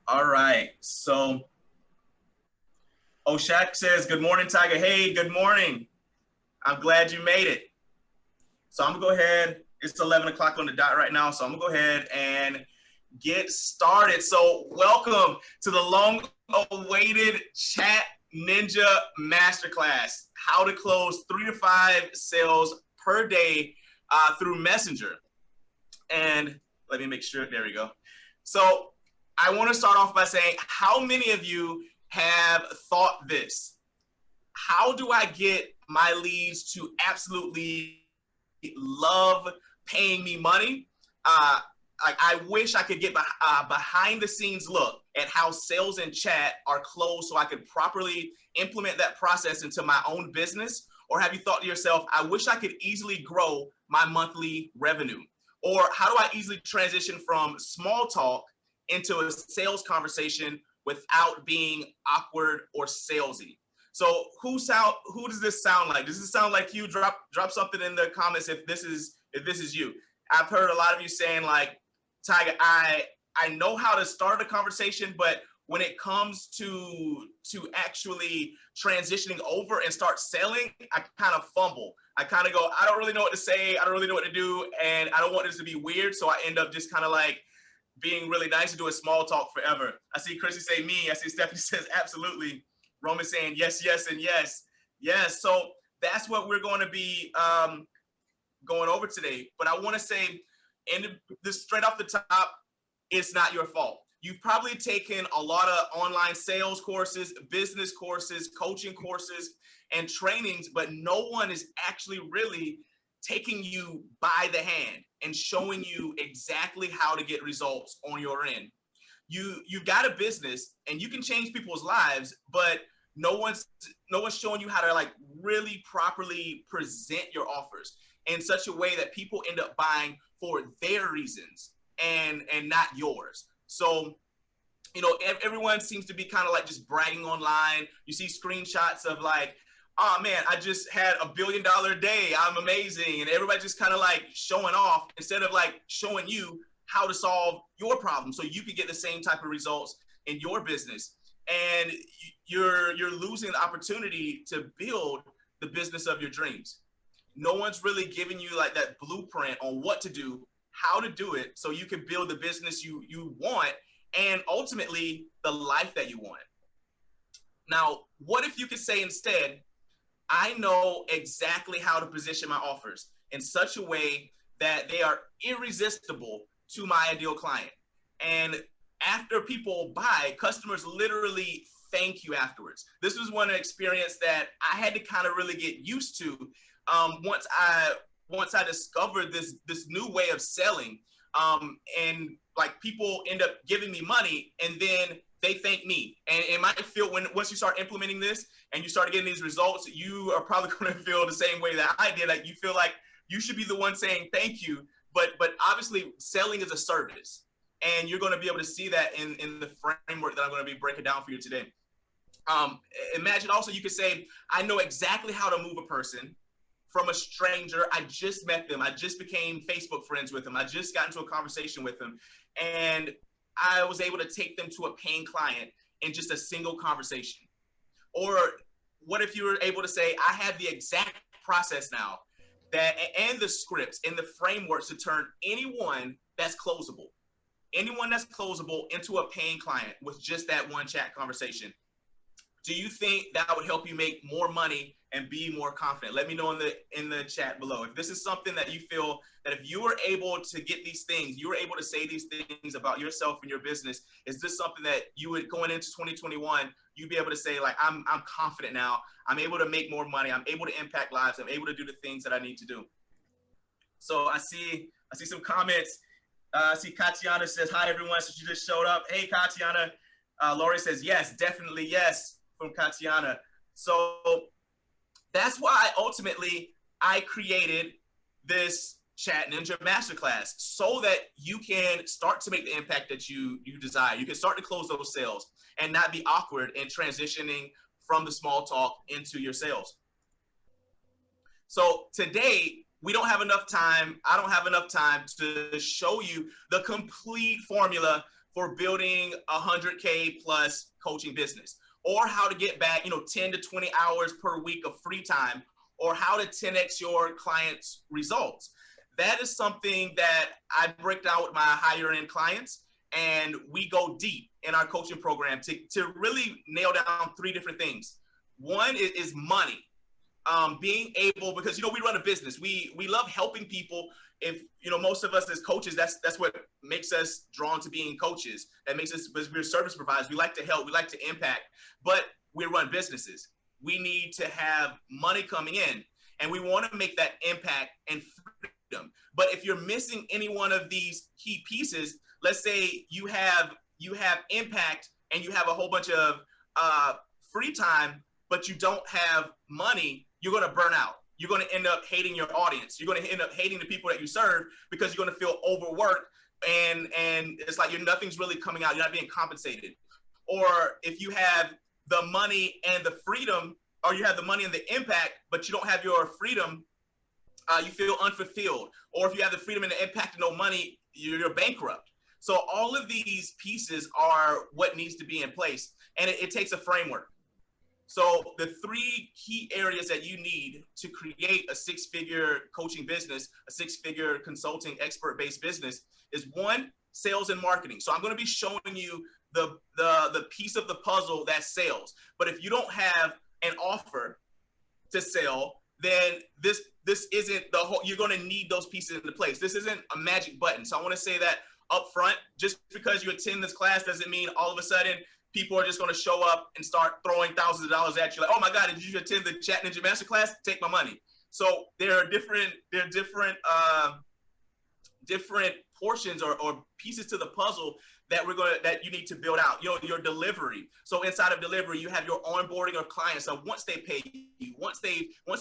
All right. So Oshak says, good morning, Tiger. Hey, good morning. I'm glad you made it. So I'm going to go ahead. It's 11 o'clock on the dot right now. So I'm going to go ahead and get started. So welcome to the long-awaited Chat Ninja Masterclass, how to close 3 to 5 sales per day through Messenger. And let me make sure, there we go. So I want to start off by saying, how many of you have thought this? How do I get my leads to absolutely love paying me money? I wish I could get behind the scenes look at how sales and chat are closed so I could properly implement that process into my own business. Or have you thought to yourself, I wish I could easily grow my monthly revenue? Or how do I easily transition from small talk into a sales conversation without being awkward or salesy? So who does this sound like? Does this sound like you? Drop something in the comments if this is you. I've heard a lot of you saying like, Tiger, I know how to start a conversation, but when it comes to actually transitioning over and start selling, I kind of fumble. I kind of go, I don't really know what to say. I don't really know what to do. And I don't want this to be weird. So I end up just kind of like being really nice and doing small talk forever. I see Chrissy say me. I see Stephanie says absolutely. Roman saying yes, yes, and yes. Yes. So that's what we're going to be going over today. But I want to say, and this straight off the top, it's not your fault. You've probably taken a lot of online sales courses, business courses, coaching courses, and trainings, but no one is actually really taking you by the hand and showing you exactly how to get results on your end. You've got a business and you can change people's lives, but no one's showing you how to like really properly present your offers in such a way that people end up buying for their reasons and not yours. So, you know, everyone seems to be kind of like just bragging online. You see screenshots of like, oh man, I just had $1 billion day. I'm amazing. And everybody just kind of like showing off instead of like showing you how to solve your problem so you can get the same type of results in your business. And you're losing the opportunity to build the business of your dreams. No one's really giving you like that blueprint on what to do, how to do it, so you can build the business you want and ultimately the life that you want. Now, what if you could say instead, I know exactly how to position my offers in such a way that they are irresistible to my ideal client. And after people buy, customers literally thank you afterwards. This was one experience that I had to kind of really get used to once I discovered this new way of selling. And like people end up giving me money and then they thank me. And it might feel once you start implementing this and you start getting these results, you are probably going to feel the same way that I did. Like you feel like you should be the one saying thank you, but obviously selling is a service. And you're going to be able to see that in the framework that I'm going to be breaking down for you today. Imagine also you could say, I know exactly how to move a person from a stranger. I just met them. I just became Facebook friends with them. I just got into a conversation with them. And I was able to take them to a paying client in just a single conversation. Or what if you were able to say, I have the exact process now that and the scripts and the frameworks to turn anyone that's closable into a paying client with just that one chat conversation. Do you think that would help you make more money and be more confident? Let me know in the chat below. If this is something that you feel that if you were able to get these things, you were able to say these things about yourself and your business, is this something that you would, going into 2021, you'd be able to say like, I'm confident now. I'm able to make more money. I'm able to impact lives. I'm able to do the things that I need to do. So I see some comments. I see Katiana says, hi everyone. So she just showed up. Hey, Katiana. Lori says, yes, definitely yes, from Katiana. So that's why ultimately I created this Chat Ninja Masterclass so that you can start to make the impact that you desire. You can start to close those sales and not be awkward in transitioning from the small talk into your sales. So today, we don't have enough time. I don't have enough time to show you the complete formula for building a 100K plus coaching business, or how to get back, 10 to 20 hours per week of free time, or how to 10x your clients' results. That is something that I break down with my higher end clients, and we go deep in our coaching program to really nail down three different things. One is money. Being able, because we run a business, we love helping people. If most of us as coaches, that's what makes us drawn to being coaches. That makes us, we're service providers. We like to help, we like to impact, but we run businesses. We need to have money coming in, and we want to make that impact and freedom. But if you're missing any one of these key pieces, let's say you have impact and you have a whole bunch of free time, but you don't have money, you're going to burn out. You're going to end up hating your audience. You're going to end up hating the people that you serve, because you're going to feel overworked, and it's like nothing's really coming out. You're not being compensated. Or if you have the money and the freedom, or you have the money and the impact, but you don't have your freedom, you feel unfulfilled. Or if you have the freedom and the impact and no money, you're bankrupt. So all of these pieces are what needs to be in place, and it takes a framework. So the three key areas that you need to create a six-figure coaching business, a six-figure consulting expert-based business, is one, sales and marketing. So I'm going to be showing you the piece of the puzzle that's sales. But if you don't have an offer to sell, then this isn't the whole. You're going to need those pieces into place. This isn't a magic button. So I want to say that up front. Just because you attend this class doesn't mean all of a sudden people are just going to show up and start throwing thousands of dollars at you. Like, oh my God, did you attend the Chat Ninja Masterclass? Take my money. So there are different portions or pieces to the puzzle that you need to build out. Your delivery. So inside of delivery, you have your onboarding of clients. So once they pay you, once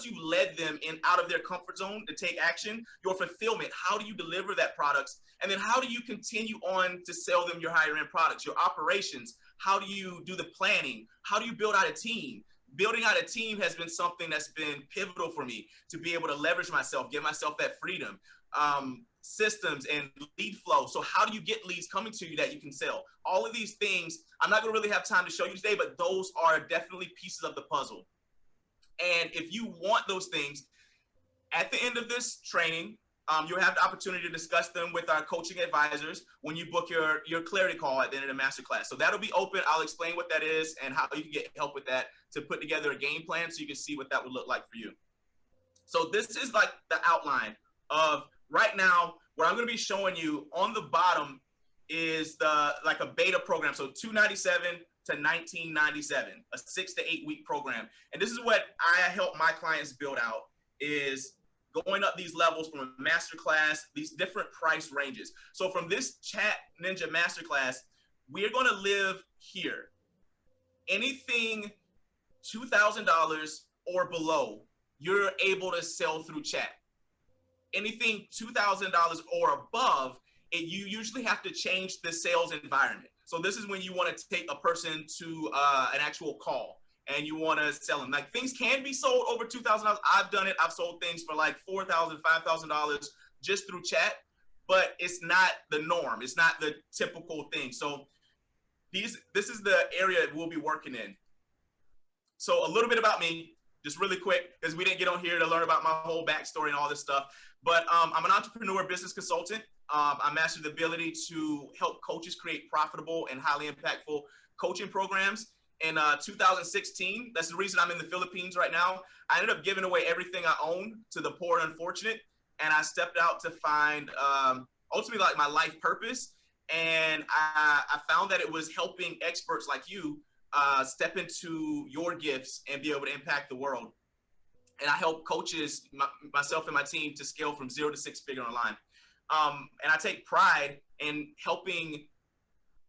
you've led them out of their comfort zone to take action, your fulfillment, how do you deliver that products? And then how do you continue on to sell them your higher end products? Your operations, how do you do the planning? How do you build out a team? Building out a team has been something that's been pivotal for me to be able to leverage myself, give myself that freedom. Systems and lead flow. So how do you get leads coming to you that you can sell? All of these things, I'm not going to really have time to show you today, but those are definitely pieces of the puzzle. And if you want those things, at the end of this training, you'll have the opportunity to discuss them with our coaching advisors when you book your clarity call at the end of the masterclass. So that'll be open. I'll explain what that is and how you can get help with that to put together a game plan so you can see what that would look like for you. So this is like the outline of right now. What I'm going to be showing you on the bottom is like a beta program. So $297 to $1997, a 6 to 8 week program. And this is what I help my clients build out, is going up these levels from a masterclass, these different price ranges. So from this Chat Ninja Masterclass, we're going to live here. Anything $2,000 or below, you're able to sell through chat. Anything $2,000 or above, you usually have to change the sales environment. So this is when you want to take a person to an actual call and you want to sell them. Like, things can be sold over $2,000. I've done it. I've sold things for like $4,000, $5,000 just through chat, but it's not the norm. It's not the typical thing. So this is the area we'll be working in. So a little bit about me, just really quick, because we didn't get on here to learn about my whole backstory and all this stuff. But I'm an entrepreneur business consultant. I mastered the ability to help coaches create profitable and highly impactful coaching programs. In 2016, that's the reason I'm in the Philippines right now. I ended up giving away everything I own to the poor and unfortunate. And I stepped out to find ultimately like my life purpose. And I found that it was helping experts like you step into your gifts and be able to impact the world. And I help coaches, myself and my team, to scale from 0 to 6 figure online. And I take pride in helping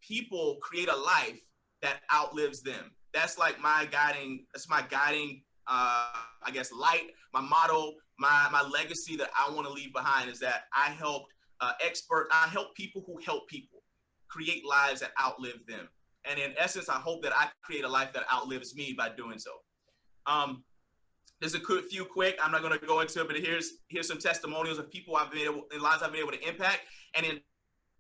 people create a life that outlives them. That's like my guiding, I guess, light, my motto, my legacy that I want to leave behind is that I help I help people who help people create lives that outlive them. And in essence, I hope that I create a life that outlives me by doing so. There's a few quick, I'm not going to go into it, but here's some testimonials of people lives I've been able to impact. And in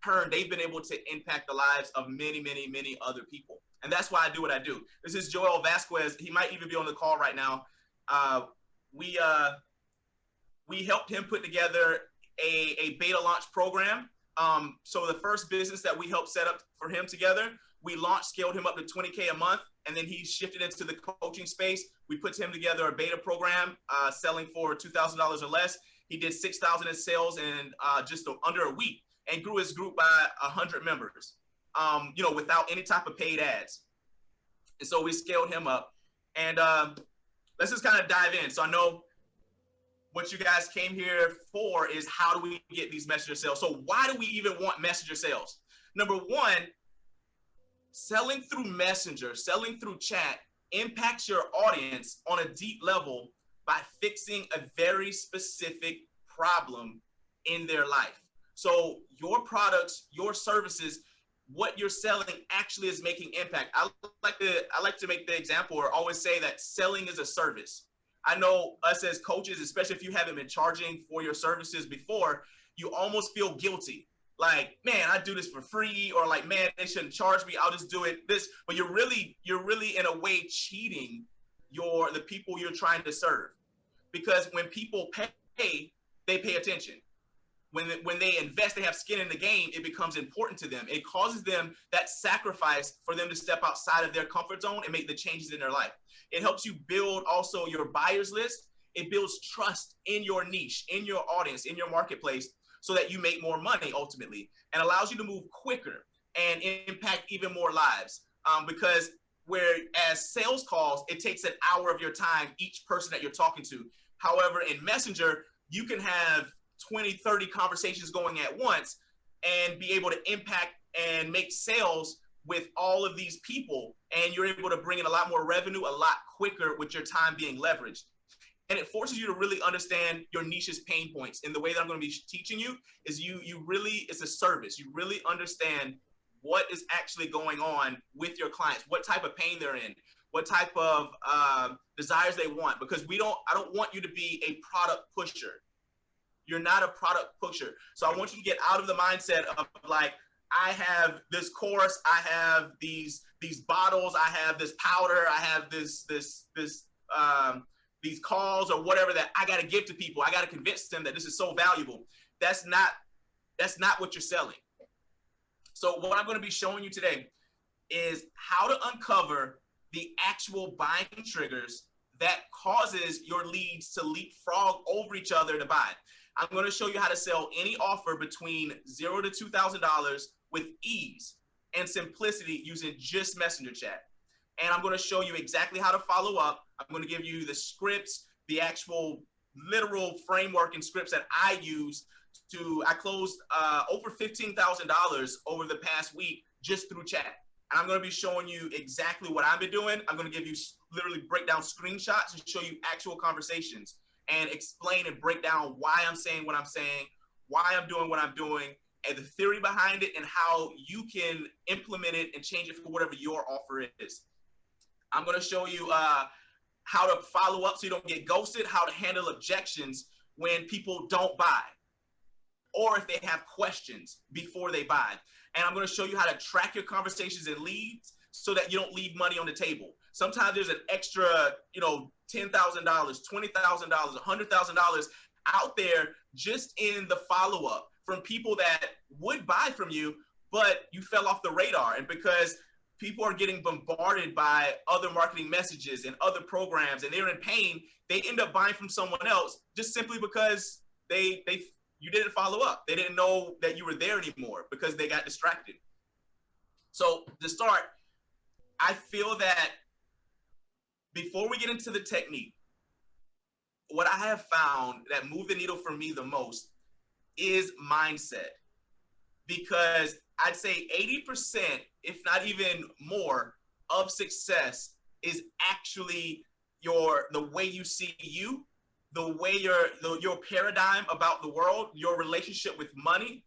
turn, they've been able to impact the lives of many, many, many other people. And that's why I do what I do. This is Joel Vasquez. He might even be on the call right now. We helped him put together a beta launch program. So the first business that we helped set up for him together, we launched, scaled him up to 20K a month, and then he shifted into the coaching space. We put him together a beta program, selling for $2,000 or less. He did 6,000 in sales in just under a week, and grew his group by 100 members, without any type of paid ads. And so we scaled him up. And let's just kind of dive in. So I know what you guys came here for is how do we get these messenger sales? So why do we even want messenger sales? Number one, selling through messenger, selling through chat impacts your audience on a deep level by fixing a very specific problem in their life. So your products, your services, what you're selling actually is making impact. I like to make the example or always say that selling is a service. I know us as coaches, especially if you haven't been charging for your services before, you almost feel guilty. Like, man, I do this for free, or like, man, they shouldn't charge me. I'll just do it this. But you're really in a way cheating the people you're trying to serve. Because when people pay, they pay attention. When they invest, they have skin in the game, it becomes important to them. It causes them that sacrifice for them to step outside of their comfort zone and make the changes in their life. It helps you build also your buyers list. It builds trust in your niche, in your audience, in your marketplace, so that you make more money ultimately, and allows you to move quicker and impact even more lives. Because whereas sales calls, it takes an hour of your time, each person that you're talking to. However, in Messenger, you can have 20, 30 conversations going at once and be able to impact and make sales with all of these people. And you're able to bring in a lot more revenue a lot quicker with your time being leveraged. And it forces you to really understand your niche's pain points. And the way that I'm going to be teaching you is you really, it's a service. You really understand what is actually going on with your clients, what type of pain they're in, what type of desires they want. Because I don't want you to be a product pusher. You're not a product pusher. So I want you to get out of the mindset of like, I have this course, I have these bottles, I have this powder, I have these calls or whatever that I got to give to people. I got to convince them that this is so valuable. That's not what you're selling. So what I'm going to be showing you today is how to uncover the actual buying triggers that causes your leads to leapfrog over each other to buy. I'm going to show you how to sell any offer between $0 to $2,000 with ease and simplicity using just Messenger chat. And I'm going to show you exactly how to follow up. I'm going to give you the scripts, the actual literal framework and scripts that I use I closed over $15,000 over the past week just through chat. And I'm going to be showing you exactly what I've been doing. I'm going to give you literally break down screenshots and show you actual conversations and explain and break down why I'm saying what I'm saying, why I'm doing what I'm doing, and the theory behind it, and how you can implement it and change it for whatever your offer is. I'm going to show you how to follow up so you don't get ghosted, how to handle objections when people don't buy, or if they have questions before they buy. And I'm going to show you how to track your conversations and leads so that you don't leave money on the table. Sometimes there's an extra, $10,000, $20,000, $100,000 out there just in the follow-up from people that would buy from you, but you fell off the radar. And because people are getting bombarded by other marketing messages and other programs, and they're in pain, they end up buying from someone else just simply because you didn't follow up. They didn't know that you were there anymore because they got distracted. So to start, I feel that before we get into the technique, what I have found that moved the needle for me the most is mindset. Because I'd say 80%, if not even more, of success is actually the way you see you, the way your paradigm about the world, your relationship with money.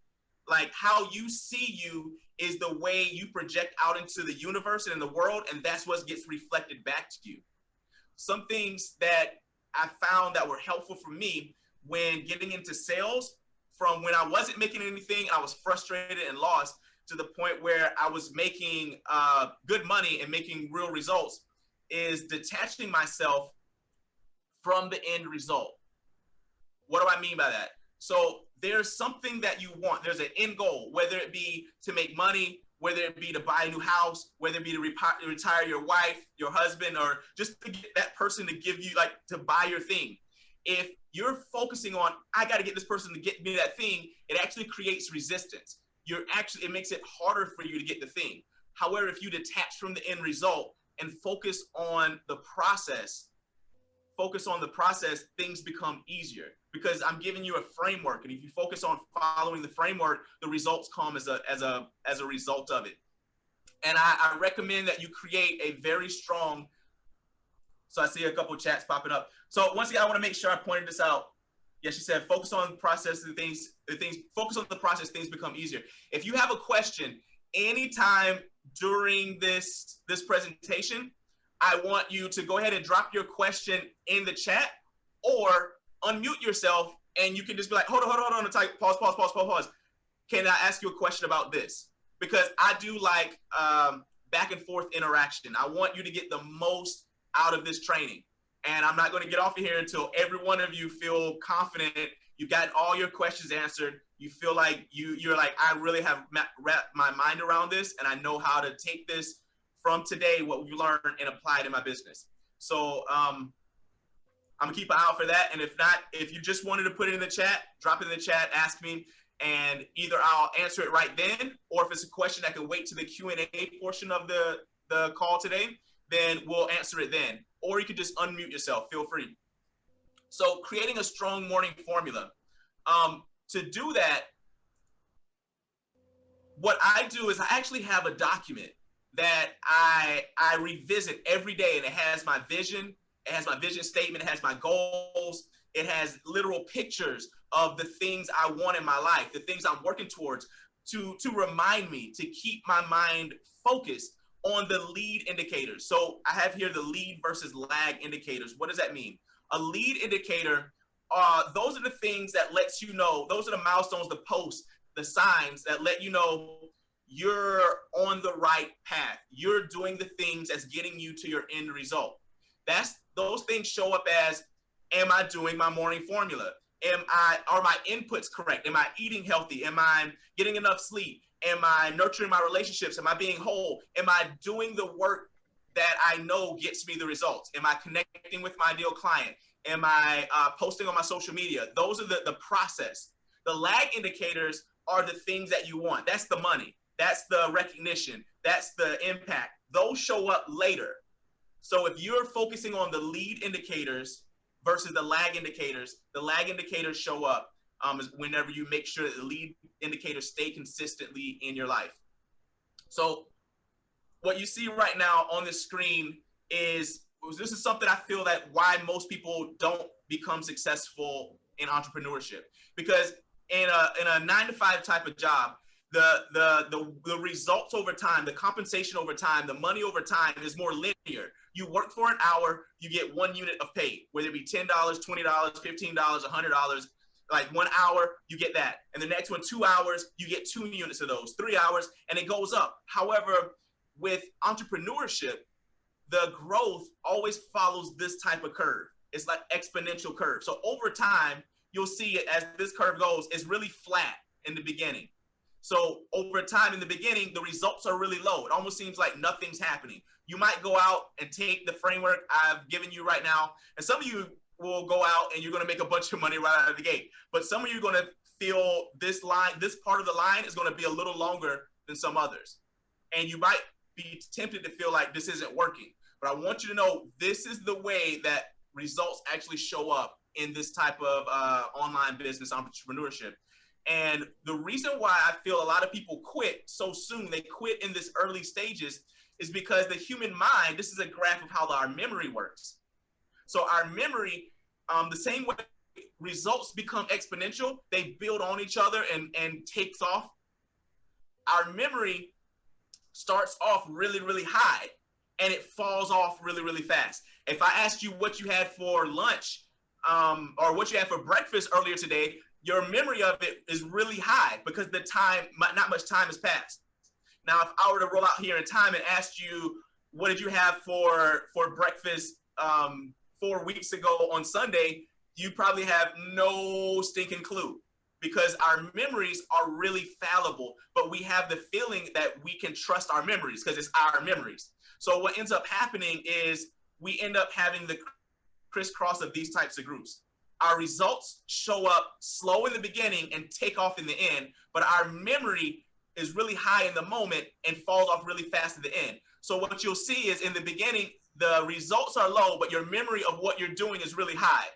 Like how you see you is the way you project out into the universe and in the world, and that's what gets reflected back to you. Some things that I found that were helpful for me when getting into sales, from when I wasn't making anything, I was frustrated and lost, to the point where I was making good money and making real results, is detaching myself from the end result. What do I mean by that? So there's something that you want. There's an end goal, whether it be to make money, whether it be to buy a new house, whether it be to retire your wife, your husband, or just to get that person to give you, like, to buy your thing. If you're focusing on, I got to get this person to get me that thing, it actually creates resistance. It makes it harder for you to get the thing. However, if you detach from the end result and focus on the process, things become easier, because I'm giving you a framework. And if you focus on following the framework, the results come as a result of it. And I recommend that you create a very strong, so I see a couple of chats popping up. So once again, I want to make sure I pointed this out. Yeah, she said, focus on the process and focus on the process, things become easier. If you have a question anytime during this presentation, I want you to go ahead and drop your question in the chat, or unmute yourself, and you can just be like, hold on, type, pause. Can I ask you a question about this? Because I do like back and forth interaction. I want you to get the most out of this training. And I'm not going to get off of here until every one of you feel confident. You got all your questions answered. You feel like you're like, I really have wrapped my mind around this, and I know how to take this from today, what we learned, and apply it in my business. So I'm gonna keep an eye out for that. And if not, if you just wanted to put it in the chat, drop it in the chat, ask me, and either I'll answer it right then, or if it's a question that can wait to the Q&A portion of the call today, then we'll answer it then. Or you could just unmute yourself, feel free. So creating a strong morning formula. To do that, what I do is I actually have a document that I revisit every day, and it has my vision, it has my vision statement, it has my goals, it has literal pictures of the things I want in my life, the things I'm working towards, to remind me, to keep my mind focused on the lead indicators. So I have here the lead versus lag indicators. What does that mean? A lead indicator, those are the things that lets you know, those are the milestones, the posts, the signs that let you know you're on the right path. You're doing the things that's getting you to your end result. Those things show up as, am I doing my morning formula? Are my inputs correct? Am I eating healthy? Am I getting enough sleep? Am I nurturing my relationships? Am I being whole? Am I doing the work that I know gets me the results? Am I connecting with my ideal client? Am I posting on my social media? Those are the process. The lag indicators are the things that you want. That's the money. That's the recognition. That's the impact. Those show up later. So if you're focusing on the lead indicators versus the lag indicators show up whenever you make sure that the lead indicators stay consistently in your life. So what you see right now on the screen is, this is something I feel that why most people don't become successful in entrepreneurship. Because in a 9-to-5 type of job, the results over time, the compensation over time, the money over time is more linear. You work for an hour, you get 1 unit of pay, whether it be $10, $20, $15, $100. Like 1 hour, you get that. And the next one, 2 hours, you get 2 units of those, 3 hours, and it goes up. However, with entrepreneurship, the growth always follows this type of curve. It's like exponential curve. So over time, you'll see it as this curve goes, it's really flat in the beginning. So over time in the beginning, the results are really low. It almost seems like nothing's happening. You might go out and take the framework I've given you right now, and some of you will go out and you're going to make a bunch of money right out of the gate. But some of you are going to feel this part of the line is going to be a little longer than some others. And you might be tempted to feel like this isn't working. But I want you to know this is the way that results actually show up in this type of online business entrepreneurship. And the reason why I feel a lot of people quit so soon, they quit in this early stages, is because the human mind, this is a graph of how our memory works. So our memory, the same way results become exponential, they build on each other and takes off. Our memory starts off really, really high, and it falls off really, really fast. If I asked you what you had for lunch or what you had for breakfast earlier today, your memory of it is really high because the time, not much time has passed. Now, if I were to roll out here in time and ask you, what did you have for breakfast 4 weeks ago on Sunday, you probably have no stinking clue because our memories are really fallible, but we have the feeling that we can trust our memories because it's our memories. So what ends up happening is we end up having the crisscross of these types of groups. Our results show up slow in the beginning and take off in the end, but our memory is really high in the moment and falls off really fast at the end. So what you'll see is in the beginning, the results are low, but your memory of what you're doing is really high.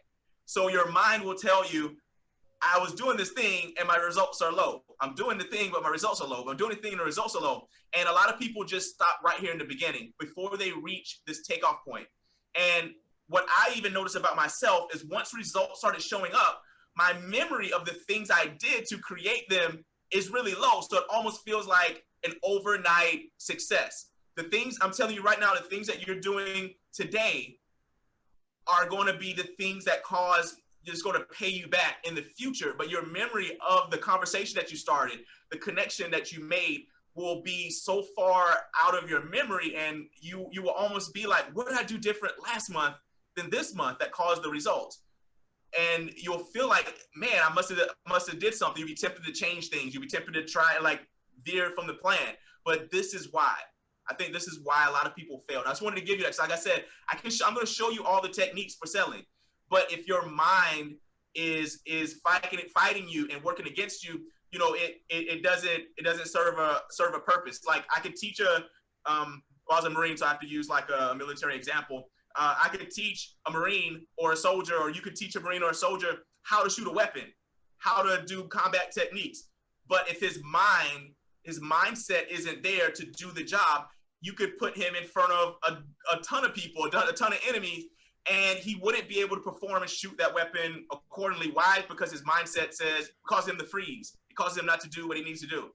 So your mind will tell you, I was doing this thing and my results are low. I'm doing the thing, but my results are low. I'm doing the thing and the results are low. And a lot of people just stop right here in the beginning before they reach this takeoff point. And what I even noticed about myself is once results started showing up, my memory of the things I did to create them is really low. So it almost feels like an overnight success. The things I'm telling you right now, the things that you're doing today are going to be the things that cause it's going to pay you back in the future. But your memory of the conversation that you started, the connection that you made will be so far out of your memory. And you will almost be like, what did I do different last month than this month that caused the results? And you'll feel like, man, I must have did something. You'll be tempted to change things. You'll be tempted to try and like veer from the plan. But this is why. I think this is why a lot of people failed. I just wanted to give you that. So like I said, I'm going to show you all the techniques for selling. But if your mind is fighting you and working against you, you know, it doesn't serve a purpose. Like I could teach I was a Marine, so I have to use like a military example. I could teach a Marine or a soldier, or you could teach a Marine or a soldier how to shoot a weapon, how to do combat techniques. But if his mindset isn't there to do the job, you could put him in front of a ton of people, a ton of enemies, and he wouldn't be able to perform and shoot that weapon accordingly. Why? Because his mindset causes him to freeze. It causes him not to do what he needs to do.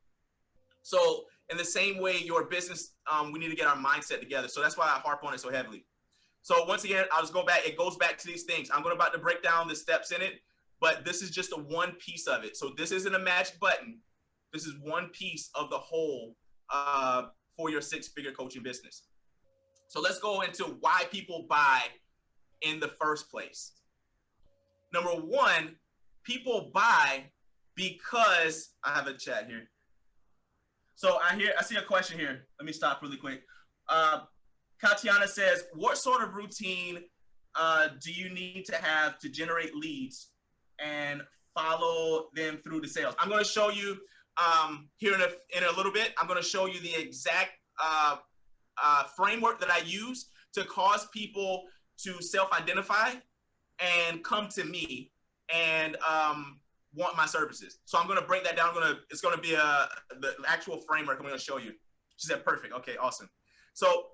So in the same way, your business, we need to get our mindset together. So that's why I harp on it so heavily. So once again, I'll just go back. It goes back to these things. I'm about to break down the steps in it, but this is just one piece of it. So this isn't a magic button. This is one piece of the whole for your six-figure coaching business. So let's go into why people buy in the first place. Number one, people buy because I have a chat here. So I see a question here. Let me stop really quick. Katiana says, what sort of routine do you need to have to generate leads and follow them through the sales? I'm going to show you here in a little bit. I'm going to show you the exact framework that I use to cause people to self-identify and come to me and want my services. So I'm going to break that down. It's going to be the actual framework I'm going to show you. She said, perfect. Okay, awesome. So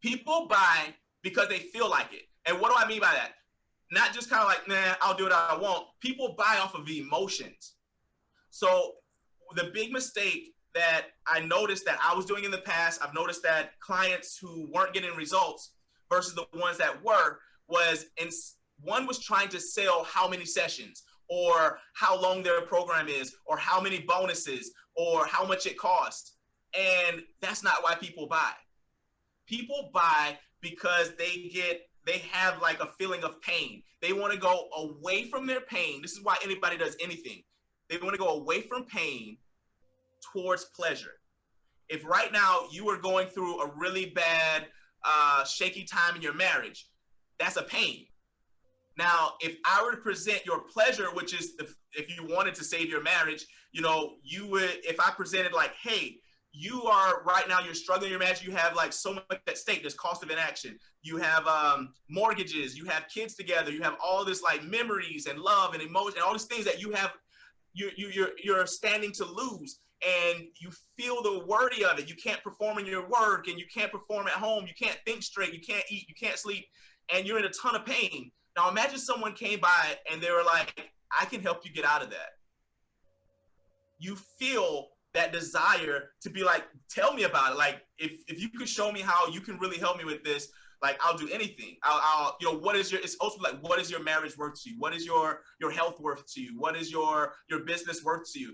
people buy because they feel like it. And what do I mean by that? Not just kind of like, nah, I'll do what I want. People buy off of emotions. So the big mistake that I noticed that I was doing in the past, I've noticed that clients who weren't getting results versus the ones that were, one was trying to sell how many sessions or how long their program is or how many bonuses or how much it costs. And that's not why people buy. People buy because they have like a feeling of pain. They want to go away from their pain. This is why anybody does anything. They want to go away from pain towards pleasure. If right now you are going through a really bad, shaky time in your marriage, that's a pain. Now, if I were to present your pleasure, which is if you wanted to save your marriage, you know, you would, if I presented like, hey, you are right now, you're struggling in your marriage, you have like so much at stake, there's cost of inaction, you have mortgages, you have kids together, you have all this like memories and love and emotion and all these things that you have, you're standing to lose, and you feel the worry of it. You can't perform in your work and you can't perform at home, you can't think straight, you can't eat, you can't sleep, and you're in a ton of pain. Now imagine someone came by and they were like, I can help you get out of that. You feel that desire to be like, tell me about it. Like, if you could show me how you can really help me with this, like, I'll do anything. I'll what is your, it's also like, what is your marriage worth to you? What is your health worth to you? What is your business worth to you?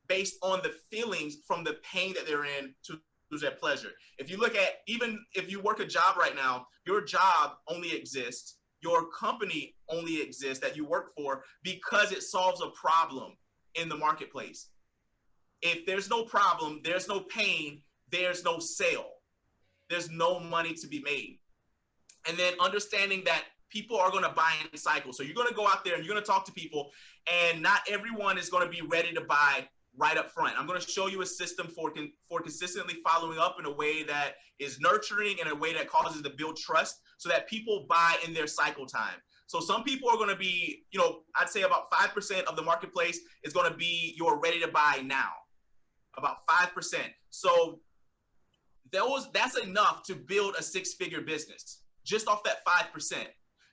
Based on the feelings from the pain that they're in to their pleasure. If you look at, even if you work a job right now, your job only exists, your company only exists that you work for because it solves a problem in the marketplace. If there's no problem, there's no pain, there's no sale, there's no money to be made. And then understanding that people are going to buy in cycles. So you're going to go out there and you're going to talk to people, and not everyone is going to be ready to buy right up front. I'm going to show you a system for consistently following up in a way that is nurturing, in a way that causes to build trust so that people buy in their cycle time. So some people are going to be, I'd say about 5% of the marketplace is going to be you're ready to buy now, about 5%. So that's enough to build a six-figure business just off that 5%.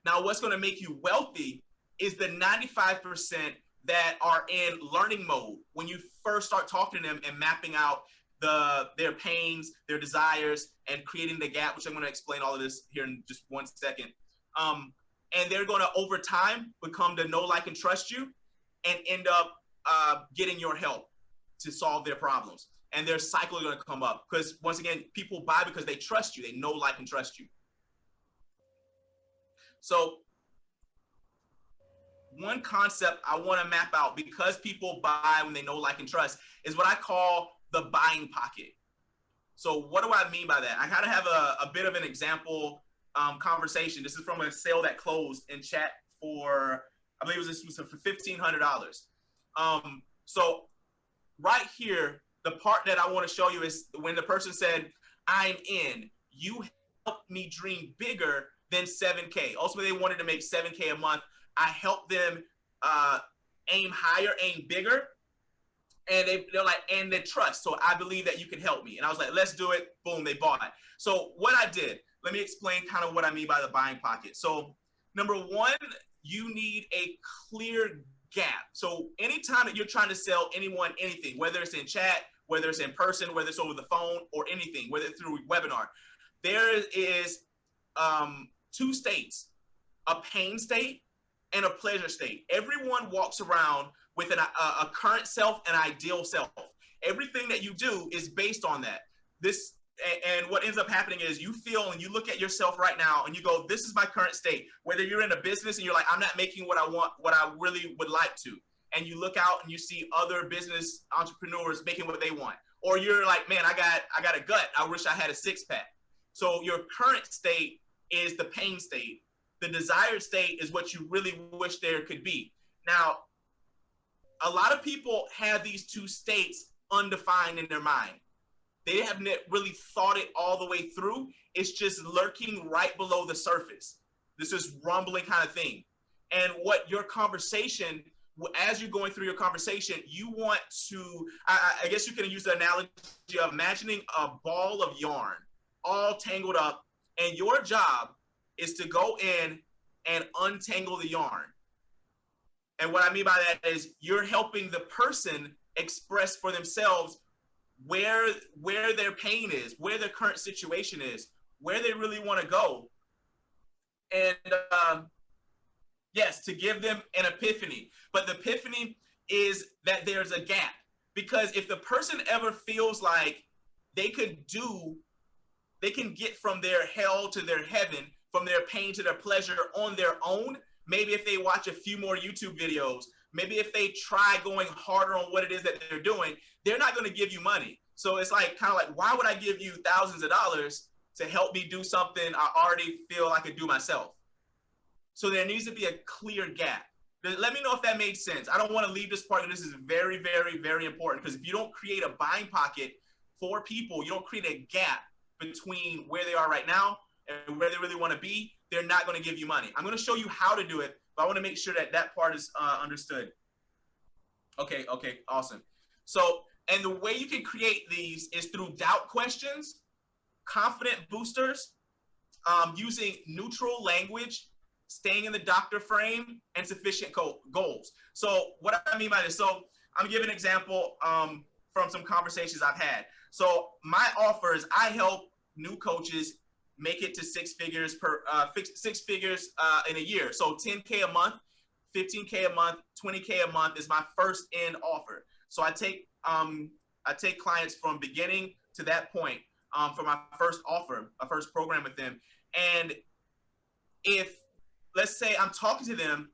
Now, what's going to make you wealthy is the 95% that are in learning mode when you first start talking to them and mapping out their pains, their desires, and creating the gap, which I'm going to explain all of this here in just 1 second. And they're going to, over time, become to know, like, and trust you, and end up getting your help to solve their problems. And their cycle is going to come up because, once again, people buy because they trust you. They know, like, and trust you. So one concept I want to map out, because people buy when they know, like, and trust, is what I call the buying pocket. So what do I mean by that? I kind of have a bit of an example conversation. This is from a sale that closed in chat for, I believe this was for $1,500. So right here, the part that I want to show you is when the person said, I'm in, you helped me dream bigger than 7K. Ultimately, they wanted to make 7K a month. I helped them aim higher, aim bigger. And they're like, and they trust. So I believe that you can help me. And I was like, let's do it. Boom, they bought it. So what I did, let me explain kind of what I mean by the buying pocket. So number one, you need a clear gap. So anytime that you're trying to sell anyone anything, whether it's in chat, whether it's in person, whether it's over the phone or anything, whether it's through a webinar, there is two states, a pain state and a pleasure state. Everyone walks around with a current self and ideal self. Everything that you do is based on that. And what ends up happening is you feel and you look at yourself right now and you go, this is my current state. Whether you're in a business and you're like, I'm not making what I want, what I really would like to. And you look out and you see other business entrepreneurs making what they want. Or you're like, man, I got a gut. I wish I had a six pack. So your current state is the pain state. The desired state is what you really wish there could be. Now, a lot of people have these two states undefined in their mind. They haven't really thought it all the way through. It's just lurking right below the surface. This is rumbling kind of thing. And what your conversation, as you're going through your conversation, you want to, I guess you can use the analogy of imagining a ball of yarn all tangled up, and your job is to go in and untangle the yarn. And what I mean by that is you're helping the person express for themselves where their pain is, where their current situation is, where they really want to go. And yes, to give them an epiphany. But the epiphany is that there's a gap. Because if the person ever feels like they can get from their hell to their heaven, from their pain to their pleasure on their own, maybe if they watch a few more YouTube videos, maybe if they try going harder on what it is that they're doing, they're not going to give you money. So it's like, kind of like, why would I give you thousands of dollars to help me do something I already feel I could do myself? So there needs to be a clear gap. Let me know if that made sense. I don't want to leave this part, and this is very, very, very important, because if you don't create a buying pocket for people, you don't create a gap between where they are right now and where they really want to be, they're not going to give you money. I'm going to show you how to do it, but I want to make sure that that part is understood. Okay, awesome. So, and the way you can create these is through doubt questions, confident boosters, using neutral language, staying in the doctor frame, and sufficient goals. So what I mean by this, so I'm gonna give an example. from some conversations I've had. So my offer is I help new coaches make it to six figures in a year. So 10K a month, 15K a month, 20K a month is my first end offer. So I take clients from beginning to that point for my first offer, my first program with them. And if, let's say I'm talking to them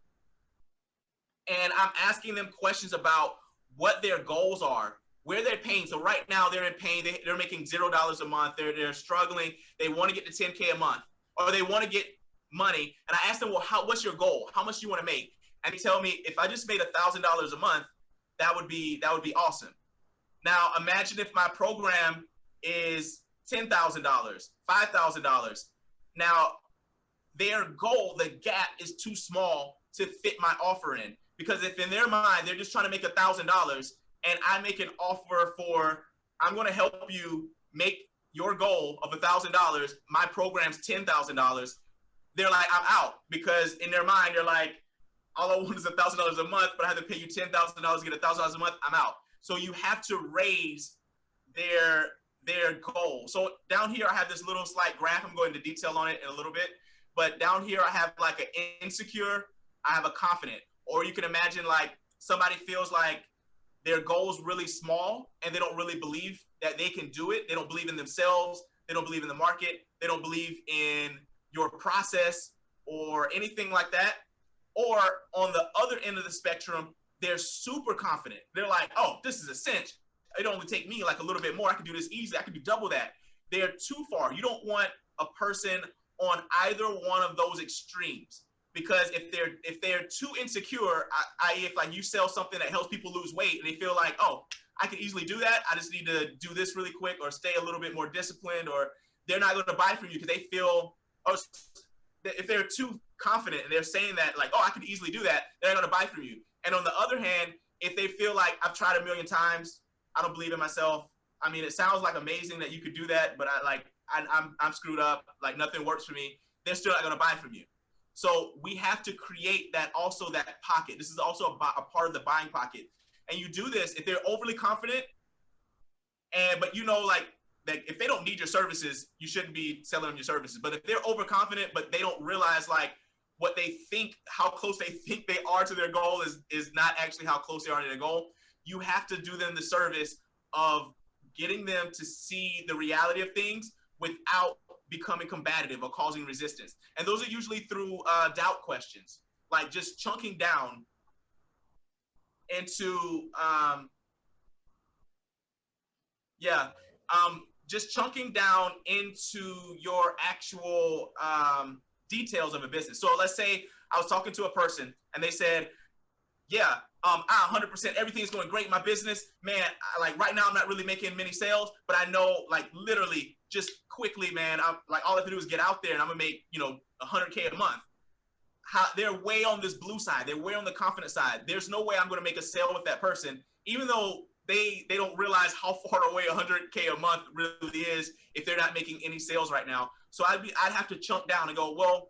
and I'm asking them questions about what their goals are, where they're paying. So right now they're in pain. They're making $0 a month. They're struggling. They want to get to 10K a month, or they want to get money. And I ask them, well, what's your goal? How much do you want to make? And they tell me, if I just made $1,000 a month, that would be awesome. Now imagine if my program is $10,000, $5,000. Now their goal, the gap is too small to fit my offer in. Because if in their mind, they're just trying to make $1,000 and I make an offer for, I'm going to help you make your goal of $1,000, my program's $10,000, they're like, I'm out. Because in their mind, they're like, all I want is $1,000 a month, but I have to pay you $10,000 to get $1,000 a month, I'm out. So you have to raise their goal. So down here, I have this little slight graph. I'm going into detail on it in a little bit. But down here, I have like an insecure, I have a confident. Or you can imagine like somebody feels like their goal is really small and they don't really believe that they can do it. They don't believe in themselves. They don't believe in the market. They don't believe in your process or anything like that. Or on the other end of the spectrum, they're super confident. They're like, oh, this is a cinch. It only take me like a little bit more. I can do this easy. I can do double that. They're too far. You don't want a person on either one of those extremes. Because if they're too insecure, i.e. if like you sell something that helps people lose weight and they feel like, oh, I can easily do that. I just need to do this really quick or stay a little bit more disciplined, or they're not going to buy from you because they feel, oh, if they're too confident and they're saying that like, oh, I can easily do that, they're not going to buy from you. And on the other hand, if they feel like I've tried a million times, I don't believe in myself. I mean, it sounds like amazing that you could do that, but I'm screwed up. Like nothing works for me. They're still not going to buy from you. So we have to create that pocket. This is also a part of the buying pocket. And you do this if they're overly confident, but you know, like if they don't need your services, you shouldn't be selling them your services. But if they're overconfident, but they don't realize like what they think, how close they think they are to their goal is not actually how close they are to their goal, you have to do them the service of getting them to see the reality of things without becoming combative or causing resistance. And those are usually through doubt questions, like just chunking down into, just chunking down into your actual details of a business. So let's say I was talking to a person and they said, yeah, 100%, everything's going great in my business. Man, like right now I'm not really making many sales, but I know like literally just quickly, man, I'm like, all I have to do is get out there and I'm gonna make, 100K a month. They're way on this blue side. They're way on the confident side. There's no way I'm gonna make a sale with that person, even though they don't realize how far away 100K a month really is if they're not making any sales right now. So I'd have to chunk down and go, well,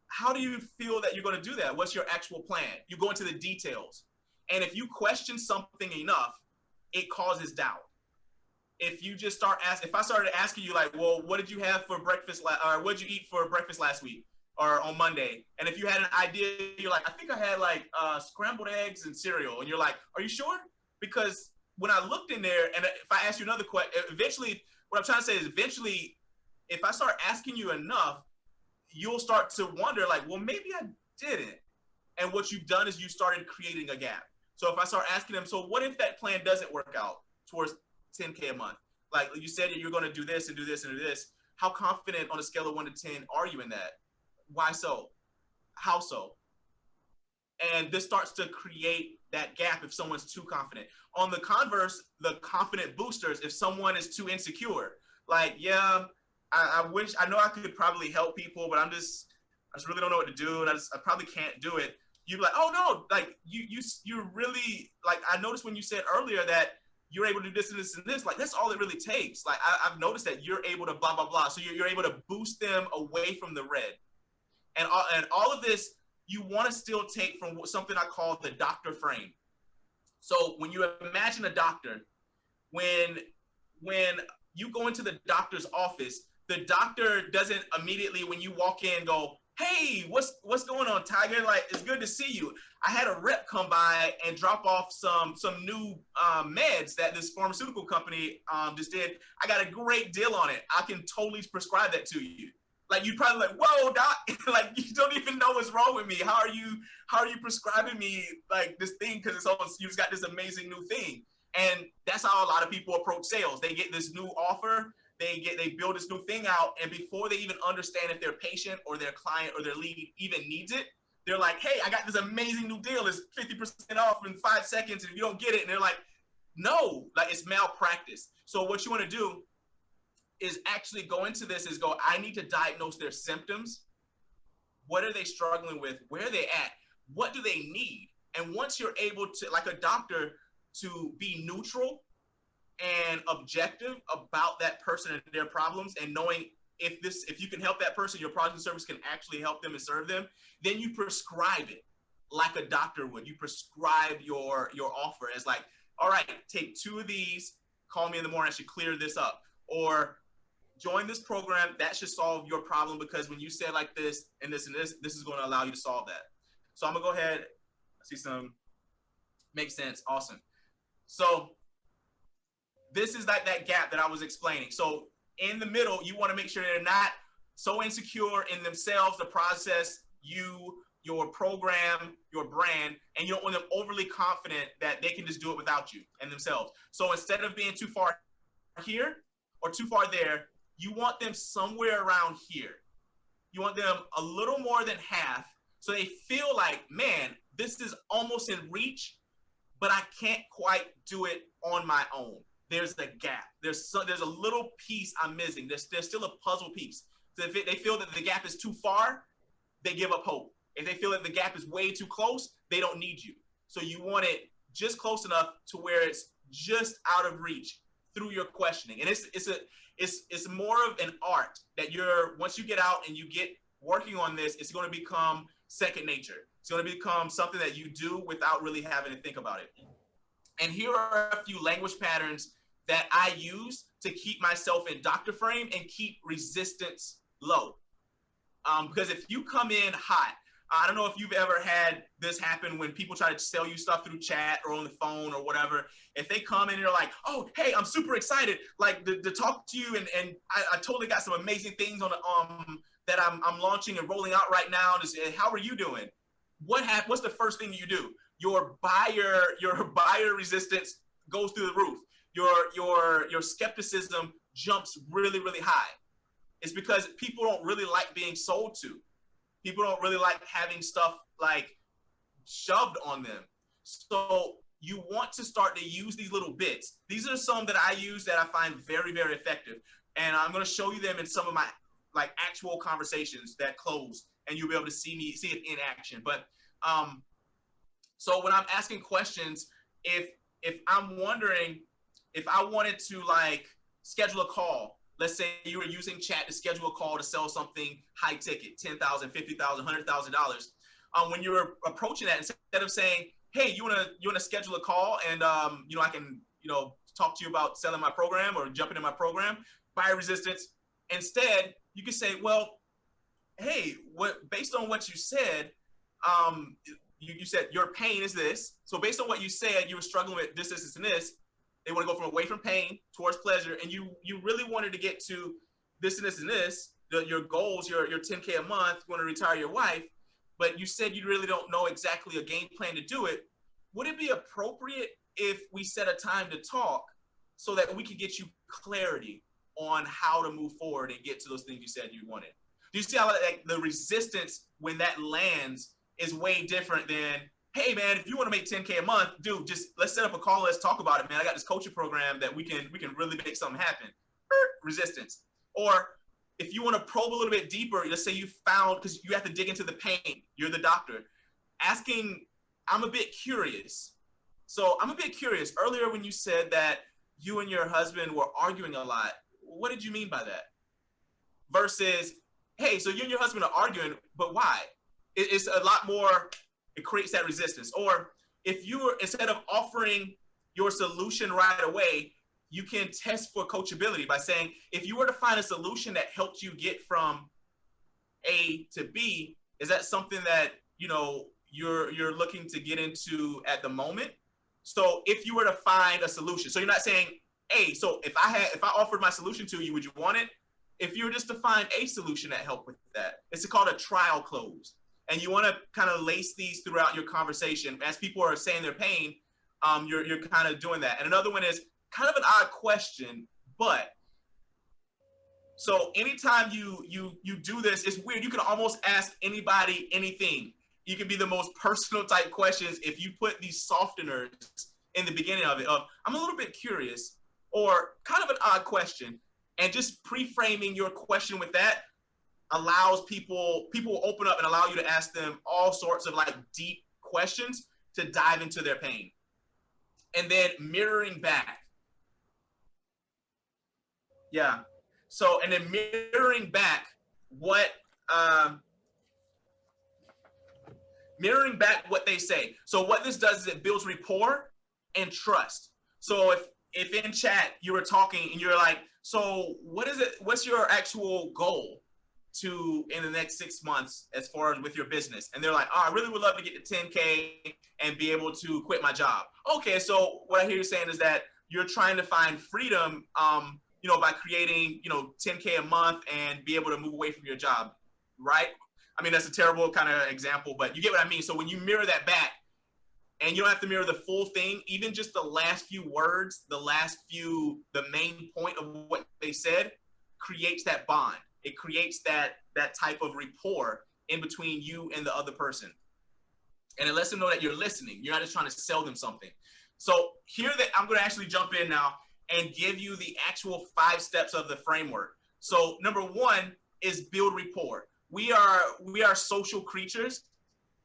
how do you feel that you're going to do that? What's your actual plan? You go into the details. And if you question something enough, it causes doubt. If you just if I started asking you like, well, what did you have for breakfast, or what did you eat for breakfast last week or on Monday? And if you had an idea, you're like, I think I had like scrambled eggs and cereal. And you're like, are you sure? Because when I looked in there, and if I ask you another question, eventually, what I'm trying to say is eventually, if I start asking you enough, you'll start to wonder like, well, maybe I didn't. And what you've done is you started creating a gap. So if I start asking them, so what if that plan doesn't work out towards 10K a month? Like you said, you're going to do this and do this and do this. How confident on a scale of 1 to 10 are you in that? Why so? How so? And this starts to create that gap if someone's too confident. On the converse, the confident boosters, if someone is too insecure, like, yeah, I wish, I know I could probably help people, but I just really don't know what to do. And I probably can't do it. You're like, oh no, like you're really, like, I noticed when you said earlier that you're able to do this and this and this, like that's all it really takes. Like I've noticed that you're able to blah, blah, blah. So you're able to boost them away from the red. And all of this, you want to still take from something I call the doctor frame. So when you imagine a doctor, when you go into the doctor's office, the doctor doesn't immediately, when you walk in, go, hey, what's going on, Tiger? Like, it's good to see you. I had a rep come by and drop off some new meds that this pharmaceutical company just did. I got a great deal on it. I can totally prescribe that to you. Like, you probably like, whoa, doc, like, you don't even know what's wrong with me. How are you prescribing me like this thing? Because you just got this amazing new thing. And that's how a lot of people approach sales. They get this new offer, they build this new thing out, and before they even understand if their patient or their client or their lead even needs it, they're like, hey, I got this amazing new deal. It's 50% off in 5 seconds, and if you don't get it, and they're like, no, like, it's malpractice. So what you want to do is actually go into this is go, I need to diagnose their symptoms. What are they struggling with? Where are they at? What do they need? And once you're able to, like a doctor, to be neutral and objective about that person and their problems, and knowing if you can help that person, your product and service can actually help them and serve them, then you prescribe it like a doctor would. You prescribe your offer as like, all right, take 2 of these, call me in the morning, I should clear this up. Or join this program, that should solve your problem, because when you say like this and this and this is going to allow you to solve that. So I'm gonna go ahead, I see some, makes sense, awesome. So this is like that gap that I was explaining. So in the middle, you want to make sure they're not so insecure in themselves, the process, your program, your brand, and you don't want them overly confident that they can just do it without you and themselves. So instead of being too far here or too far there, you want them somewhere around here. You want them a little more than half, so they feel like, man, this is almost in reach, but I can't quite do it on my own. There's the gap. There's a little piece I'm missing. There's still a puzzle piece. So if they feel that the gap is too far, they give up hope. If they feel that the gap is way too close, they don't need you. So you want it just close enough to where it's just out of reach through your questioning. And it's more of an art that once you get out and you get working on this, it's going to become second nature. It's going to become something that you do without really having to think about it. And here are a few language patterns that I use to keep myself in doctor frame and keep resistance low. Because if you come in hot, I don't know if you've ever had this happen when people try to sell you stuff through chat or on the phone or whatever. If they come in and they're like, oh, hey, I'm super excited, like to talk to you, and I totally got some amazing things on that I'm launching and rolling out right now. How are you doing? What's the first thing you do? Your buyer resistance goes through the roof. Your skepticism jumps really, really high. It's because people don't really like being sold to. People don't really like having stuff like shoved on them. So you want to start to use these little bits. These are some that I use that I find very, very effective. And I'm going to show you them in some of my like actual conversations that close, and you'll be able to see it in action. But so when I'm asking questions, if I'm wondering if I wanted to like schedule a call, let's say you were using chat to schedule a call to sell something high ticket, $10,000, $50,000, $100,000. When you're approaching that, instead of saying, hey, you wanna schedule a call and I can talk to you about selling my program or jumping in my program, buyer resistance. Instead, you can say, well, hey, based on what you said, you said your pain is this. So based on what you said, you were struggling with this, and this. They want to go from away from pain towards pleasure, and you really wanted to get to this and this and this. Your goals, your 10K a month, you want to retire your wife, but you said you really don't know exactly a game plan to do it. Would it be appropriate if we set a time to talk so that we could get you clarity on how to move forward and get to those things you said you wanted? Do you see how like, the resistance when that lands is way different than, hey man, if you want to make 10K a month, dude, just let's set up a call. Let's talk about it, man. I got this coaching program that we can really make something happen. Resistance. Or if you want to probe a little bit deeper, let's say you found, because you have to dig into the pain, you're the doctor, asking, I'm a bit curious. So I'm a bit curious. Earlier when you said that you and your husband were arguing a lot, what did you mean by that? Versus, hey, so you and your husband are arguing, but why? It's a lot more, it creates that resistance. Or if you were, instead of offering your solution right away, you can test for coachability by saying, if you were to find a solution that helped you get from A to B, is that something that, you know, you're looking to get into at the moment? So if you were to find a solution, so you're not saying, hey, so if I offered my solution to you, would you want it? If you were just to find a solution that helped with that, it's called a trial close. And you want to kind of lace these throughout your conversation. As people are saying their pain, you're kind of doing that. And another one is kind of an odd question, but so anytime you do this, it's weird. You can almost ask anybody anything. You can be the most personal type questions if you put these softeners in the beginning of it. I'm a little bit curious, or kind of an odd question, and just pre-framing your question with that allows people will open up and allow you to ask them all sorts of like deep questions to dive into their pain. And then mirroring back. Yeah. So, and then mirroring back what they say. So what this does is it builds rapport and trust. So if in chat you were talking and you're like, so what is it? What's your actual goal to in the next 6 months as far as with your business? And they're like, oh, I really would love to get to 10K and be able to quit my job. Okay, so what I hear you saying is that you're trying to find freedom, you know, by creating, you know, 10K a month and be able to move away from your job, right? I mean, that's a terrible kind of example, but you get what I mean. So when you mirror that back, and you don't have to mirror the full thing, even just the last few words, the main point of what they said creates that bond. It creates that type of rapport in between you and the other person. And it lets them know that you're listening. You're not just trying to sell them something. So here that I'm going to actually jump in now and give you the actual 5 steps of the framework. So number 1 is build rapport. We are social creatures,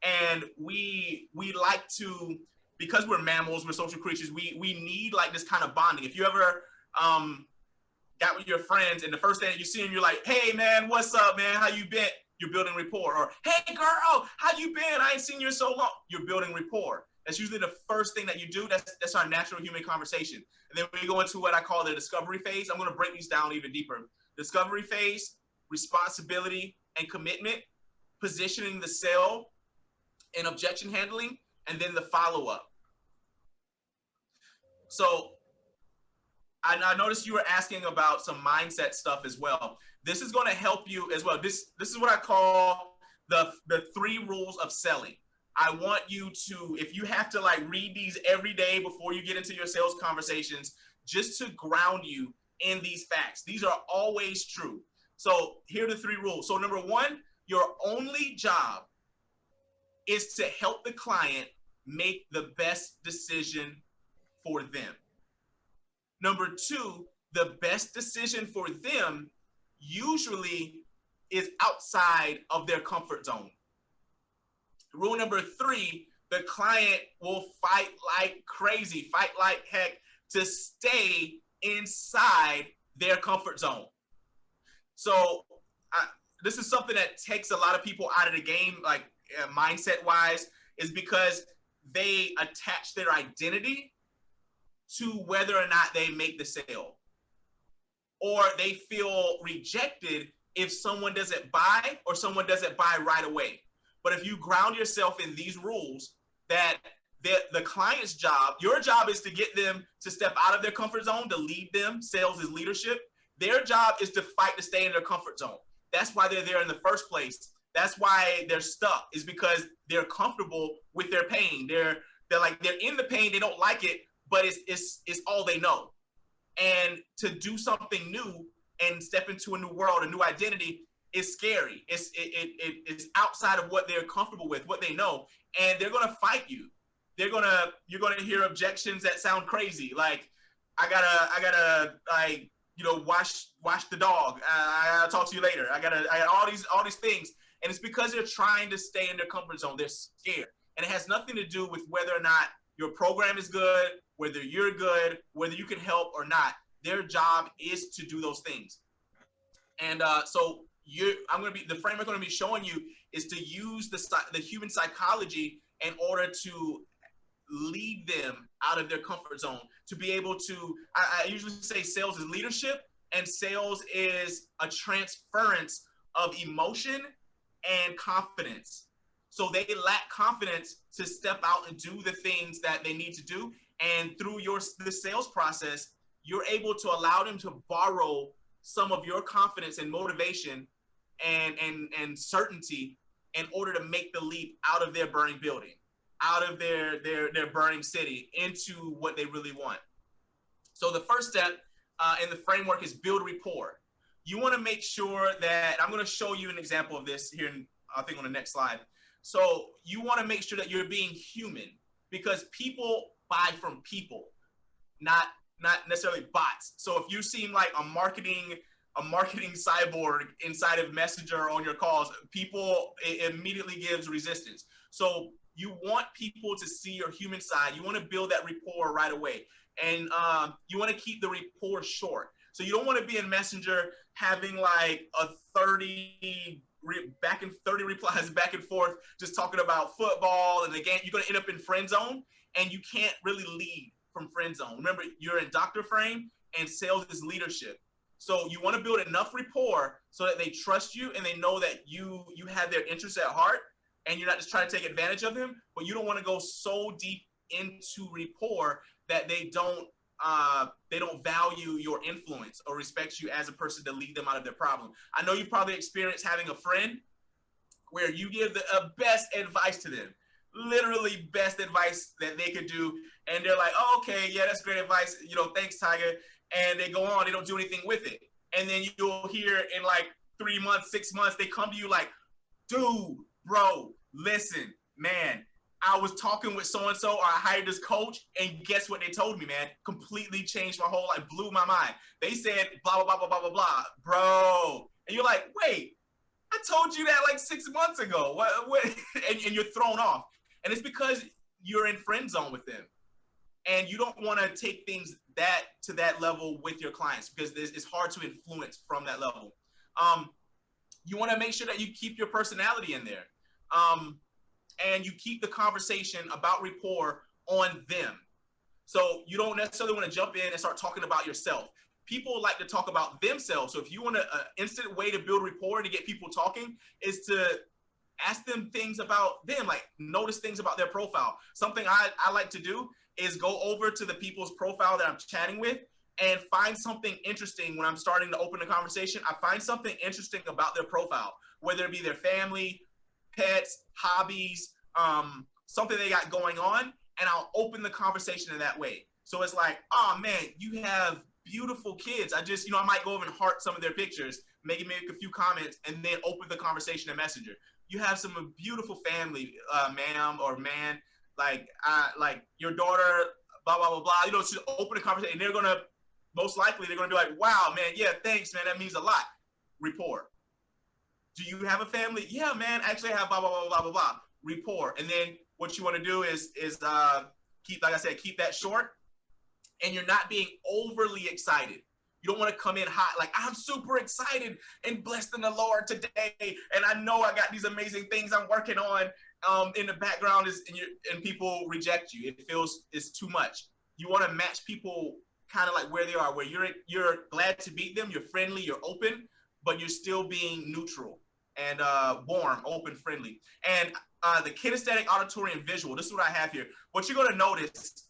and we like to, because we're mammals, we're social creatures, we need like this kind of bonding. If you ever got with your friends and the first day that you see them, you're like, hey man, what's up, man? How you been? You're building rapport. Or hey girl, how you been? I ain't seen you in so long. You're building rapport. That's usually the first thing that you do. That's our natural human conversation. And then we go into what I call the discovery phase. I'm going to break these down even deeper. Discovery phase, responsibility and commitment, positioning the sale and objection handling, and then the follow-up. So I noticed you were asking about some mindset stuff as well. This is going to help you as well. This is what I call the 3 rules of selling. I want you to, if you have to like read these every day before you get into your sales conversations, just to ground you in these facts. These are always true. So here are the 3 rules. So number 1, your only job is to help the client make the best decision for them. Number 2, the best decision for them usually is outside of their comfort zone. Rule number 3, the client will fight like crazy, fight like heck to stay inside their comfort zone. So this is something that takes a lot of people out of the game, like mindset wise, is because they attach their identity to whether or not they make the sale, or they feel rejected if someone doesn't buy or someone doesn't buy right away. But if you ground yourself in these rules, that the client's job, your job is to get them to step out of their comfort zone, to lead them. Sales is leadership. Their job is to fight to stay in their comfort zone. That's why they're there in the first place. That's why they're stuck, is because they're comfortable with their pain. They're in the pain. They don't like it, but it's all they know. And to do something new and step into a new world, a new identity, is scary. It's outside of what they're comfortable with, what they know, and they're gonna fight you. You're gonna hear objections that sound crazy, like I gotta like, you know, wash the dog. I gotta talk to you later. I got all these things, and it's because they're trying to stay in their comfort zone. They're scared, and it has nothing to do with whether or not your program is good, whether you're good, whether you can help or not. Their job is to do those things, and so the framework I'm gonna be showing you is to use the human psychology in order to lead them out of their comfort zone, to be able to, I usually say sales is leadership, and sales is a transference of emotion and confidence. So they lack confidence to step out and do the things that they need to do. And through the sales process, you're able to allow them to borrow some of your confidence and motivation and certainty in order to make the leap out of their burning building, out of their burning city, into what they really want. So the first step in the framework is build rapport. You want to make sure that, I'm going to show you an example of this here, I think on the next slide. So you want to make sure that you're being human, because people buy from people, not necessarily bots. So if you seem like a marketing cyborg inside of Messenger on your calls, people, it immediately gives resistance. So you want people to see your human side. You want to build that rapport right away. And you want to keep the rapport short. So you don't want to be in Messenger having like a 30 replies back and forth, just talking about football and the game. You're going to end up in friend zone, and you can't really lead from friend zone. Remember, you're in doctor frame, and sales is leadership. So you want to build enough rapport so that they trust you and they know that you have their interests at heart, and you're not just trying to take advantage of them, but you don't want to go so deep into rapport that they don't value your influence or respect you as a person to lead them out of their problem. I know you've probably experienced having a friend where you give the best advice to them, literally best advice that they could do, and they're like, oh, okay, yeah, that's great advice, thanks, Tiger, and they go on, they don't do anything with it. And then you'll hear in like 3 months, 6 months, they come to you like, dude, bro, listen, man, I was talking with so-and-so, or I hired this coach, and guess what they told me, man? Completely changed my whole life, blew my mind. They said blah, blah, blah, blah, blah, blah, blah, bro. And you're like, wait, I told you that like 6 months ago. What? And you're thrown off. And it's because you're in friend zone with them. And you don't want to take things to that level with your clients, because it's hard to influence from that level. You want to make sure that you keep your personality in there. And you keep the conversation about rapport on them. So you don't necessarily want to jump in and start talking about yourself. People like to talk about themselves. So if you want an instant way to build rapport and to get people talking, is to ask them things about them, like notice things about their profile. Something I like to do is go over to the people's profile that I'm chatting with and find something interesting when I'm starting to open the conversation. I find something interesting about their profile, whether it be their family, pets, hobbies, something they got going on, and I'll open the conversation in that way. So it's like, oh man, you have beautiful kids. I might go over and heart some of their pictures, maybe make a few comments, and then open the conversation in Messenger. You have some beautiful family, ma'am or man, like your daughter, blah, blah, blah, blah. Just open the conversation, and they're gonna, most likely, they're gonna be like, wow, man, yeah, thanks, man, that means a lot. Rapport. Do you have a family? Yeah, man, actually I have blah, blah, blah, blah, blah, blah. Rapport. And then what you want to do is keep, like I said, keep that short, and you're not being overly excited. You don't want to come in hot, like, I'm super excited and blessed in the Lord today, and I know I got these amazing things I'm working on. In the background and people reject you. It feels it's too much. You want to match people kind of like where they are, where you're glad to meet them, you're friendly, you're open, but you're still being neutral and warm, open, friendly. And the kinesthetic, auditory, and visual, this is what I have here. What you're going to notice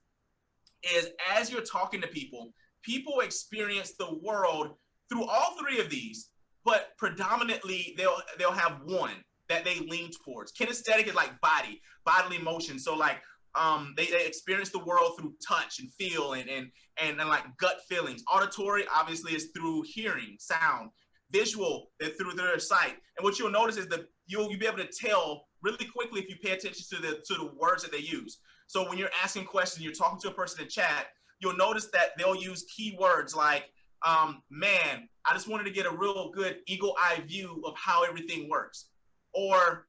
is as you're talking to people experience the world through all three of these, but predominantly they'll have one that they lean towards. Kinesthetic is like bodily motion. So like they experience the world through touch and feel and like gut feelings. Auditory obviously is through hearing, sound. Visual, they're through their sight. And what you'll notice is that you'll be able to tell really quickly if you pay attention to the words that they use. So when you're asking questions, you're talking to a person in chat, you'll notice that they'll use keywords like, man, I just wanted to get a real good eagle eye view of how everything works. Or,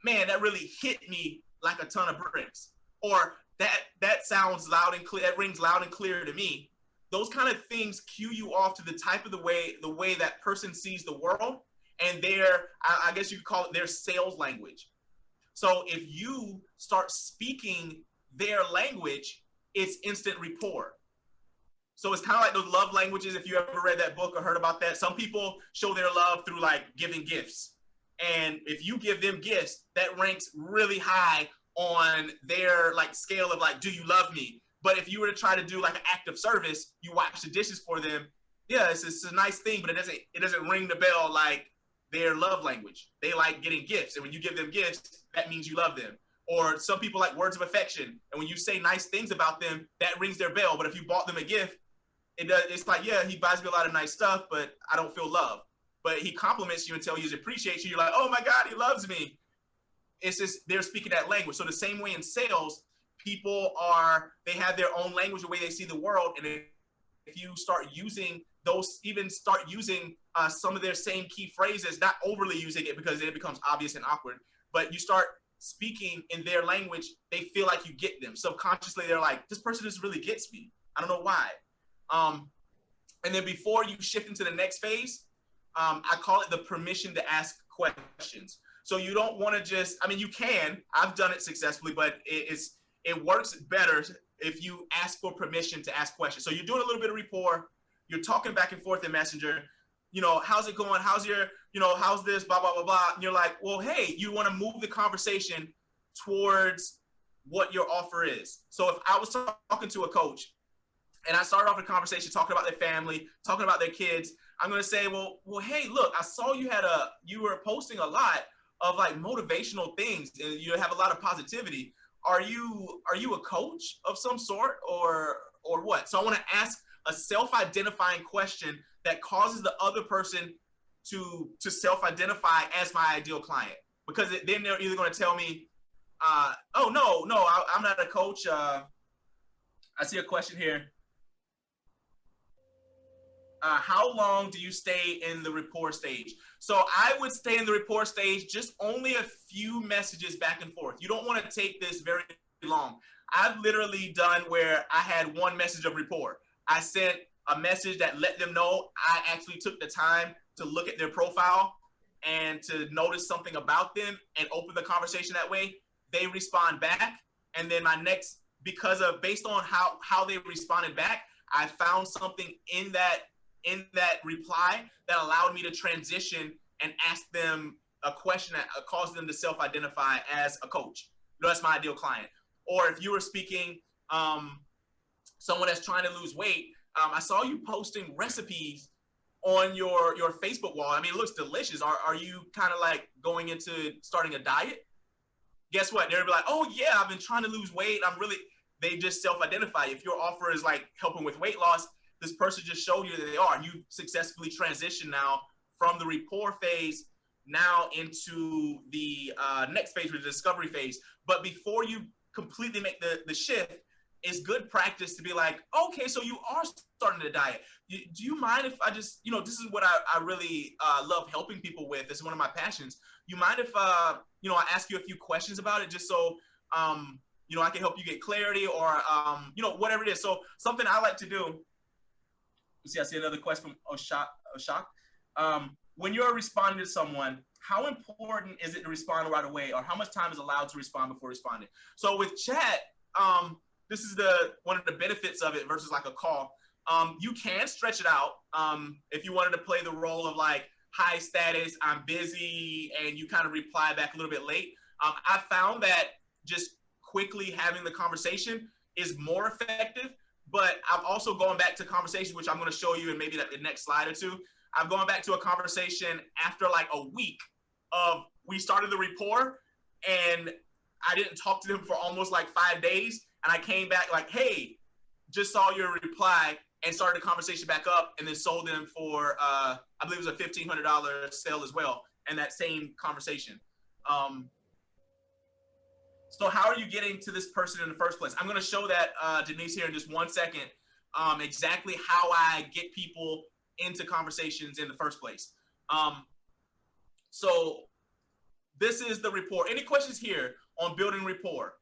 man, that really hit me like a ton of bricks. Or that sounds loud and clear, that rings loud and clear to me. Those kind of things cue you off to the type of the way that person sees the world, and I guess you could call it their sales language. So if you start speaking their language, it's instant rapport. So it's kind of like those love languages. If you ever read that book or heard about that, some people show their love through like giving gifts. And if you give them gifts, that ranks really high on their like scale of like, do you love me? But if you were to try to do like an act of service, you wash the dishes for them. Yeah, it's a nice thing, but it doesn't ring the bell like their love language. They like getting gifts. And when you give them gifts, that means you love them. Or some people like words of affection. And when you say nice things about them, that rings their bell. But if you bought them a gift, it's like, yeah, he buys me a lot of nice stuff, but I don't feel love. But he compliments you and tells you he appreciates you. You're like, oh my God, he loves me. It's just, they're speaking that language. So the same way in sales, they have their own language, the way they see the world. And if you start using some of their same key phrases, not overly using it because then it becomes obvious and awkward, but you start speaking in their language, they feel like you get them. Subconsciously, they're like, this person just really gets me. I don't know why. And then before you shift into the next phase, I call it the permission to ask questions. So you don't want to just, I mean, you can, I've done it successfully, but it works better if you ask for permission to ask questions. So you're doing a little bit of rapport, you're talking back and forth in Messenger, how's it going? How's your, how's this, blah, blah, blah, blah. And you're like, well, hey, you want to move the conversation towards what your offer is. So if I was talking to a coach and I started off a conversation talking about their family, talking about their kids, I'm going to say, well, hey, look, I saw you were posting a lot of like motivational things and you have a lot of positivity. Are you a coach of some sort or what? So I want to ask a self-identifying question that causes the other person to self-identify as my ideal client, because then they're either going to tell me, oh, no, I'm not a coach. I see a question here. How long do you stay in the rapport stage? So I would stay in the rapport stage just only a few messages back and forth. You don't want to take this very long. I've literally done where I had one message of rapport. I sent a message that let them know I actually took the time to look at their profile and to notice something about them and open the conversation that way. They respond back. And then based on how they responded back, I found something in that reply that allowed me to transition and ask them a question that caused them to self-identify as a coach. That's my ideal client. Or if you were speaking someone that's trying to lose weight, I saw you posting recipes on your Facebook wall. I mean, it looks delicious. Are you kind of like going into starting a diet? Guess what? They'll be like, oh yeah, I've been trying to lose weight. They just self-identify. If your offer is like helping with weight loss, this person just showed you that they are. You successfully transitioned now from the rapport phase now into the next phase, the discovery phase. But before you completely make the shift, it's good practice to be like, okay, so you are starting to diet. Do you mind if I just, this is what I really love helping people with. It's one of my passions. You mind if, I ask you a few questions about it just so, I can help you get clarity or, whatever it is. So something I like to do. See, I see another question from Oshak. When you're responding to someone, how important is it to respond right away, or how much time is allowed to respond before responding? So with chat, this is one of the benefits of it versus like a call. You can stretch it out if you wanted to play the role of like high status, I'm busy, and you kind of reply back a little bit late. I found that just quickly having the conversation is more effective. But I've also gone back to conversations, which I'm going to show you in maybe the next slide or two. I've gone back to a conversation after like a week of we started the rapport and I didn't talk to them for almost like 5 days. And I came back like, hey, just saw your reply, and started the conversation back up, and then sold them for, I believe it was a $1,500 sale as well, and that same conversation. So how are you getting to this person in the first place? I'm going to show that, Denise, here in just 1 second, exactly how I get people into conversations in the first place. So this is the rapport. Any questions here on building rapport?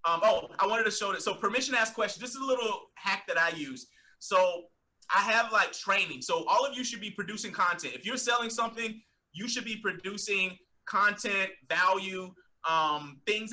I wanted to show that. So permission to ask questions. This is a little hack that I use. So I have like training. So all of you should be producing content. If you're selling something, you should be producing content, value, things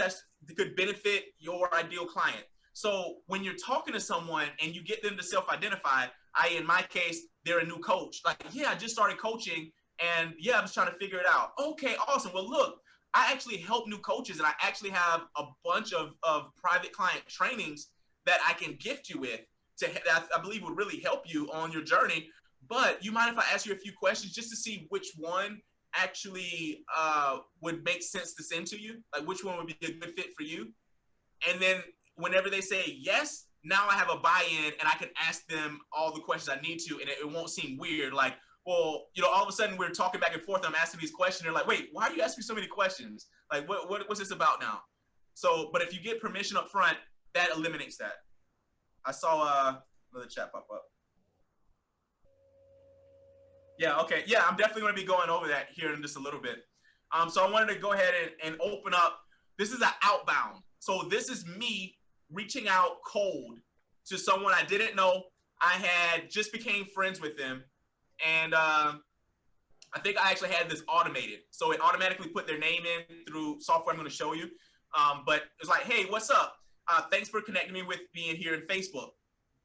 could benefit your ideal client. So when you're talking to someone and you get them to self-identify, i.e. in my case, they're a new coach. Like, yeah, I just started coaching and yeah, I'm just trying to figure it out. Okay, awesome. Well, look, I actually help new coaches and I actually have a bunch of private client trainings that I can gift you with that I believe would really help you on your journey. But you mind if I ask you a few questions just to see which one actually would make sense to send to you? Like which one would be a good fit for you? And then whenever they say yes, now I have a buy-in and I can ask them all the questions I need to, and it won't seem weird. Like, well, all of a sudden we're talking back and forth. I'm asking these questions. They're like, wait, why are you asking so many questions? Like, what's this about now? So, but if you get permission up front, that eliminates that. I saw another chat pop up. Yeah, okay. Yeah, I'm definitely going to be going over that here in just a little bit. So I wanted to go ahead and open up. This is an outbound. So this is me reaching out cold to someone I didn't know. I had just became friends with them. And I think I actually had this automated. So it automatically put their name in through software I'm going to show you. But it's like, hey, what's up? Thanks for connecting me with being here in Facebook.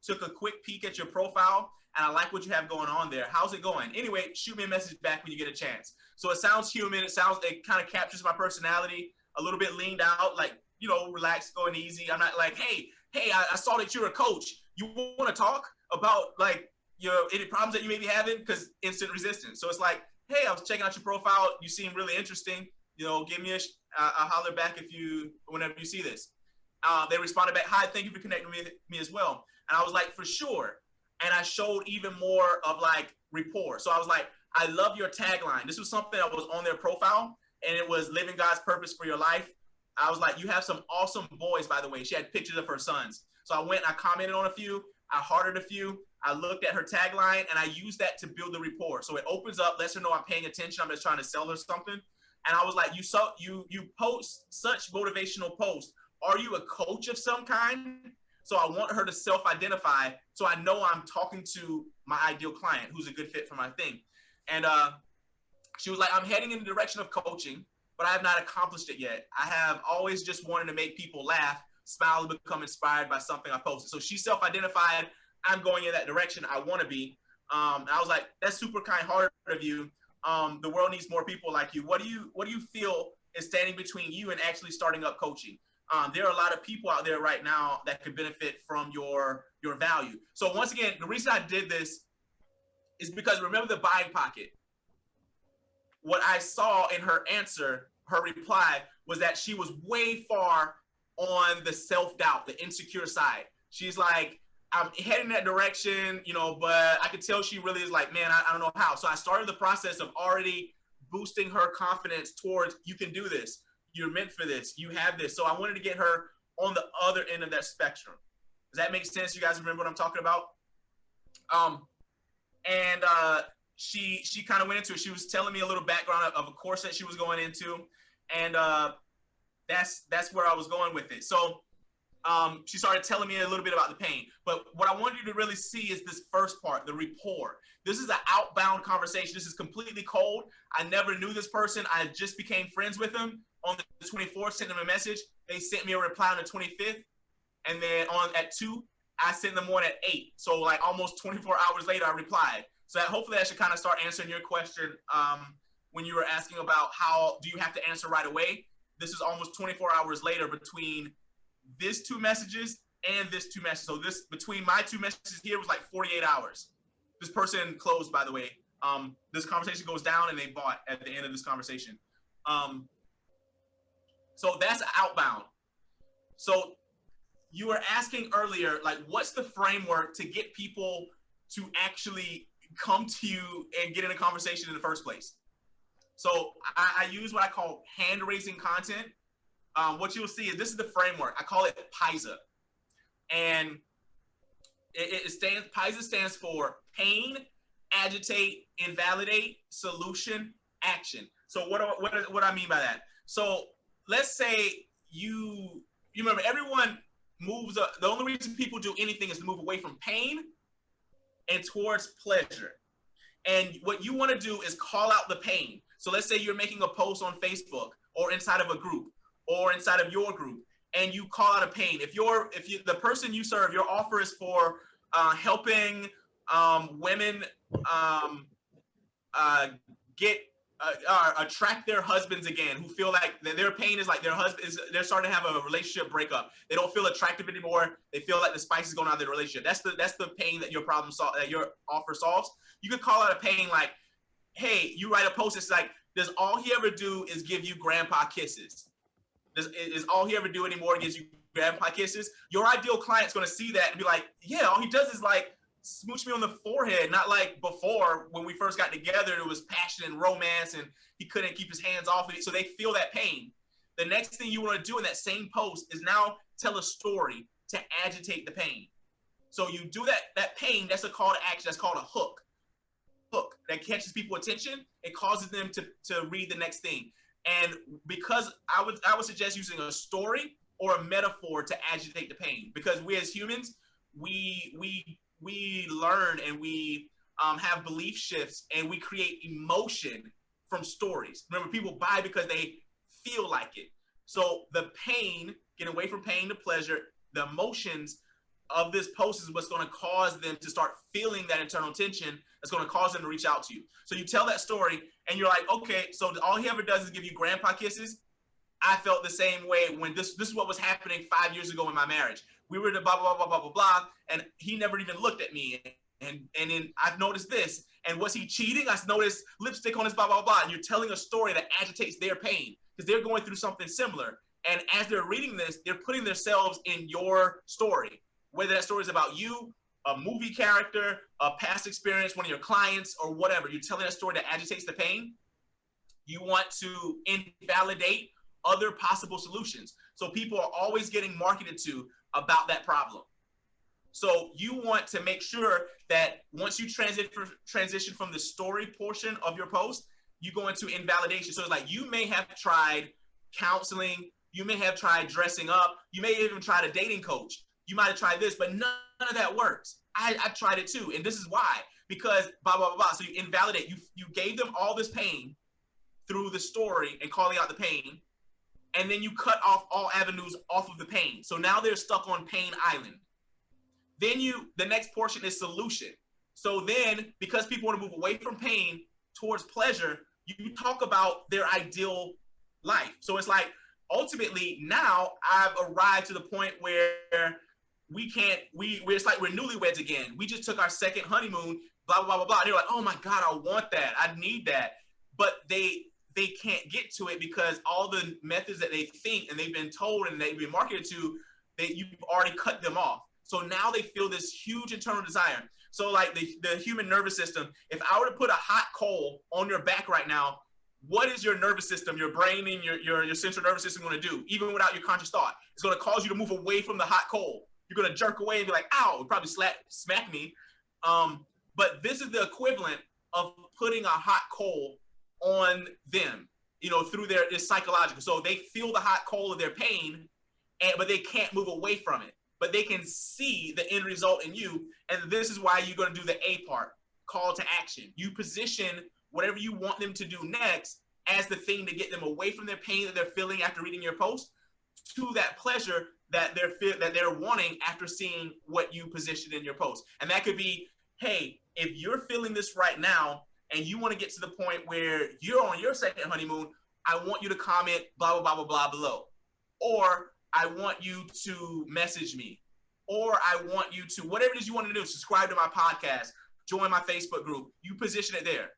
Took a quick peek at your profile, and I like what you have going on there. How's it going? Anyway, shoot me a message back when you get a chance. So it sounds human. It kind of captures my personality, a little bit leaned out, like, relaxed, going easy. I'm not like, hey, I saw that you're a coach. You want to talk about like any problems that you may be having? Because instant resistance. So it's like, hey, I was checking out your profile. You seem really interesting. Give me a holler back whenever you see this. They responded back, hi, thank you for connecting with me as well. And I was like, for sure. And I showed even more of like rapport. So I was like, I love your tagline. This was something that was on their profile, and it was living God's purpose for your life. I was like, you have some awesome boys, by the way. She had pictures of her sons. So I went and I commented on a few. I hearted a few. I looked at her tagline, and I used that to build the rapport. So it opens up, lets her know I'm paying attention. I'm just trying to sell her something. And I was like, you post such motivational posts. Are you a coach of some kind? So I want her to self-identify so I know I'm talking to my ideal client who's a good fit for my thing. And she was like, I'm heading in the direction of coaching, but I have not accomplished it yet. I have always just wanted to make people laugh, smile, and become inspired by something I posted. So she self-identified, I'm going in that direction. I want to be. I was like, that's super kind-hearted of you. The world needs more people like you. What do you feel is standing between you and actually starting up coaching? There are a lot of people out there right now that could benefit from your value. So once again, the reason I did this is because remember the buying pocket. What I saw in her answer, her reply, was that she was way far on the self-doubt, the insecure side. She's like, I'm heading that direction, but I could tell she really is like, man, I don't know how. So I started the process of already boosting her confidence towards, you can do this. You're meant for this. You have this. So I wanted to get her on the other end of that spectrum. Does that make sense? You guys remember what I'm talking about? She kind of went into it. She was telling me a little background of a course that she was going into, and that's where I was going with it. So she started telling me a little bit about the pain. But what I wanted you to really see is this first part, the rapport. This is an outbound conversation. This is completely cold. I never knew this person. I just became friends with them. On the 24th, sent them a message. They sent me a reply on the 25th. And then at 2, I sent them one at 8. So like almost 24 hours later, I replied. So hopefully that should kind of start answering your question when you were asking about how do you have to answer right away. This is almost 24 hours later between this 2 messages and this 2 messages. So this between my 2 messages here was like 48 hours. This person closed, by the way. This conversation goes down and they bought at the end of this conversation. So that's outbound. So you were asking earlier, like, what's the framework to get people to actually come to you and get in a conversation in the first place? So I use what I call hand-raising content. What you'll see is this is the framework. I call it PISA. And PISA stands for pain, agitate, invalidate, solution, action. So what I mean by that? So let's say you remember everyone moves up. The only reason people do anything is to move away from pain and towards pleasure. And what you want to do is call out the pain. So let's say you're making a post on Facebook or inside of a group, or inside of your group, and you call out a pain. If the person you serve, your offer is for helping women get attract their husbands again, who feel like their pain is like their husband is, they're starting to have a relationship breakup. They don't feel attractive anymore. They feel like the spice is going out of their relationship. That's the pain that your that your offer solves. You could call out a pain like, hey, you write a post. It's like, does all he ever do is give you grandpa kisses? Is all he ever do anymore gives you grandpa kisses? Your ideal client's going to see that and be like, yeah, all he does is like smooch me on the forehead, not like before when we first got together. It was passion and romance, and he couldn't keep his hands off of it. So they feel that pain. The next thing you want to do in that same post is now tell a story to agitate the pain. So you do that pain. That's a call to action. That's called a hook. Hook that catches people's attention. It causes them to read the next thing. And because I would suggest using a story or a metaphor to agitate the pain, because we as humans, we learn and we have belief shifts, and we create emotion from stories. Remember, people buy because they feel like it. So the pain, getting away from pain to pleasure, the emotions of this post is what's going to cause them to start feeling that internal tension. That's going to cause them to reach out to you. So you tell that story and you're like, okay, so all he ever does is give you grandpa kisses. I felt the same way when this is what was happening 5 years ago in my marriage. We were to blah, blah, blah, blah, blah, blah, and he never even looked at me. And then I've noticed this. And was he cheating? I noticed lipstick on his blah, blah, blah. And you're telling a story that agitates their pain because they're going through something similar. And as they're reading this, they're putting themselves in your story. Whether that story is about you, a movie character, a past experience, one of your clients, or whatever. You're telling a story that agitates the pain. You want to invalidate other possible solutions. So people are always getting marketed to about that problem. So you want to make sure that once you transition from the story portion of your post, you go into invalidation. So it's like, you may have tried counseling, you may have tried dressing up, you may even tried a dating coach. You might have tried this, but none of that works. I tried it too. And this is why, because blah, blah, blah, blah. So you invalidate, you gave them all this pain through the story and calling out the pain. And then you cut off all avenues off of the pain. So now they're stuck on pain island. Then the next portion is solution. So then, because people want to move away from pain towards pleasure, you talk about their ideal life. So it's like, ultimately now I've arrived to the point where it's like we're newlyweds again. We just took our second honeymoon, blah, blah, blah, blah. They're like, oh my God, I want that. I need that. But they can't get to it because all the methods that they think and they've been told and they've been marketed to, you've already cut them off. So now they feel this huge internal desire. So like the human nervous system, if I were to put a hot coal on your back right now, what is your nervous system, your brain and your central nervous system going to do? Even without your conscious thought, it's going to cause you to move away from the hot coal. You're going to jerk away and be like, ow, it'll probably smack me. But this is the equivalent of putting a hot coal on them, through it's psychological. So they feel the hot coal of their pain, but they can't move away from it. But they can see the end result in you. And this is why you're going to do the A part, call to action. You position whatever you want them to do next as the thing to get them away from their pain that they're feeling after reading your post to that pleasure that they're wanting after seeing what you positioned in your post. And that could be, hey, if you're feeling this right now and you want to get to the point where you're on your second honeymoon, I want you to comment blah, blah, blah, blah, blah below. Or I want you to message me. Or I want you to, whatever it is you want to do, subscribe to my podcast, join my Facebook group. You position it there.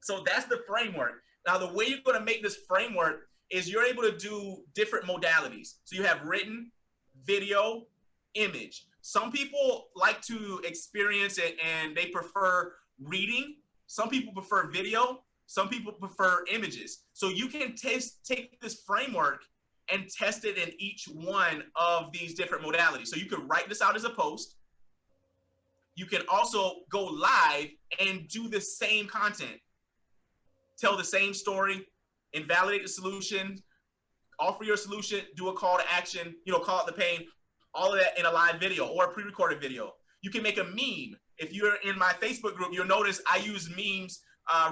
So that's the framework. Now, the way you're going to make this framework is you're able to do different modalities. So you have written, video, image. Some people like to experience it and they prefer reading. Some people prefer video. Some people prefer images. So you can take this framework and test it in each one of these different modalities. So you can write this out as a post. You can also go live and do the same content. Tell the same story, invalidate the solution, offer your solution, do a call to action, call out the pain, all of that in a live video or a pre-recorded video. You can make a meme. If you're in my Facebook group, you'll notice I use memes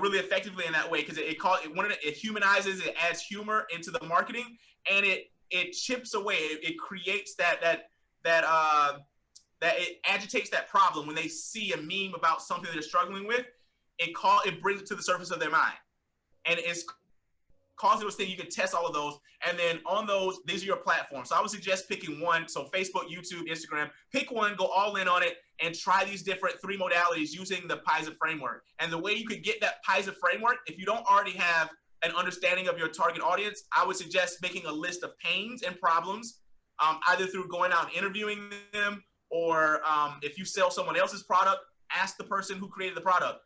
really effectively in that way, because it humanizes, it adds humor into the marketing, and it chips away, it creates that it agitates that problem. When they see a meme about something they're struggling with, it brings it to the surface of their mind, and it's causing those things. You can test all of those, and then on those, these are your platforms. So I would suggest picking one. So Facebook, YouTube, Instagram, pick one, go all in on it, and try these different 3 modalities using the PISA framework. And the way you could get that PISA framework, if you don't already have an understanding of your target audience, I would suggest making a list of pains and problems, either through going out and interviewing them, or if you sell someone else's product, ask the person who created the product,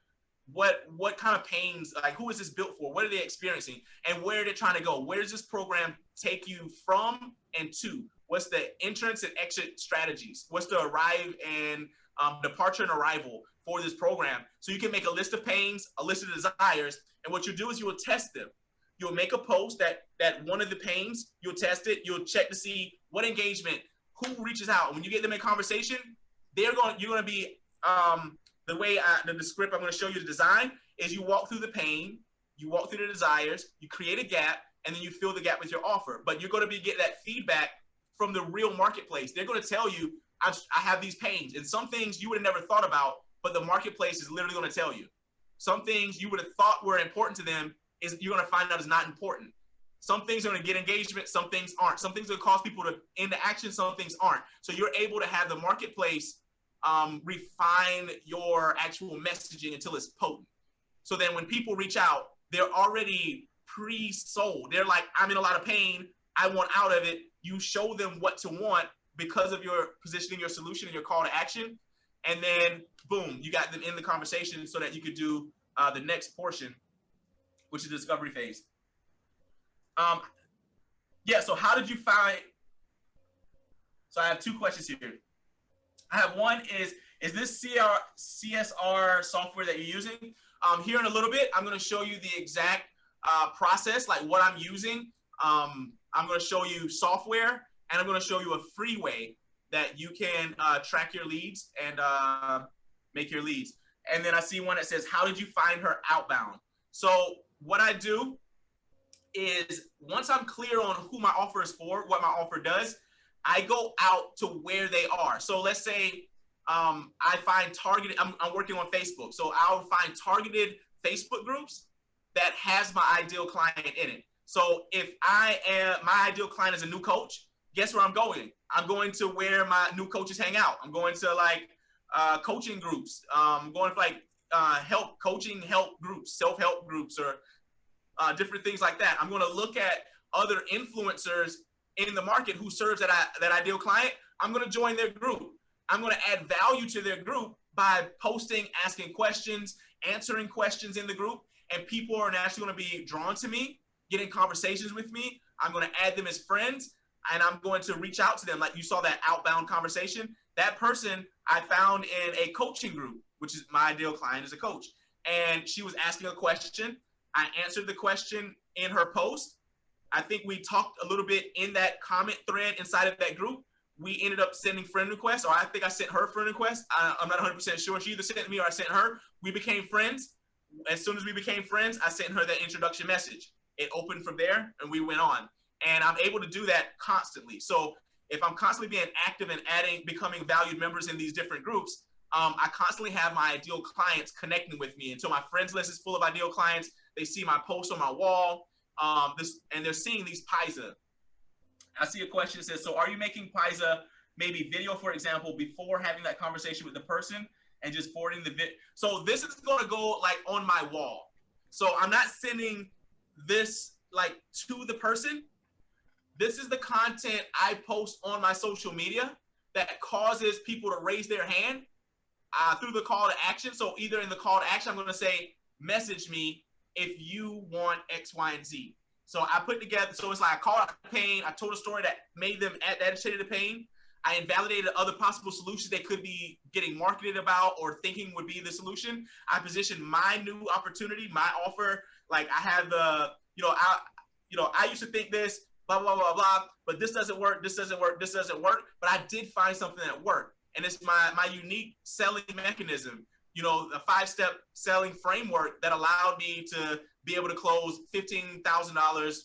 what kind of pains, like who is this built for? What are they experiencing? And where are they trying to go? Where does this program take you from and to? What's the entrance and exit strategies? What's the arrive and departure and arrival for this program? So you can make a list of pains, a list of desires, and what you do is you will test them. You'll make a post that one of the pains, you'll test it, you'll check to see what engagement, who reaches out. When you get them in conversation, you're going to be the way the script I'm going to show you the design is you walk through the pain, you walk through the desires, you create a gap, and then you fill the gap with your offer. But you're going to get that feedback from the real marketplace. They're going to tell you, I have these pains, and some things you would have never thought about, but the marketplace is literally going to tell you. Some things you would have thought were important to them is you're going to find out is not important. Some things are going to get engagement, some things aren't. Some things are going to cause people to into action, some things aren't. So you're able to have the marketplace refine your actual messaging until it's potent. So then when people reach out, they're already pre-sold. They're like, I'm in a lot of pain, I want out of it. You show them what to want because of your positioning, your solution, and your call to action. And then boom, you got them in the conversation so that you could do the next portion, which is the discovery phase. So how did you find, so I have 2 questions here. I have one is this CSR software that you're using? Here in a little bit, I'm going to show you the exact process, like what I'm using. I'm going to show you software, and I'm going to show you a free way that you can track your leads and make your leads. And then I see one that says, how did you find her outbound? So what I do is once I'm clear on who my offer is for, what my offer does, I go out to where they are. So let's say I find targeted, I'm working on Facebook. So I'll find targeted Facebook groups that has my ideal client in it. So if my ideal client is a new coach, guess where I'm going? I'm going to where my new coaches hang out. I'm going to like coaching groups. I'm going for like help groups, self-help groups, or different things like that. I'm going to look at other influencers in the market who serves that ideal client. I'm going to join their group. I'm going to add value to their group by posting, asking questions, answering questions in the group, and people are naturally going to be drawn to me, getting conversations with me. I'm going to add them as friends, and I'm going to reach out to them. Like you saw that outbound conversation, that person I found in a coaching group, which is my ideal client is a coach. And she was asking a question. I answered the question in her post. I think we talked a little bit in that comment thread inside of that group. We ended up sending friend requests, or I think I sent her friend request. I'm not 100% sure. She either sent me or I sent her. We became friends. As soon as we became friends, I sent her that introduction message. It opened from there and we went on. And I'm able to do that constantly. So if I'm constantly being active and becoming valued members in these different groups, I constantly have my ideal clients connecting with me. Until my friends list is full of ideal clients. They see my posts on my wall, and they're seeing these PISA. I see a question that says, so are you making PISA maybe video, for example, before having that conversation with the person and just forwarding the video? So this is going to go like on my wall. So I'm not sending this like to the person. This is the content I post on my social media that causes people to raise their hand through the call to action. So either in the call to action, I'm going to say, message me if you want X, Y, and Z. So I put together, so it's like I called out the pain. I told a story that made them agitated the pain. I invalidated other possible solutions they could be getting marketed about or thinking would be the solution. I positioned my new opportunity, my offer. Like I have the, I used to think this, blah, blah, blah, blah, but this doesn't work, this doesn't work, this doesn't work. But I did find something that worked. And it's my unique selling mechanism. you know, a 5-step selling framework that allowed me to be able to close $15,000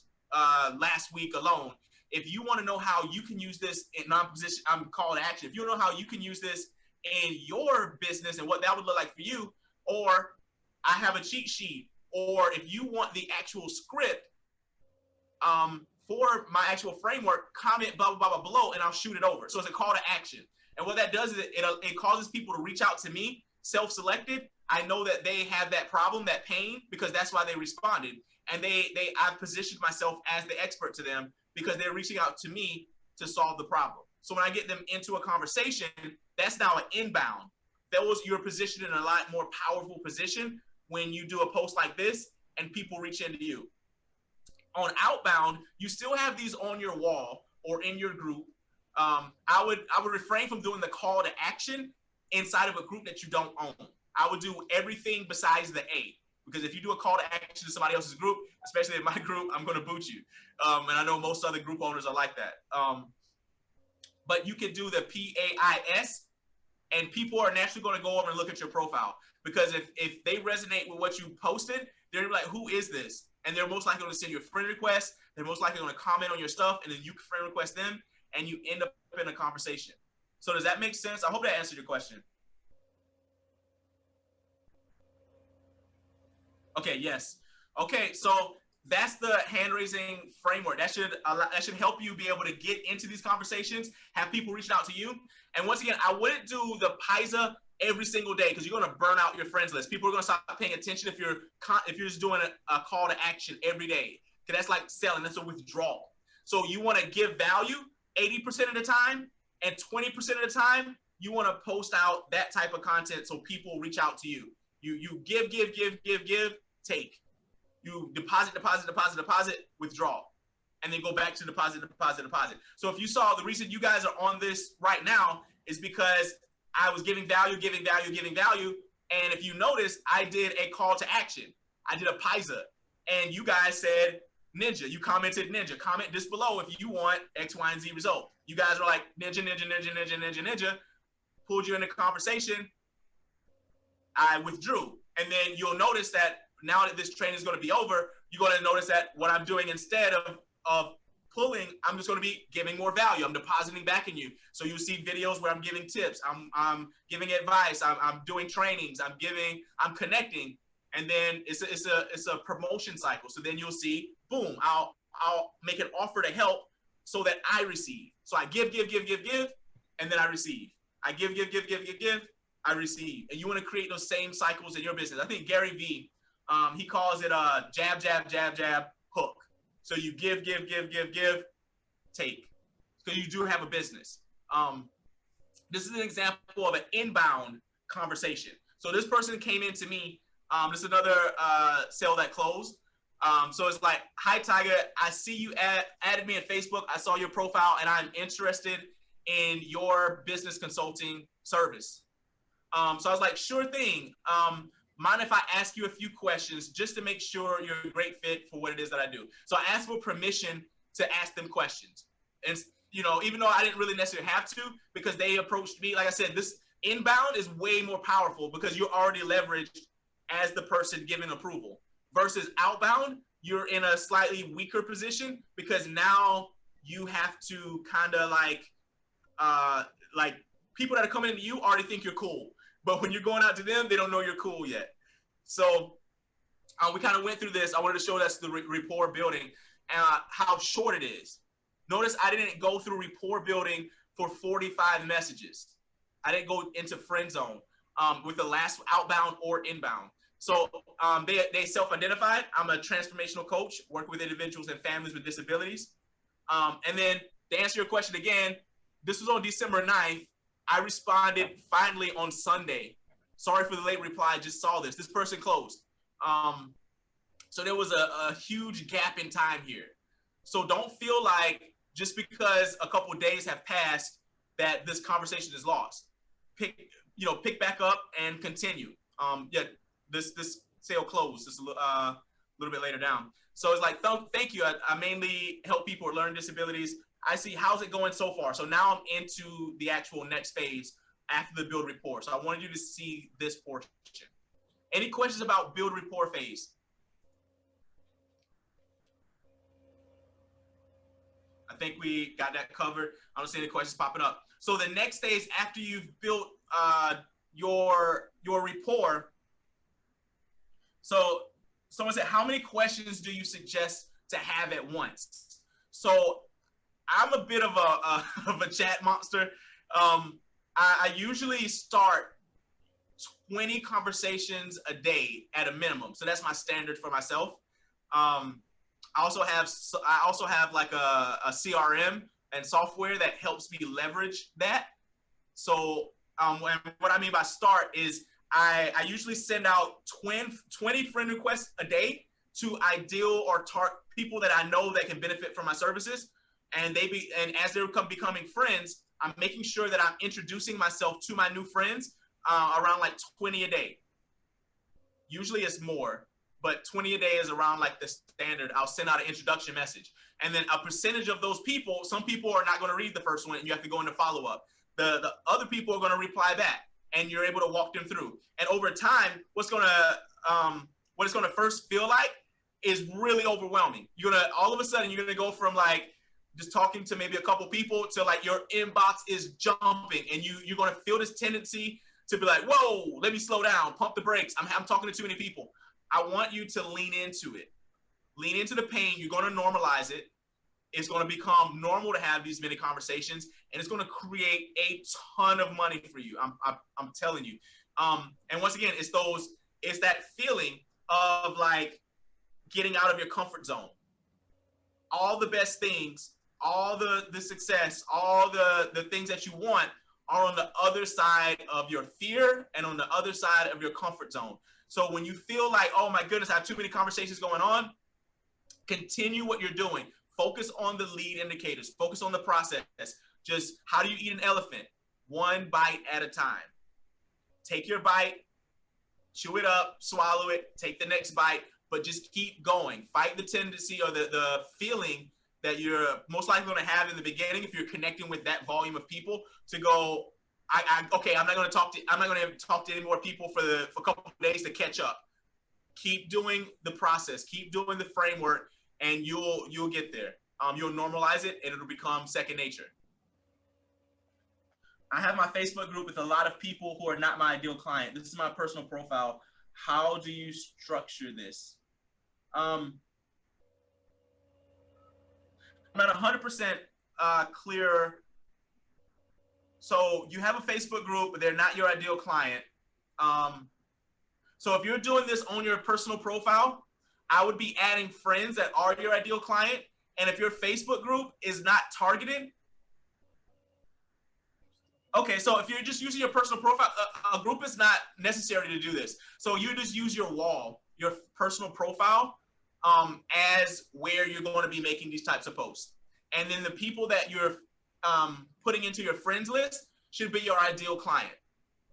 last week alone. If you want to know how you can use this in non-position, call to action. If you know how you can use this in your business and what that would look like for you, or I have a cheat sheet, or if you want the actual script for my actual framework, comment blah, blah, blah, blah below, and I'll shoot it over. So it's a call to action. And what that does is it causes people to reach out to me, self-selected. I know that they have that problem, that pain, because that's why they responded. And I've positioned myself as the expert to them because they're reaching out to me to solve the problem. So when I get them into a conversation, that's now an inbound. You're positioned in a lot more powerful position when you do a post like this and people reach into you. On outbound, you still have these on your wall or in your group. I would refrain from doing the call to action inside of a group that you don't own. I would do everything besides the A, because if you do a call to action to somebody else's group, especially in my group, I'm going to boot you. And I know most other group owners are like that. But you can do the PAIS, and people are naturally going to go over and look at your profile, because if they resonate with what you posted, they're like, who is this? And they're most likely going to send you a friend request. They're most likely going to comment on your stuff, and then you can friend request them, and you end up in a conversation. So does that make sense? I hope that answered your question. Okay, yes. Okay, so that's the hand raising framework. That should help you be able to get into these conversations, have people reach out to you. And once again, I wouldn't do the PISA every single day, because you're going to burn out your friends list. People are going to stop paying attention if you're just doing a call to action every day, because that's like selling. That's a withdrawal. So you want to give value 80% of the time, and 20% of the time you want to post out that type of content so people reach out to you. You give, take. You deposit, withdraw, and then go back to deposit. So if you saw, the reason you guys are on this right now is because I was giving value. And if you notice, I did a call to action. I did a PISA, and you guys said Ninja. You commented Ninja. Comment this below if you want X, Y, and Z result. You guys were like Ninja. Pulled you in the conversation. I withdrew. And then you'll notice that now that this training is going to be over, you're going to notice that what I'm doing instead of pulling, I'm just going to be giving more value. I'm depositing back in you. So you'll see videos where I'm giving tips. I'm giving advice. I'm doing trainings. I'm connecting. And then it's a promotion cycle. So then you'll see, boom, I'll make an offer to help so that I receive. So I give, and then I receive. I give, I receive. And you want to create those same cycles in your business. I think Gary Vee, he calls it a jab, hook. So you give, take. So you do have a business. This is an example of an inbound conversation. So this person came in to me. This is another sale that closed. So it's like, hi, Tiger. I see you added me on Facebook. I saw your profile, and I'm interested in your business consulting service. So I was like, sure thing. Mind if I ask you a few questions just to make sure you're a great fit for what it is that I do? So I asked for permission to ask them questions. And, you know, even though I didn't really necessarily have to, because they approached me, like I said, this inbound is way more powerful because you're already leveraged as the person giving approval. Versus outbound, you're in a slightly weaker position because now you have to kind of like people that are coming into you already think you're cool. But when you're going out to them, they don't know you're cool yet. So we kind of went through this. I wanted to show us the rapport building, how short it is. Notice I didn't go through rapport building for 45 messages. I didn't go into friend zone with the last outbound or inbound. So they self-identified. I'm a transformational coach, work with individuals and families with disabilities. And then to answer your question again, this was on December 9th. I responded finally on Sunday. Sorry for the late reply. I just saw this. This person closed. So there was a huge gap in time here. So don't feel like just because a couple of days have passed that this conversation is lost. Pick back up and continue. This sale closed just a little bit later down. So it's like, thank you. I mainly help people with learning disabilities. I see, how's it going so far? So now I'm into the actual next phase after the build rapport. So I wanted you to see this portion. Any questions about build rapport phase? I think we got that covered. I don't see any questions popping up. So the next stage after you've built your rapport. So someone said, how many questions do you suggest to have at once? So I'm a bit of a chat monster. I usually start 20 conversations a day at a minimum. So that's my standard for myself. I also have like a CRM and software that helps me leverage that. So what I mean by start is I usually send out 20 friend requests a day to ideal or people that I know that can benefit from my services. And as they're becoming friends, I'm making sure that I'm introducing myself to my new friends around like 20 a day. Usually it's more, but 20 a day is around like the standard. I'll send out an introduction message. And then a percentage of those people, some people are not going to read the first one and you have to go into follow-up. The other people are going to reply back and you're able to walk them through. And over time, what it's going to first feel like is really overwhelming. All of a sudden, you're going to go from like just talking to maybe a couple people to like your inbox is jumping and you're going to feel this tendency to be like, whoa, let me slow down, pump the brakes. I'm talking to too many people. I want you to lean into it. Lean into the pain. You're going to normalize it. It's going to become normal to have these many conversations, and it's going to create a ton of money for you. I'm telling you. And once again, it's that feeling of like getting out of your comfort zone. All the best things, all the success, all the things that you want are on the other side of your fear and on the other side of your comfort zone. So when you feel like, oh my goodness, I have too many conversations going on, continue what you're doing. Focus on the lead indicators. Focus on the process. Just how do you eat an elephant? One bite at a time. Take your bite, chew it up, swallow it, take the next bite, but just keep going. Fight the tendency or the feeling that you're most likely going to have in the beginning if you're connecting with that volume of people to go, okay, I'm not going to talk to any more people for a couple of days to catch up. Keep doing the process, keep doing the framework, and you'll get there. You'll normalize it and it'll become second nature. I have my Facebook group with a lot of people who are not my ideal client. This is my personal profile. How do you structure this? I'm not 100% clear. So you have a Facebook group, but they're not your ideal client. So if you're doing this on your personal profile, I would be adding friends that are your ideal client. And if your Facebook group is not targeted, okay, so if you're just using your personal profile, a group is not necessary to do this. So you just use your wall, your personal profile, as where you're going to be making these types of posts. And then the people that you're putting into your friends list should be your ideal client.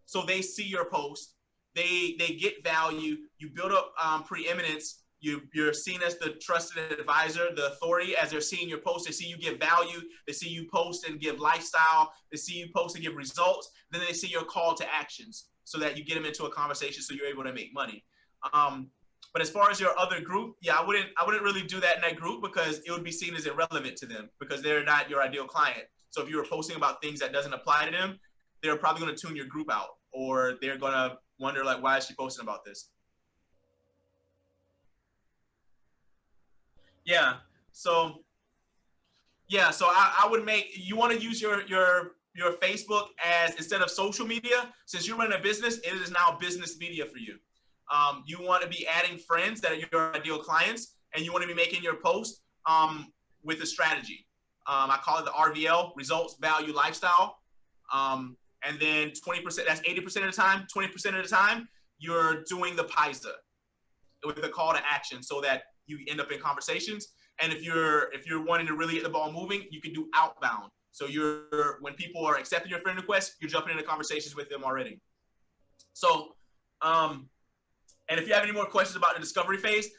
So they see your post, they get value, you build up preeminence, you're seen as the trusted advisor, the authority. As they're seeing your post, they see you give value, they see you post and give lifestyle, they see you post and give results, then they see your call to actions so that you get them into a conversation so you're able to make money. But as far as your other group, yeah, I wouldn't really do that in that group because it would be seen as irrelevant to them because they're not your ideal client. So if you were posting about things that doesn't apply to them, they're probably going to tune your group out, or they're going to wonder like, why is she posting about this? Yeah. So I would you want to use your Facebook as, instead of social media, since you're running a business, it is now business media for you. You want to be adding friends that are your ideal clients, and you want to be making your post with a strategy. I call it the RVL, results, value, lifestyle. And then 20%, that's 80% of the time, 20% of the time, you're doing the PISA with the call to action so that you end up in conversations. And if you're wanting to really get the ball moving, you can do outbound. So when people are accepting your friend request, you're jumping into conversations with them already. So, and if you have any more questions about the discovery phase,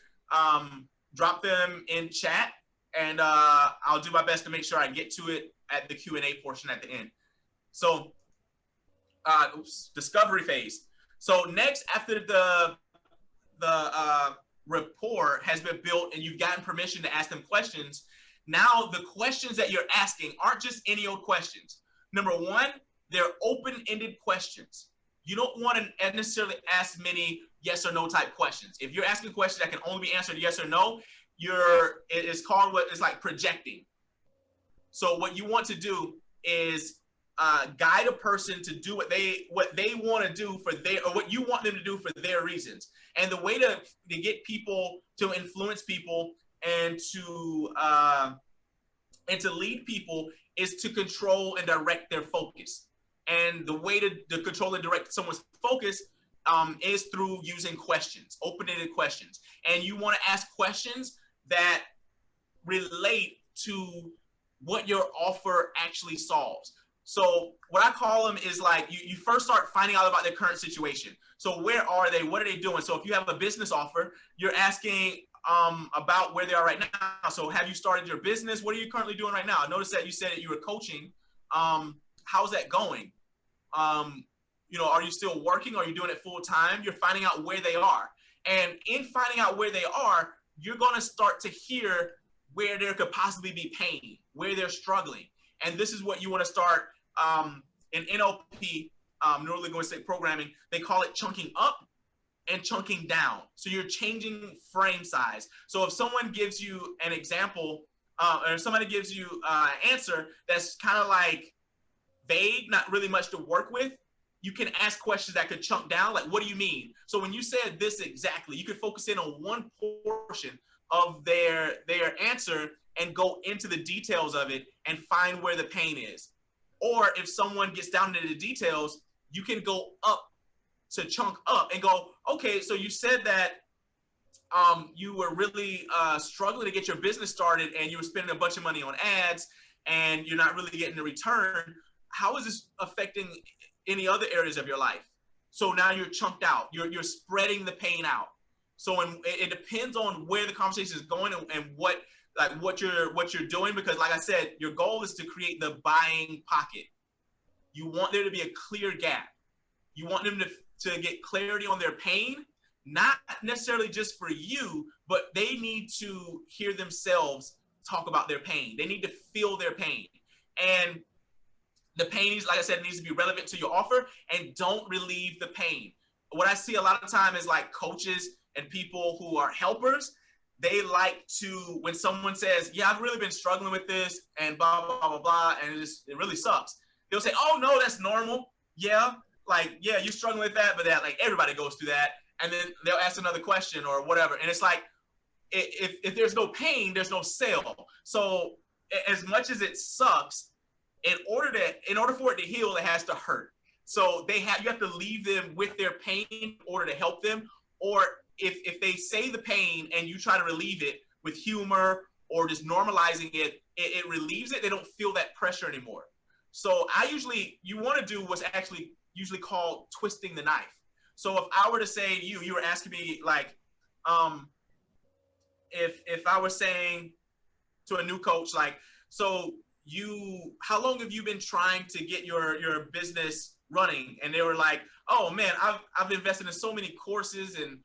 drop them in chat, and I'll do my best to make sure I get to it at the Q&A portion at the end. So discovery phase. So next, after the rapport has been built and you've gotten permission to ask them questions, now the questions that you're asking aren't just any old questions. Number one, they're open-ended questions. You don't want to necessarily ask many yes or no type questions. If you're asking questions that can only be answered yes or no, it's called what is like projecting. So what you want to do is guide a person to do what they want to do for their, or what you want them to do for their reasons. And the way to get people to influence people and to lead people is to control and direct their focus. And the way to control and direct someone's focus is through using questions, open-ended questions. And you want to ask questions that relate to what your offer actually solves. So what I call them is like, you first start finding out about their current situation. So where are they? What are they doing? So if you have a business offer, you're asking about where they are right now. So have you started your business? What are you currently doing right now? I noticed that you said that you were coaching. How's that going? Are you still working? Are you doing it full time? You're finding out where they are. And in finding out where they are, you're going to start to hear where there could possibly be pain, where they're struggling. And this is what you want to start in NLP, neuro-linguistic programming. They call it chunking up and chunking down. So you're changing frame size. So if someone gives you an example or somebody gives you an answer that's kind of like vague, not really much to work with, you can ask questions that could chunk down. Like, what do you mean? So when you said this exactly, you could focus in on one portion of their answer and go into the details of it and find where the pain is. Or if someone gets down into the details, you can go up to chunk up and go, okay, so you said that you were really struggling to get your business started and you were spending a bunch of money on ads and you're not really getting a return. How is this affecting any other areas of your life? So now you're chunked out. You're spreading the pain out. So it depends on where the conversation is going and what you're doing, because like I said, your goal is to create the buying pocket. You want there to be a clear gap. You want them to get clarity on their pain, not necessarily just for you, but they need to hear themselves talk about their pain. They need to feel their pain. And the pain needs, like I said, needs to be relevant to your offer, and don't relieve the pain. What I see a lot of time is like coaches and people who are helpers, they like to, when someone says, yeah, I've really been struggling with this and blah, blah, blah, blah, and it really sucks. They'll say, oh no, that's normal. Yeah, you're struggling with that, but that, like, everybody goes through that. And then they'll ask another question or whatever. And it's like, if there's no pain, there's no sale. So as much as it sucks, in order for it to heal, it has to hurt. So you have to leave them with their pain in order to help them. Or if they say the pain and you try to relieve it with humor or just normalizing it, it relieves it. They don't feel that pressure anymore. So you want to do what's actually usually called twisting the knife. So if I were to say to you were asking me like, if I was saying to a new coach, like, so how long have you been trying to get your business running? And they were like, oh man, I've invested in so many courses and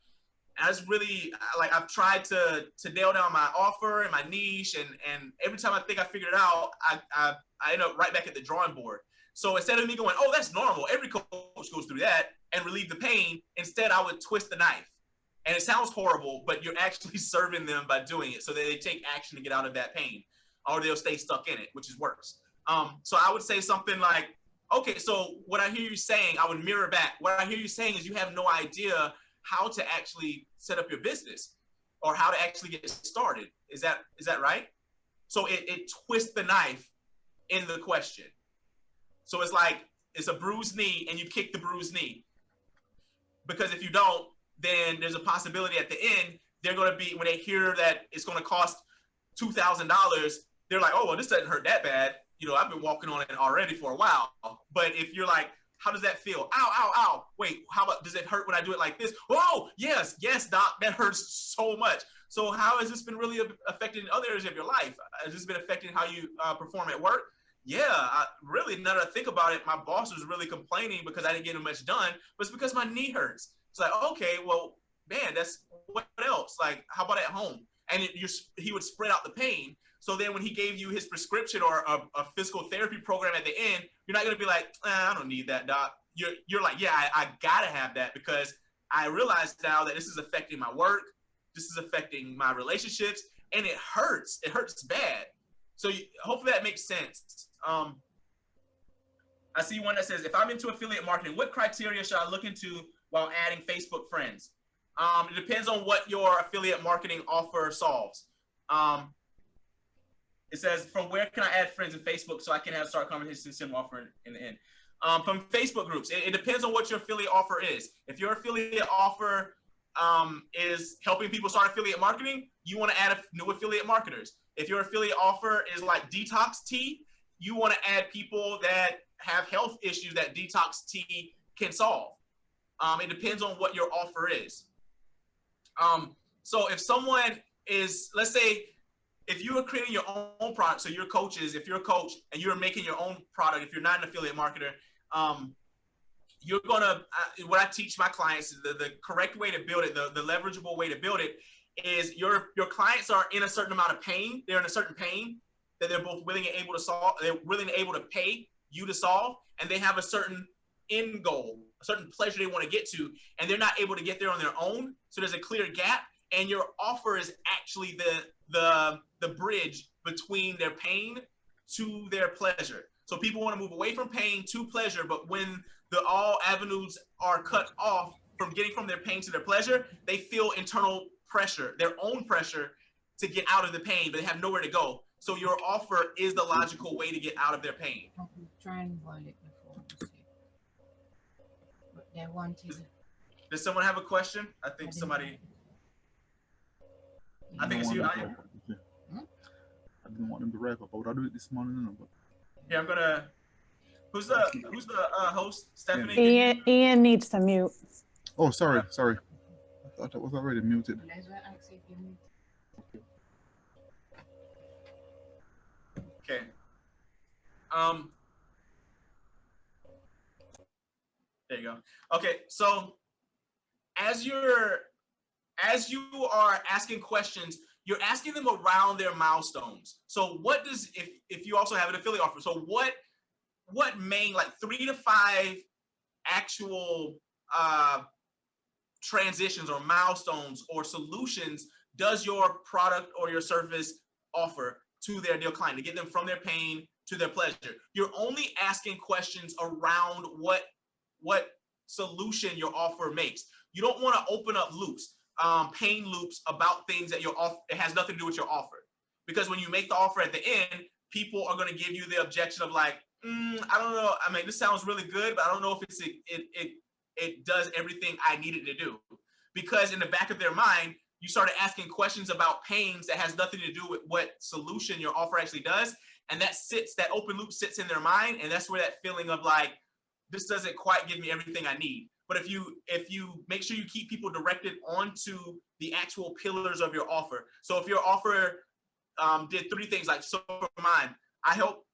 I've tried to nail down my offer and my niche. And every time I think I figured it out, I end up right back at the drawing board. So instead of me going, oh, that's normal, every coach goes through that, and relieve the pain, instead I would twist the knife. And it sounds horrible, but you're actually serving them by doing it so that they take action to get out of that pain, or they'll stay stuck in it, which is worse. So I would say something like, okay, so what I hear you saying, I would mirror back. What I hear you saying is you have no idea how to actually set up your business or how to actually get started. Is that right? So it twists the knife in the question. So it's like, it's a bruised knee and you kick the bruised knee. Because if you don't, then there's a possibility at the end, they're going to be, when they hear that it's going to cost $2,000, they're like, oh, well, this doesn't hurt that bad. I've been walking on it already for a while. But if you're like, how does that feel? Ow, ow, ow. Wait, how about, does it hurt when I do it like this? Oh, yes, doc, that hurts so much. So how has this been really affecting other areas of your life? Has this been affecting how you perform at work? yeah, really, now that I think about it, my boss was really complaining because I didn't get much done, but it's because my knee hurts. It's like, okay, well, man, that's what else? Like, how about at home? And he would spread out the pain. So then when he gave you his prescription or a physical therapy program at the end, you're not going to be like, I don't need that, doc. You're like, yeah, I got to have that because I realize now that this is affecting my work. This is affecting my relationships, and it hurts. It hurts bad. So hopefully that makes sense. I see one that says, if I'm into affiliate marketing, what criteria should I look into while adding Facebook friends? It depends on what your affiliate marketing offer solves. It says, from where can I add friends in Facebook so I can start conversations and offer in the end? From Facebook groups. It depends on what your affiliate offer is. If your affiliate offer is helping people start affiliate marketing, you want to add new affiliate marketers. If your affiliate offer is like detox tea, you want to add people that have health issues that detox tea can solve. It depends on what your offer is. So if someone is, let's say, if you are creating your own product, so you're coaches, if you're a coach and you're making your own product, if you're not an affiliate marketer, you're gonna, what I teach my clients, the correct way to build it, the leverageable way to build it is your clients are in a certain amount of pain. They're in a certain pain that they're both willing and able to solve. They're willing and able to pay you to solve, and they have a certain end goal, a certain pleasure they want to get to, and they're not able to get there on their own. So there's a clear gap, and your offer is actually the bridge between their pain to their pleasure. So people want to move away from pain to pleasure, but when all avenues are cut off from getting from their pain to their pleasure, they feel internal pressure, their own pressure to get out of the pain, but they have nowhere to go. So your offer is the logical way to get out of their pain. I've been trying it before. But they wanted. Does someone have a question? I think somebody. I think it's you. I didn't want them to wrap up. I would have do it this morning, but yeah, I'm gonna. Who's the host? Stephanie. Ian needs to mute. Oh, sorry. I thought that was already muted. Okay. There you go. Okay, so as you are asking questions, you're asking them around their milestones. So what does, if you also have an affiliate offer, so what main, like 3 to 5 actual transitions or milestones or solutions does your product or your service offer to their ideal client to get them from their pain to their pleasure? You're only asking questions around what solution your offer makes. You don't want to open up loops, pain loops about things that your offer, it has nothing to do with your offer. Because when you make the offer at the end, people are going to give you the objection of like, I don't know. I mean, this sounds really good, but I don't know if it does everything I need it to do. Because in the back of their mind, you started asking questions about pains that has nothing to do with what solution your offer actually does. And that open loop sits in their mind. And that's where that feeling of like, this doesn't quite give me everything I need. But if you make sure you keep people directed onto the actual pillars of your offer. So if your offer did 3 things, like so for mine, I help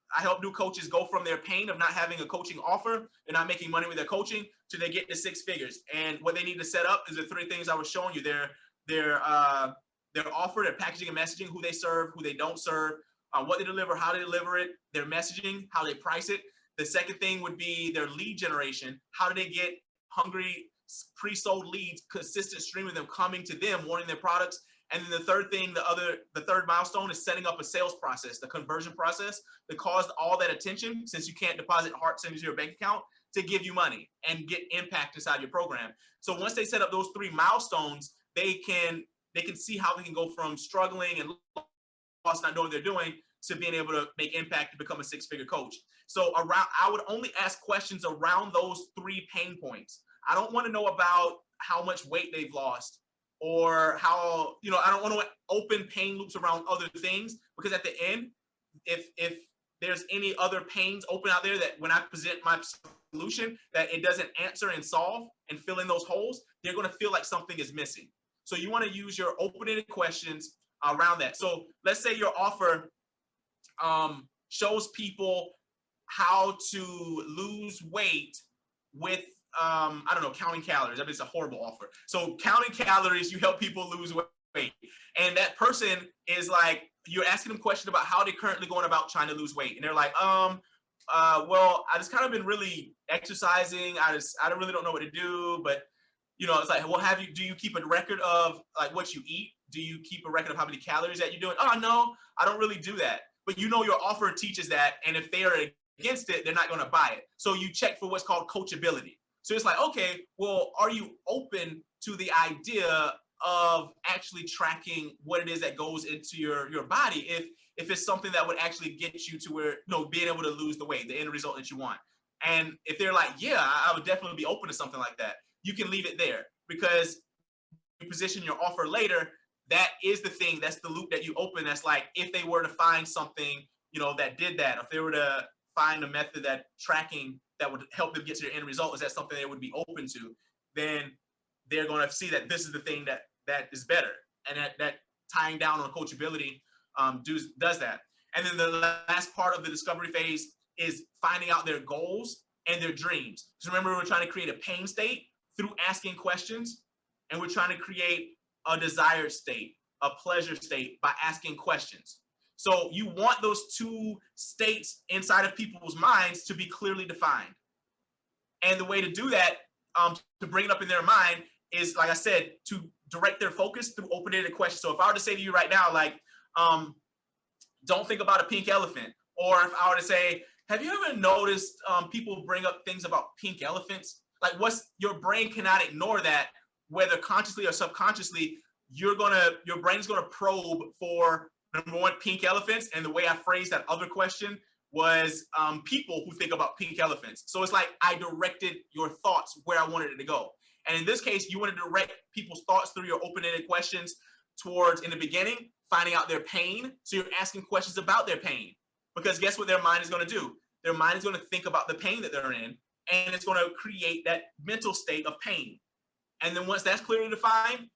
new coaches go from their pain of not having a coaching offer and not making money with their coaching to they get to 6 figures. And what they need to set up is the 3 things I was showing you. Their offer, their packaging and messaging, who they serve, who they don't serve, what they deliver, how they deliver it, their messaging, how they price it. The second thing would be their lead generation. How do they get hungry, pre-sold leads, consistent stream of them coming to them, wanting their products? And then the third thing, the third milestone is setting up a sales process, the conversion process that caused all that attention, since you can't deposit hearts into your bank account, to give you money and get impact inside your program. So once they set up those 3 milestones, they can see how they can go from struggling and lost, not knowing what they're doing, to being able to make impact to become a 6-figure coach. So I would only ask questions around those 3 pain points. I don't want to know about how much weight they've lost, or how, I don't want to open pain loops around other things, because at the end, if there's any other pains open out there that when I present my solution that it doesn't answer and solve and fill in those holes, they're going to feel like something is missing. So you want to use your open-ended questions around that. So let's say your offer shows people how to lose weight with, I don't know, counting calories. I mean, it's a horrible offer. So counting calories, you help people lose weight. And that person is like, you're asking them questions about how they're currently going about trying to lose weight. And they're like, well, I just kind of been really exercising. I really don't know what to do, but you know, it's like, well, do you keep a record of like what you eat? Do you keep a record of how many calories that you're doing? Oh, no, I don't really do that. But you know, your offer teaches that. And if they are against it, they're not going to buy it. So you check for what's called coachability. So it's like, okay, well, are you open to the idea of actually tracking what it is that goes into your body if it's something that would actually get you to where, you know, being able to lose the weight, the end result that you want? And if they're like, yeah, I would definitely be open to something like that, you can leave it there, because you position your offer later. That is the thing, that's the loop that you open. That's like, if they were to find something, you know, that did that, if they were to find a method that tracking that would help them get to their end result, is that something they would be open to, then they're going to see that this is the thing that is better. And that tying down on coachability does that. And then the last part of the discovery phase is finding out their goals and their dreams. So remember, we're trying to create a pain state through asking questions, and we're trying to create a desired state, a pleasure state, by asking questions. So you want those two states inside of people's minds to be clearly defined. And the way to do that, to bring it up in their mind, is, like I said, to direct their focus through open-ended questions. So if I were to say to you right now, like, don't think about a pink elephant. Or if I were to say, have you ever noticed people bring up things about pink elephants? Like, your brain cannot ignore that, whether consciously or subconsciously. Your brain's gonna probe for, number one, pink elephants. And the way I phrased that other question was people who think about pink elephants. So it's like I directed your thoughts where I wanted it to go. And in this case, you want to direct people's thoughts through your open-ended questions towards, in the beginning, finding out their pain. So you're asking questions about their pain, because guess what their mind is going to do? Their mind is going to think about the pain that they're in, and it's going to create that mental state of pain. And then once that's clearly defined,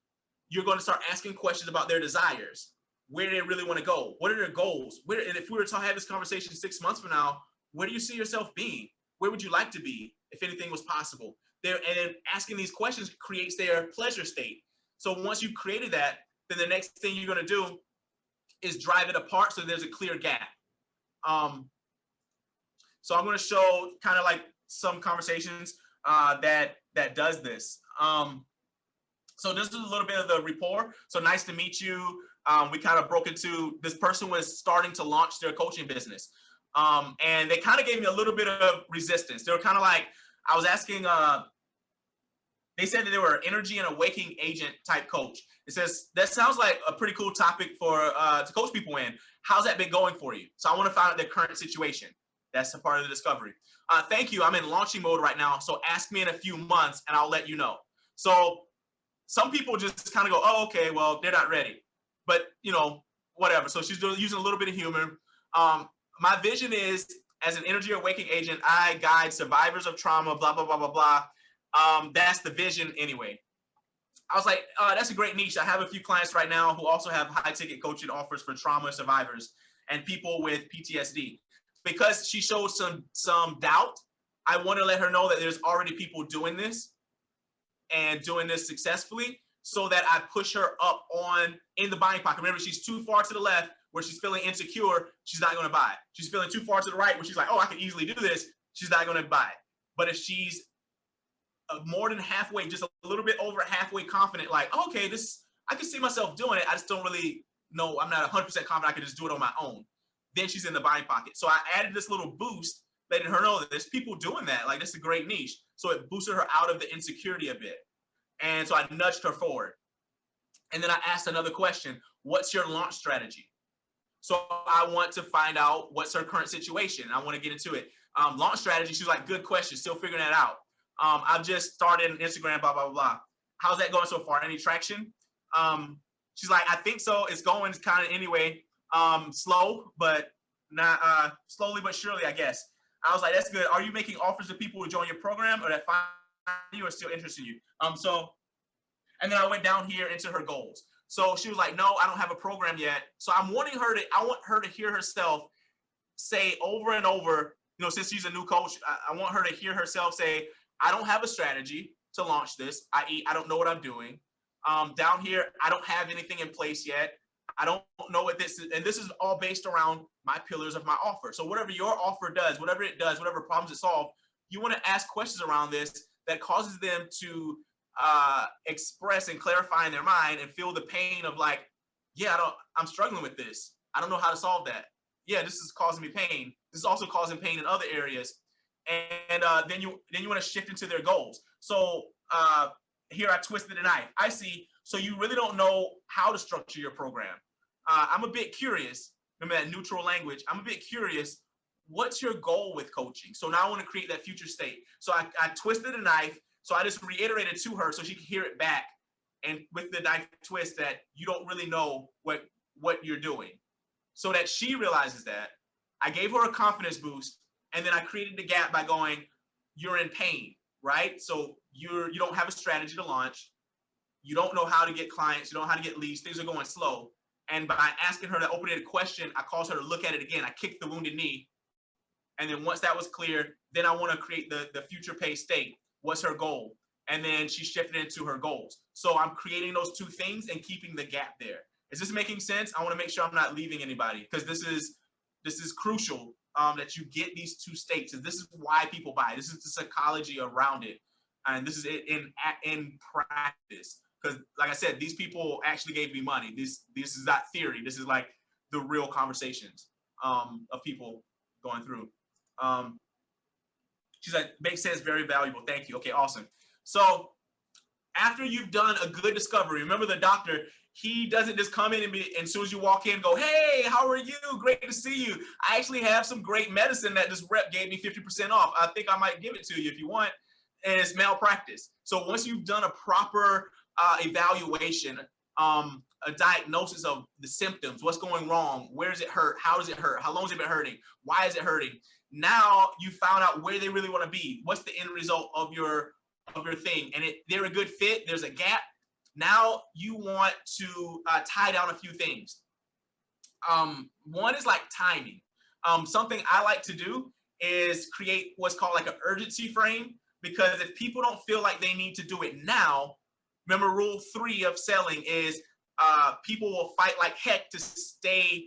you're going to start asking questions about their desires. Where do they really want to go? What are their goals? And if we were to have this conversation 6 months from now, where do you see yourself being? Where would you like to be if anything was possible? And then asking these questions creates their pleasure state. So once you've created that, then the next thing you're going to do is drive it apart so there's a clear gap. So I'm going to show kind of like some conversations that does this. So this is a little bit of the rapport. So nice to meet you. We kind of broke into, this person was starting to launch their coaching business. And they kind of gave me a little bit of resistance. They were kind of like, I was asking, they said that they were an energy and awakening agent type coach. It says, that sounds like a pretty cool topic for to coach people in. How's that been going for you? So I want to find out their current situation. That's a part of the discovery. Thank you. I'm in launching mode right now. So ask me in a few months and I'll let you know. So some people just kind of go, oh, okay, well, they're not ready. But, you know, whatever. So she's using a little bit of humor. My vision is, as an energy awakening agent, I guide survivors of trauma, blah, blah, blah, blah, blah. That's the vision anyway. I was like, that's a great niche. I have a few clients right now who also have high ticket coaching offers for trauma survivors and people with PTSD. Because she showed some doubt, I want to let her know that there's already people doing this and doing this successfully, so that I push her up in the buying pocket. Remember, she's too far to the left where she's feeling insecure. She's not going to buy it. She's feeling too far to the right where she's like, oh, I can easily do this. She's not going to buy it. But if she's more than halfway, just a little bit over halfway confident, like, okay, I can see myself doing it. I just don't really know. I'm not 100% confident I can just do it on my own. Then she's in the buying pocket. So I added this little boost, letting her know that there's people doing that. Like, this is a great niche. So it boosted her out of the insecurity a bit. And so I nudged her forward. And then I asked another question. What's your launch strategy? So I want to find out what's her current situation. I want to get into it. Launch strategy, she was like, good question. Still figuring that out. I've just started an Instagram, blah, blah, blah, blah. How's that going so far? Any traction? She's like, I think so. It's going kind of anyway. Slow, but not slowly but surely, I guess. I was like, that's good. Are you making offers to people who join your program or that find you or still interested in you? And then I went down here into her goals. So she was like, no, I don't have a program yet. So I want her to hear herself say over and over, since she's a new coach, I want her to hear herself say, I don't have a strategy to launch this, i.e. I don't know what I'm doing. Down here, I don't have anything in place yet. I don't know what this is. And this is all based around my pillars of my offer. So whatever your offer does, whatever it does, whatever problems it solves, you want to ask questions around this that causes them to express and clarify in their mind and feel the pain of like, yeah, I'm struggling with this. I don't know how to solve that. Yeah, this is causing me pain. This is also causing pain in other areas. And then you want to shift into their goals. So here I twisted a knife. I see. So you really don't know how to structure your program. I'm a bit curious. Remember that neutral language. I'm a bit curious. What's your goal with coaching? So now I want to create that future state. So I twisted a knife. So I just reiterated to her so she could hear it back. And with the knife twist that you don't really know what you're doing. So that she realizes that. I gave her a confidence boost. And then I created the gap by going, you're in pain, right? So you don't have a strategy to launch. You don't know how to get clients. You don't know how to get leads. Things are going slow. And by asking her that open-ended question, I caused her to look at it again. I kicked the wounded knee. And then once that was clear, then I want to create the future pay state. What's her goal? And then she shifted into her goals. So I'm creating those two things and keeping the gap there. Is this making sense? I want to make sure I'm not leaving anybody because this is crucial that you get these two states. This is why people buy. This is the psychology around it. And this is it in practice. Because like I said, these people actually gave me money. This is not theory. This is like the real conversations of people going through. She's like, makes sense, very valuable. Thank you. Okay, awesome. So after you've done a good discovery, remember the doctor, he doesn't just come in and as soon as you walk in, go, hey, how are you? Great to see you. I actually have some great medicine that this rep gave me 50% off. I think I might give it to you if you want. And it's malpractice. So once you've done a proper evaluation, a diagnosis of the symptoms, what's going wrong, where does it hurt, how does it hurt, how long has it been hurting, why is it hurting? Now you found out where they really want to be. What's the end result of your thing? And they're a good fit. There's a gap. Now you want to tie down a few things. One is like timing. Something I like to do is create what's called like an urgency frame, because if people don't feel like they need to do it now, remember rule 3 of selling is people will fight like heck to stay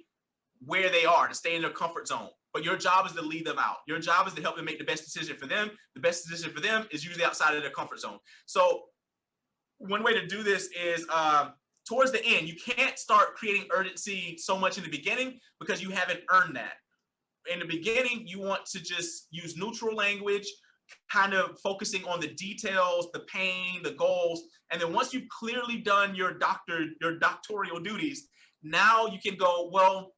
where they are, to stay in their comfort zone. But your job is to lead them out. Your job is to help them make the best decision for them. The best decision for them is usually outside of their comfort zone. So one way to do this is towards the end. You can't start creating urgency so much in the beginning because you haven't earned that. In the beginning, you want to just use neutral language, kind of focusing on the details, the pain, the goals. And then once you've clearly done your doctoral duties, now you can go, well,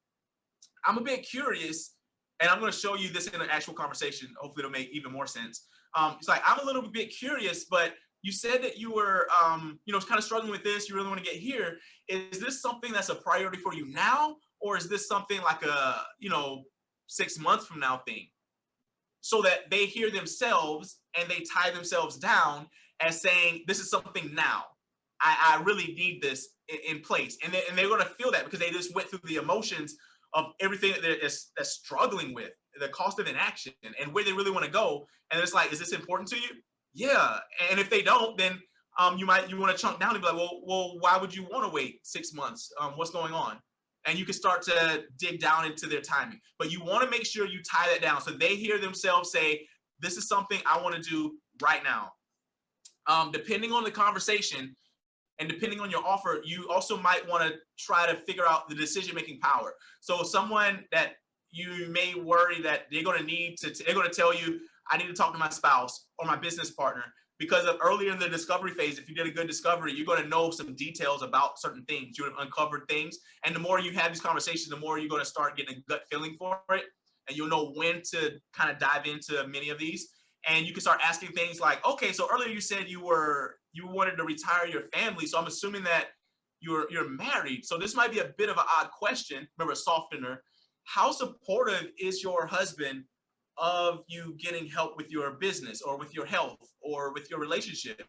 I'm a bit curious. And I'm going to show you this in an actual conversation. Hopefully it'll make even more sense. It's like, I'm a little bit curious, but you said that you were, kind of struggling with this. You really want to get here. Is this something that's a priority for you now? Or is this something like a, 6 months from now thing? So that they hear themselves and they tie themselves down as saying, this is something now. I really need this in place. And they're going to feel that because they just went through the emotions of everything that they're struggling with, the cost of inaction and where they really want to go. And it's like, is this important to you? Yeah. And if they don't, then you want to chunk down and be like, well, why would you want to wait 6 months? What's going on? And you can start to dig down into their timing. But you want to make sure you tie that down so they hear themselves say, this is something I want to do right now. Depending on the conversation, and depending on your offer, you also might want to try to figure out the decision-making power. So someone that you may worry that they're going to tell you, I need to talk to my spouse or my business partner, because of earlier in the discovery phase, if you did a good discovery, you're going to know some details about certain things. You have uncovered things. And the more you have these conversations, the more you're going to start getting a gut feeling for it. And you'll know when to kind of dive into many of these. And you can start asking things like, okay, so earlier you said you wanted to retire your family. So I'm assuming that you're married. So this might be a bit of an odd question. Remember, a softener. How supportive is your husband of you getting help with your business or with your health or with your relationship?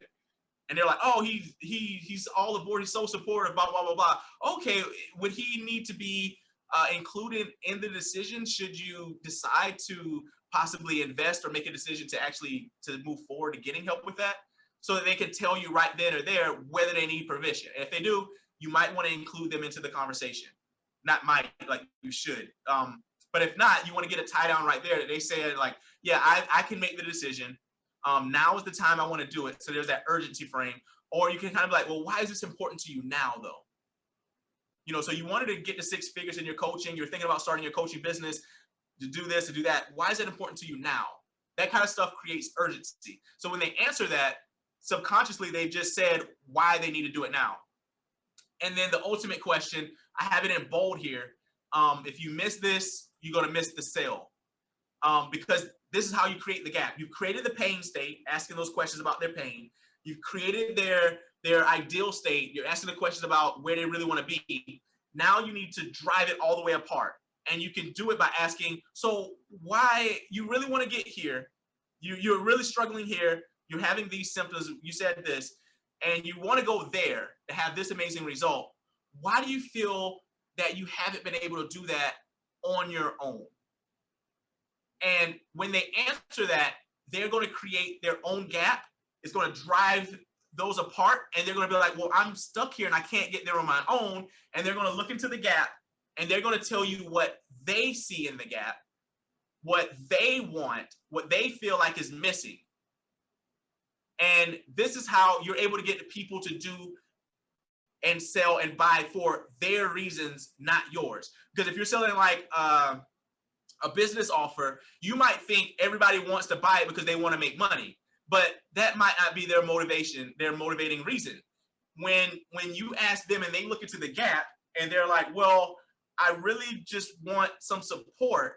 And they're like, oh, he's all aboard. He's so supportive, blah, blah, blah, blah. Okay, would he need to be included in the decision should you decide to possibly invest or make a decision to actually to move forward to getting help with that, so that they can tell you right then or there whether they need provision. And if they do, you might want to include them into the conversation. Not might, like you should. But if not, you want to get a tie down right there that they say like, yeah, I can make the decision. Now is the time I want to do it. So there's that urgency frame. Or you can kind of be like, well, why is this important to you now though? You know, so you wanted to get to 6 figures in your coaching. You're thinking about starting your coaching business, to do this, to do that. Why is it important to you now? That kind of stuff creates urgency. So when they answer that, subconsciously, they've just said why they need to do it now. And then the ultimate question, I have it in bold here. If you miss this, you're going to miss the sale. Because this is how you create the gap. You've created the pain state, asking those questions about their pain. You've created their ideal state. You're asking the questions about where they really want to be. Now you need to drive it all the way apart. And you can do it by asking, so why you really want to get here? You're really struggling here. You're having these symptoms. You said this, and you want to go there to have this amazing result. Why do you feel that you haven't been able to do that on your own? And when they answer that, they're going to create their own gap. It's going to drive those apart, and they're going to be like, well, I'm stuck here and I can't get there on my own. And they're going to look into the gap, and they're going to tell you what they see in the gap, what they want, what they feel like is missing. And this is how you're able to get the people to do and sell and buy for their reasons, not yours. Because if you're selling like a business offer, you might think everybody wants to buy it because they want to make money, but that might not be their motivation, their motivating reason. When you ask them and they look into the gap and they're like, well, I really just want some support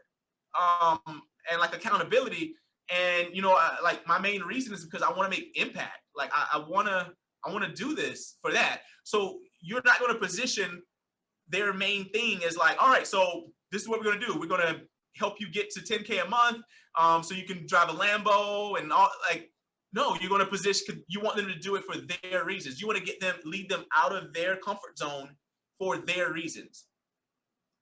and like accountability. And, you know, like my main reason is because I want to make impact. Like I want to do this for that. So you're not going to position their main thing as like, all right, so this is what we're going to do. We're going to help you get to 10K a month so you can drive a Lambo and all. Like, no, you're going to position, you want them to do it for their reasons. You want to get them, lead them out of their comfort zone for their reasons.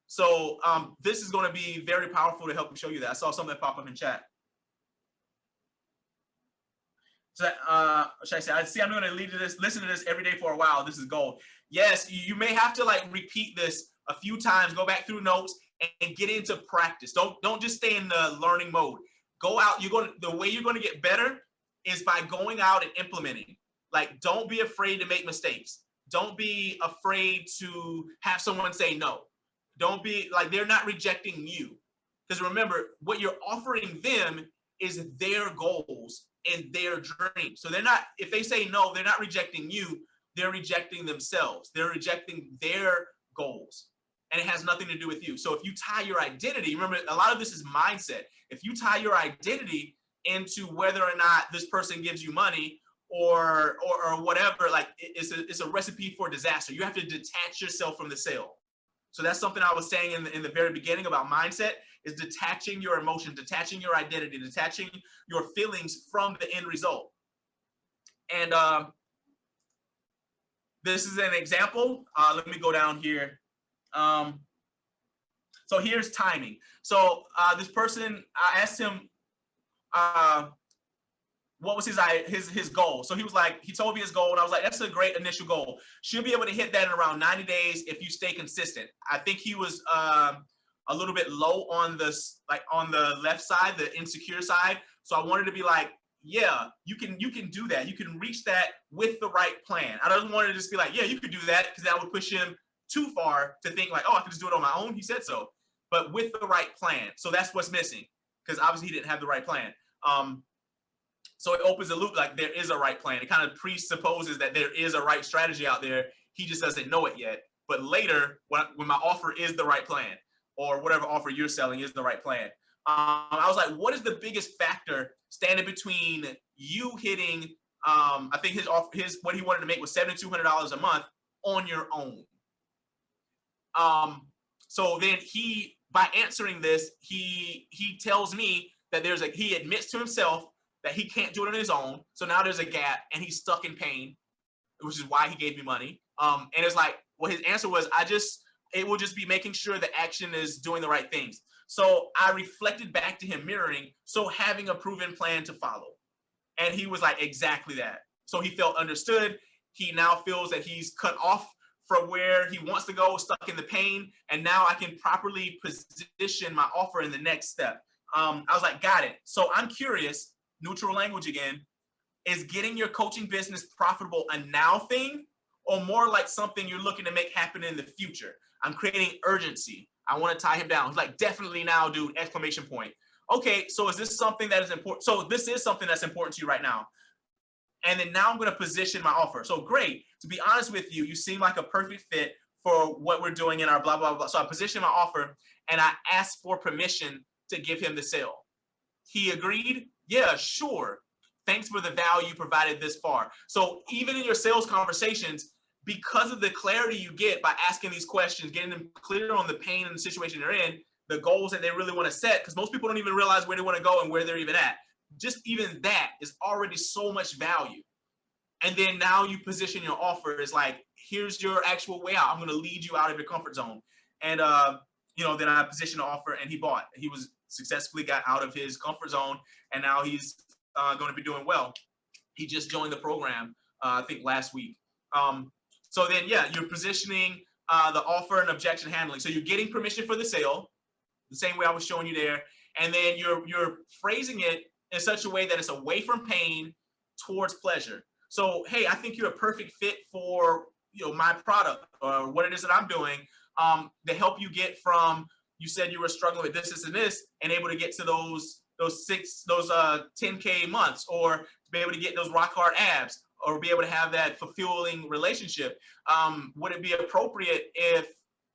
So this is going to be very powerful to help show you that. I saw something pop up in chat. So should I say, I see I'm going to listen to this every day for a while. This is gold. Yes, you may have to like repeat this a few times, go back through notes and get into practice. Don't just stay in the learning mode. Go out. The way you're going to get better is by going out and implementing. Like, don't be afraid to make mistakes. Don't be afraid to have someone say no. Don't be like, they're not rejecting you. Because remember, what you're offering them is their goals and their dreams. So they're not, if they say no, they're not rejecting you, they're rejecting themselves. They're rejecting their goals. And it has nothing to do with you. So if you tie your identity, remember, a lot of this is mindset. If you tie your identity into whether or not this person gives you money or whatever, like it's a recipe for disaster. You have to detach yourself from the sale. So that's something I was saying in the very beginning about mindset, is detaching your emotion, detaching your identity, detaching your feelings from the end result. And this is an example. Let me go down here. So here's timing. So this person, I asked him what was his goal. So he was like, he told me his goal, and I was like, that's a great initial goal. Should be able to hit that in around 90 days if you stay consistent. I think he was a little bit low on this, like on the left side, the insecure side. So I wanted to be like, yeah, you can do that. You can reach that with the right plan. I don't want to just be like, yeah, you could do that, because that would push him too far to think like, oh, I can just do it on my own. He said so, but with the right plan. So that's what's missing, because obviously he didn't have the right plan. So it opens a loop, like there is a right plan. It kind of presupposes that there is a right strategy out there. He just doesn't know it yet. But later, when my offer is the right plan, or whatever offer you're selling is the right plan, I was like, what is the biggest factor standing between you hitting, I think what he wanted to make was $7,200 a month on your own. So then by answering this, he tells me that he admits to himself that he can't do it on his own. So now there's a gap and he's stuck in pain, which is why he gave me money. And it's like, well, his answer was, I just it will just be making sure the action is doing the right things. So I reflected back to him mirroring, so having a proven plan to follow. And he was like, exactly that. So he felt understood. He now feels that he's cut off from where he wants to go, stuck in the pain. And now I can properly position my offer in the next step. I was like, got it. So I'm curious, neutral language again, is getting your coaching business profitable a now thing, or more like something you're looking to make happen in the future? I'm creating urgency. I want to tie him down. He's like, definitely now, dude, exclamation point. Okay, so is this something that is important? So this is something that's important to you right now. And then now I'm going to position my offer. So great. To be honest with you, you seem like a perfect fit for what we're doing in our blah, blah, blah. So I position my offer and I asked for permission to give him the sale. He agreed. Yeah, sure. Thanks for the value you provided this far. So even in your sales conversations, because of the clarity you get by asking these questions, getting them clear on the pain and the situation they're in, the goals that they really want to set, because most people don't even realize where they want to go and where they're even at. Just even that is already so much value. And then now you position your offer as like, here's your actual way out. I'm going to lead you out of your comfort zone. And, then I positioned the offer and he bought. He was successfully got out of his comfort zone. And now he's going to be doing well. He just joined the program, I think last week. So then, yeah, you're positioning the offer and objection handling. So you're getting permission for the sale, the same way I was showing you there. And then you're phrasing it in such a way that it's away from pain towards pleasure. So, hey, I think you're a perfect fit for, my product or what it is that I'm doing to help you get from, you said you were struggling with this, and this, and able to get to those 10K months, or to be able to get those rock hard abs, or be able to have that fulfilling relationship. Would it be appropriate if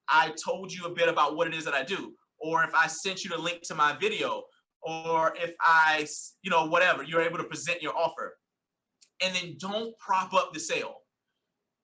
I told you a bit about what it is that I do? Or if I sent you the link to my video, or if I, whatever, you're able to present your offer. And then don't prop up the sale.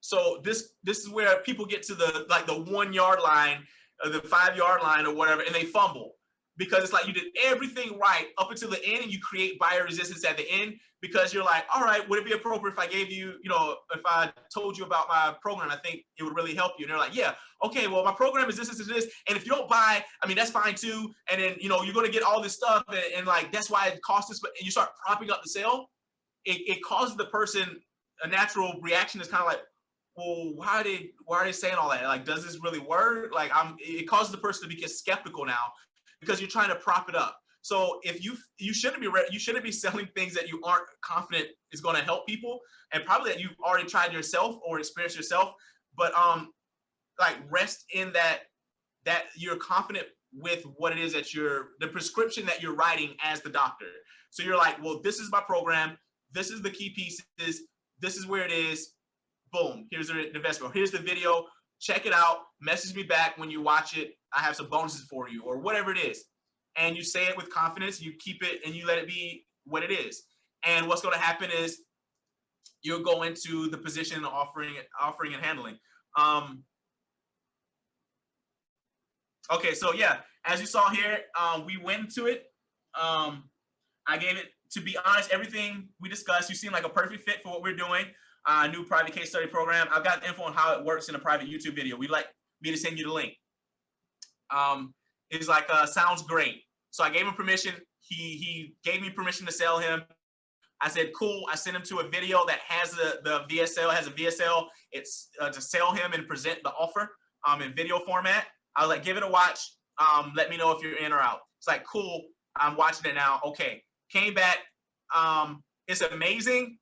So this is where people get to the 1 yard line, or the 5 yard line or whatever, and they fumble. Because it's like you did everything right up until the end and you create buyer resistance at the end, because you're like, all right, would it be appropriate if I gave you, if I told you about my program, I think it would really help you. And they're like, yeah, okay, well, my program is this, this, and this. And if you don't buy, that's fine too. And then, you're going to get all this stuff. And like, that's why it costs this. But and you start propping up the sale. It causes the person, a natural reaction is kind of like, well, why are they saying all that? Like, does this really work? Like, it causes the person to be skeptical now, because you're trying to prop it up. So if you shouldn't be selling things that you aren't confident is going to help people, and probably that you've already tried yourself or experienced yourself. But rest in that you're confident with what it is that the prescription that you're writing as the doctor. So you're like, well, this is my program. This is the key pieces. This is where it is. Boom. Here's the investment. Here's the video. Check it out. Message me back when you watch it. I have some bonuses for you, or whatever it is. And you say it with confidence. You keep it and you let it be what it is. And what's going to happen is you'll go into the position of offering and handling. Okay, so yeah, as you saw here, we went into it. I gave it, to be honest, everything we discussed, you seem like a perfect fit for what we're doing. New private case study program. I've got info on how it works in a private YouTube video. We'd like me to send you the link. It's like, sounds great. So I gave him permission. He gave me permission to sell him. I said, cool. I sent him to a video that has the VSL, has a VSL. It's to sell him and present the offer in video format. I was like, give it a watch. Let me know if you're in or out. It's like, cool. I'm watching it now. Okay. Came back. It's amazing.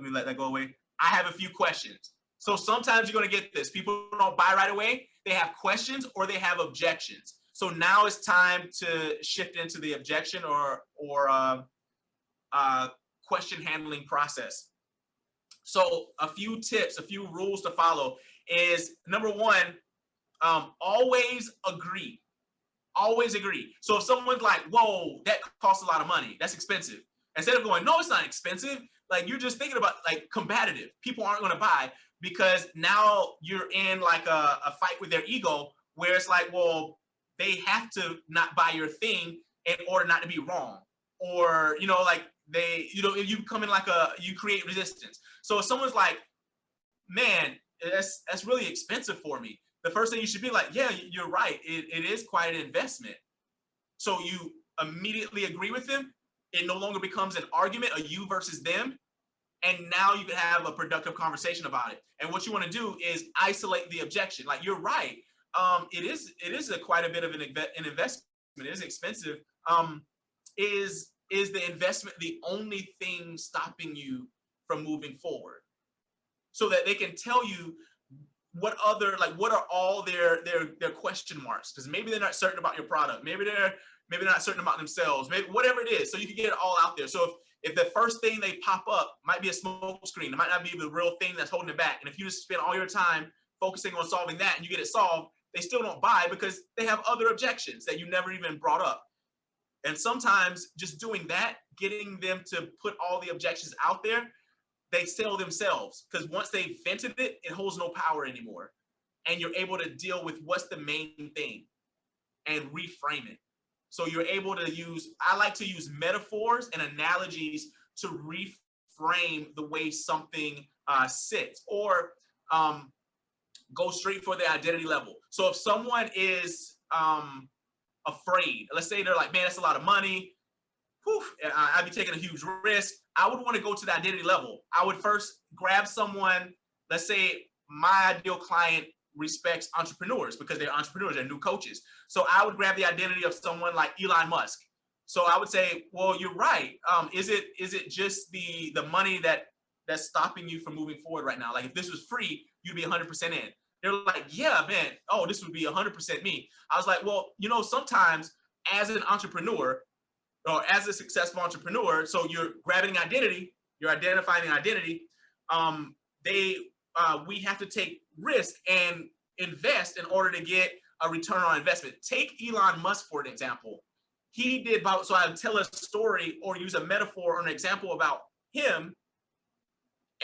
Let me let that go away. I have a few questions. So sometimes you're going to get this. People don't buy right away. They have questions or they have objections. So now it's time to shift into the objection or question handling process. So a few tips, a few rules to follow is, number one, always agree. Always agree. So if someone's like, whoa, that costs a lot of money, that's expensive. Instead of going, no, it's not expensive. Like, you're just thinking about like combative. People aren't going to buy because now you're in like a fight with their ego where it's like, well, they have to not buy your thing in order not to be wrong. Or, like if you come in like you create resistance. So if someone's like, man, that's really expensive for me. the first thing you should be like, yeah, you're right. It is quite an investment. So you immediately agree with them. It no longer becomes an argument, a you versus them. And now you can have a productive conversation about it. And what you want to do is isolate the objection. Like, you're right. It is quite a bit of an investment. It is expensive. Is the investment the only thing stopping you from moving forward? So that they can tell you what are all their question marks, because maybe they're not certain about your product, maybe they're not certain about themselves, maybe whatever it is, so you can get it all out there. So if the first thing they pop up might be a smoke screen, it might not be the real thing that's holding it back, and if you just spend all your time focusing on solving that and you get it solved, they still don't buy because they have other objections that you never even brought up. And sometimes just doing that, getting them to put all the objections out there, they sell themselves, because once they vented it, it holds no power anymore. And you're able to deal with what's the main thing and reframe it. So you're able to I like to use metaphors and analogies to reframe the way something sits, or go straight for the identity level. So if someone is afraid, let's say they're like, man, that's a lot of money. Whew, I'd be taking a huge risk. I would want to go to the identity level. I would first grab someone, let's say my ideal client respects entrepreneurs because they're entrepreneurs, they're new coaches. So I would grab the identity of someone like Elon Musk. So I would say, well, you're right. Is it just the money that's stopping you from moving forward right now? Like, if this was free, you'd be 100% in. They're like, yeah, man, oh, this would be 100% me. I was like, well, sometimes as an entrepreneur, or as a successful entrepreneur, so you're grabbing identity, you're identifying an identity. We have to take risk and invest in order to get a return on investment. Take Elon Musk for an example. He did about, so I would tell a story or use a metaphor or an example about him,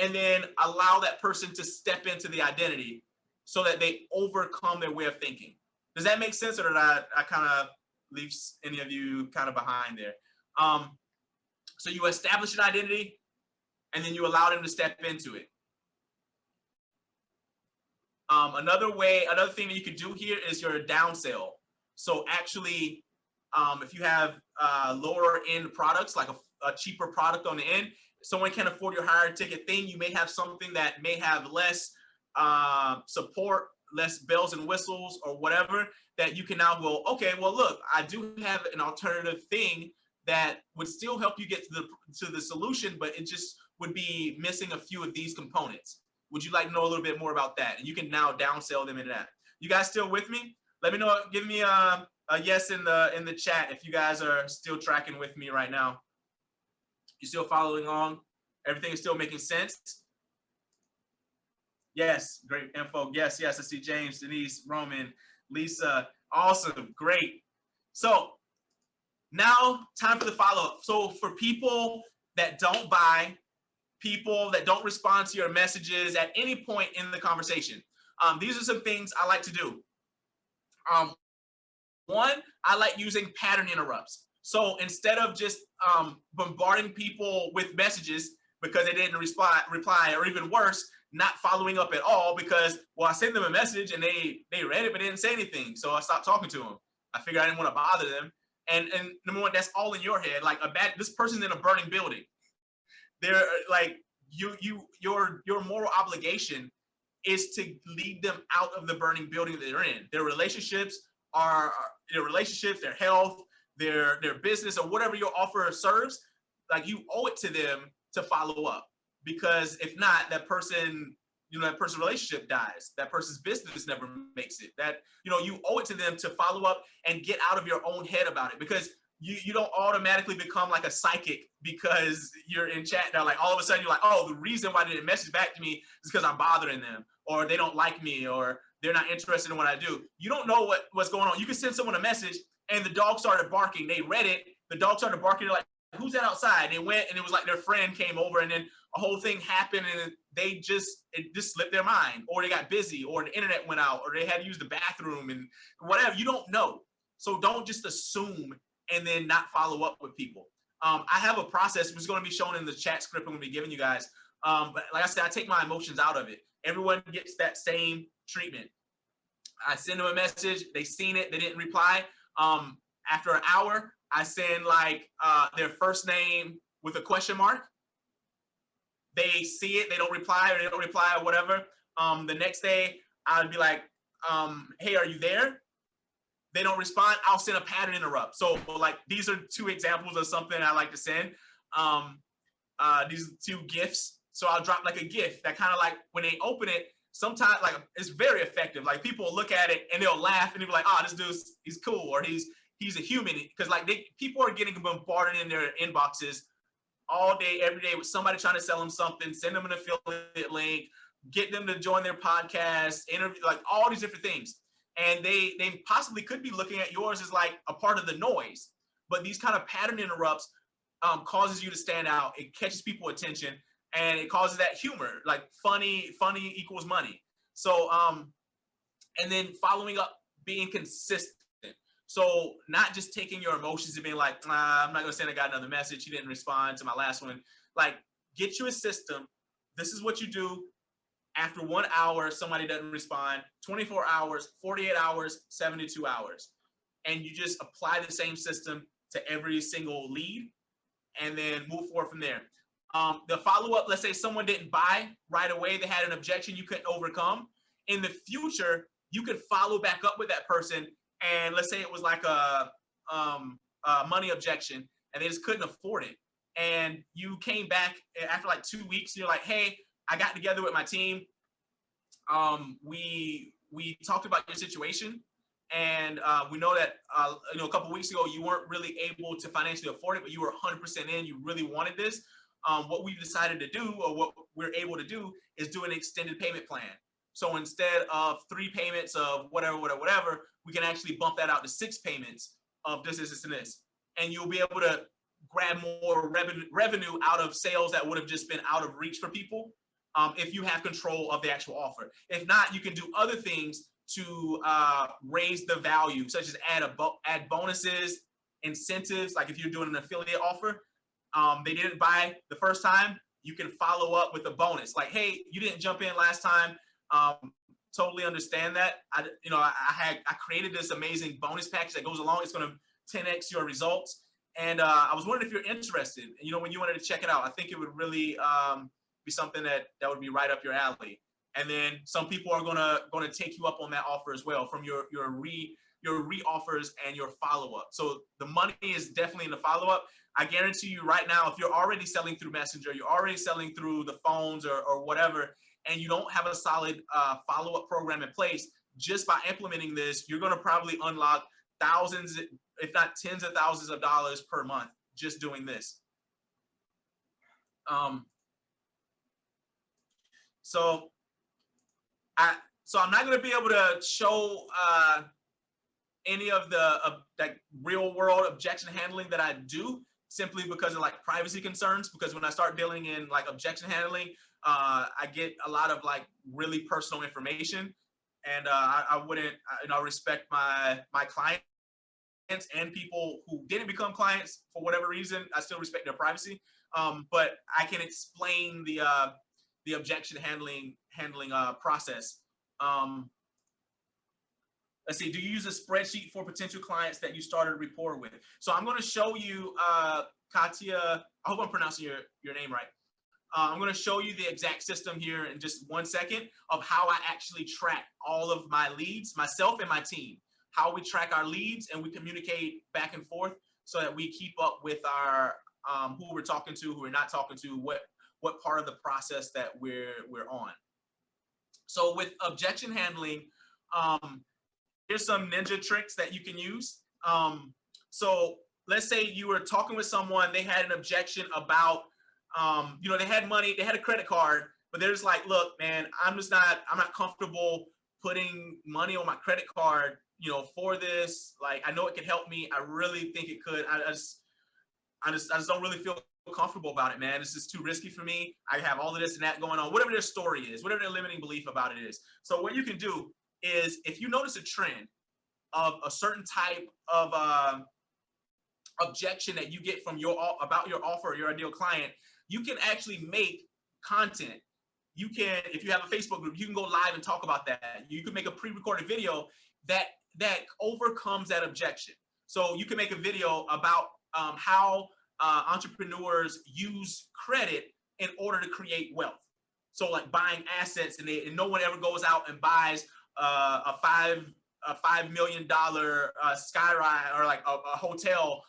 and then allow that person to step into the identity so that they overcome their way of thinking. Does that make sense, or did I kind of leave any of you kind of behind there? So you establish an identity, and then you allow them to step into it. Another thing that you could do here is your downsell. So actually, if you have lower end products, like a cheaper product on the end, someone can't afford your higher ticket thing, you may have something that may have less support, less bells and whistles or whatever, that you can now go, okay, well, look, I do have an alternative thing that would still help you get to the solution, but it just would be missing a few of these components. Would you like to know a little bit more about that? And you can now downsell them into that. You guys still with me? Let me know, give me a yes in the chat if you guys are still tracking with me right now. You still following along? Everything is still making sense? Yes, great info. Yes, I see James, Denise, Roman, Lisa. Awesome, great. So now time for the follow-up. So for people that don't buy, people that don't respond to your messages at any point in the conversation, these are some things I like to do. One, I like using pattern interrupts. So instead of just bombarding people with messages because they didn't reply, or even worse, not following up at all because, well, I sent them a message and they read it but didn't say anything, so I stopped talking to them. I figured I didn't want to bother them. And number one, that's all in your head. Like, this person's in a burning building. They're like, your moral obligation is to lead them out of the burning building that they're in. Their relationships, their health, their business, or whatever your offer serves, like, you owe it to them to follow up. Because if not, that person's relationship dies. That person's business never makes it. That, you owe it to them to follow up and get out of your own head about it. Because you don't automatically become like a psychic because you're in chat now. Like, all of a sudden you're like, oh, the reason why they didn't message back to me is because I'm bothering them, or they don't like me, or they're not interested in what I do. You don't know what's going on. You can send someone a message and the dog started barking. They read it. The dog started barking. They're like, who's that outside? They went, and it was like their friend came over, and then a whole thing happened, and it just slipped their mind, or they got busy, or the internet went out, or they had to use the bathroom, and whatever. You don't know. So don't just assume and then not follow up with people. I have a process which is going to be shown in the chat script I'm going to be giving you guys. But like I said, I take my emotions out of it. Everyone gets that same treatment. I send them a message. They seen it. They didn't reply. After an hour, I send like their first name with a question mark. They see it. They don't reply, or they don't reply, or whatever. The next day, I'd be like, hey, are you there? They don't respond. I'll send a pattern interrupt. So like, these are 2 examples of something I like to send. These 2 GIFs. So I'll drop like a GIF that kind of like, when they open it, sometimes like it's very effective. Like people look at it and they'll laugh and they'll be like, oh, this dude's, he's cool, or he's a human. Because like people are getting bombarded in their inboxes all day, every day with somebody trying to sell them something, send them an affiliate link, get them to join their podcast, interview, like all these different things. And they possibly could be looking at yours as like a part of the noise. But these kind of pattern interrupts causes you to stand out. It catches people's attention, and it causes that humor, like funny equals money. So, and then following up, being consistent. So not just taking your emotions and being like, I'm not gonna send a guy another message. He didn't respond to my last one. Like, get you a system. This is what you do. After 1 hour, somebody doesn't respond, 24 hours, 48 hours, 72 hours. And you just apply the same system to every single lead and then move forward from there. The follow-up, let's say someone didn't buy right away, they had an objection you couldn't overcome. In the future, you could follow back up with that person, and let's say it was like a money objection and they just couldn't afford it. And you came back after like 2 weeks, and you're like, hey, I got together with my team. We talked about your situation, and we know that a couple weeks ago you weren't really able to financially afford it, but you were 100% in. You really wanted this. What we've decided to do, or what we're able to do, is do an extended payment plan. So instead of 3 payments of whatever, we can actually bump that out to 6 payments of this, and this, and you'll be able to grab more revenue out of sales that would have just been out of reach for people. If you have control of the actual offer. If not, you can do other things to raise the value, such as add bonuses, incentives. Like if you're doing an affiliate offer, they didn't buy the first time, you can follow up with a bonus. Like, hey, you didn't jump in last time. Totally understand that. I created this amazing bonus package that goes along. It's going to 10x your results. And I was wondering if you're interested. When you wanted to check it out, I think it would really be something that would be right up your alley. And then some people are gonna take you up on that offer as well, from your re-offers and your follow-up. So the money is definitely in the follow-up. I guarantee you right now, if you're already selling through Messenger, you're already selling through the phones or whatever, and you don't have a solid follow-up program in place, just by implementing this, you're gonna probably unlock thousands, if not tens of thousands of dollars per month just doing this. So I'm not going to be able to show any of the like real world objection handling that I do, simply because of like privacy concerns. Because when I start dealing in like objection handling, I get a lot of like really personal information, and I wouldn't, I respect my clients and people who didn't become clients for whatever reason. I still respect their privacy, but I can explain the objection handling process. Let's see, do you use a spreadsheet for potential clients that you started rapport with? So I'm going to show you, Katya, I hope I'm pronouncing your name right. I'm going to show you the exact system here in just 1 second of how I actually track all of my leads, myself and my team, how we track our leads, and we communicate back and forth so that we keep up with our, who we're talking to, who we're not talking to, what part of the process that we're on. So with objection handling, here's some ninja tricks that you can use. So let's say you were talking with someone, they had an objection about, they had money, they had a credit card, but they're just like, look, man, I'm not comfortable putting money on my credit card, for this. Like, I know it could help me. I really think it could. I just don't really feel comfortable about it, man. This is too risky for me. I have all of this and that going on, whatever their story is, whatever their limiting belief about it is. So what you can do is, if you notice a trend of a certain type of objection that you get from about your offer or your ideal client, you can actually make content. you can, if you have a Facebook group, you can go live and talk about that. You can make a pre-recorded video that overcomes that objection. So you can make a video about how entrepreneurs use credit in order to create wealth. So like buying assets, and no one ever goes out and buys a $5 million skyride or like a hotel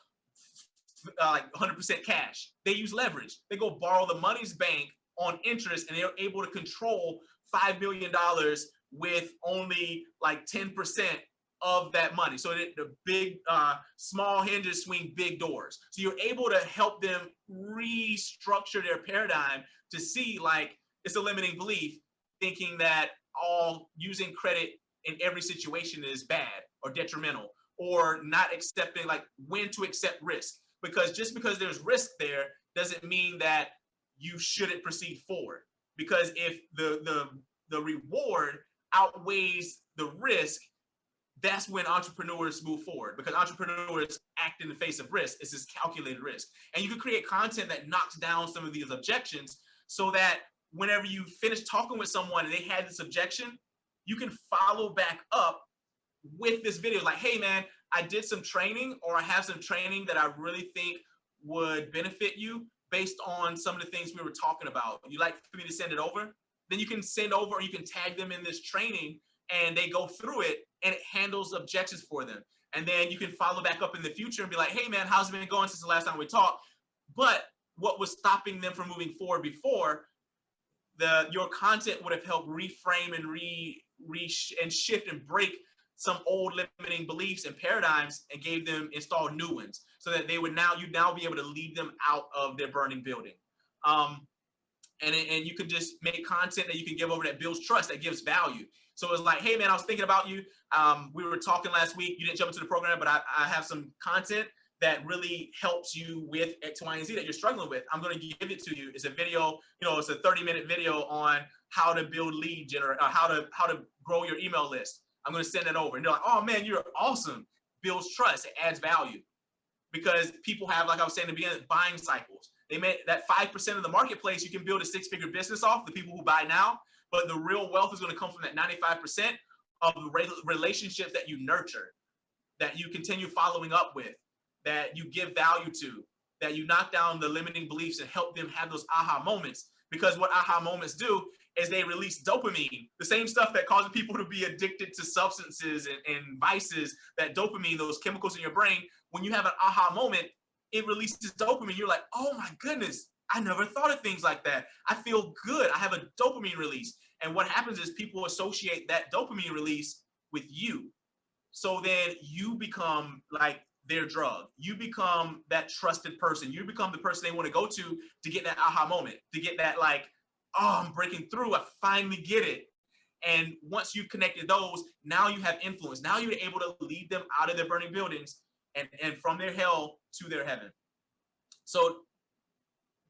like 100% cash. They use leverage. They go borrow the money's bank on interest, and they're able to control $5 million with only like 10% of that money. So the big, small hinges swing big doors. So you're able to help them restructure their paradigm to see, like, it's a limiting belief, thinking that all using credit in every situation is bad or detrimental, or not accepting, like, when to accept risk. Because just because there's risk there doesn't mean that you shouldn't proceed forward. Because if the reward outweighs the risk, that's when entrepreneurs move forward, because entrepreneurs act in the face of risk. It's this calculated risk. And you can create content that knocks down some of these objections, so that whenever you finish talking with someone and they had this objection, you can follow back up with this video. Like, hey man, I did some training, or I have some training that I really think would benefit you based on some of the things we were talking about. You'd like for me to send it over? Then you can send over, or you can tag them in this training, and they go through it, and it handles objections for them. And then you can follow back up in the future and be like, hey man, how's it been going since the last time we talked? But what was stopping them from moving forward before, your content would have helped reframe and shift and break some old limiting beliefs and paradigms, and gave them installed new ones, so that you'd now be able to lead them out of their burning building. And you can just make content that you can give over that builds trust, that gives value. So it's like, hey man, I was thinking about you. We were talking last week. You didn't jump into the program, but I have some content that really helps you with X, Y, and Z that you're struggling with. I'm going to give it to you. It's a video, it's a 30-minute video on how to build lead generation, how to grow your email list. I'm going to send it over. And they're like, oh man, you're awesome. Builds trust. It adds value. Because people have, like I was saying in the beginning, buying cycles. They made that 5% of the marketplace, you can build a 6-figure business off, the people who buy now. But the real wealth is going to come from that 95% of relationships that you nurture, that you continue following up with, that you give value to, that you knock down the limiting beliefs and help them have those aha moments. Because what aha moments do is they release dopamine, the same stuff that causes people to be addicted to substances and vices. That dopamine, those chemicals in your brain, when you have an aha moment, it releases dopamine. You're like, oh my goodness, I never thought of things like that. I feel good. I have a dopamine release. And what happens is people associate that dopamine release with you. So then you become like their drug. You become that trusted person. You become the person they want to go to get that aha moment, to get that, like, oh, I'm breaking through. I finally get it. And once you've connected those, now you have influence. Now you're able to lead them out of their burning buildings and from their hell to their heaven. So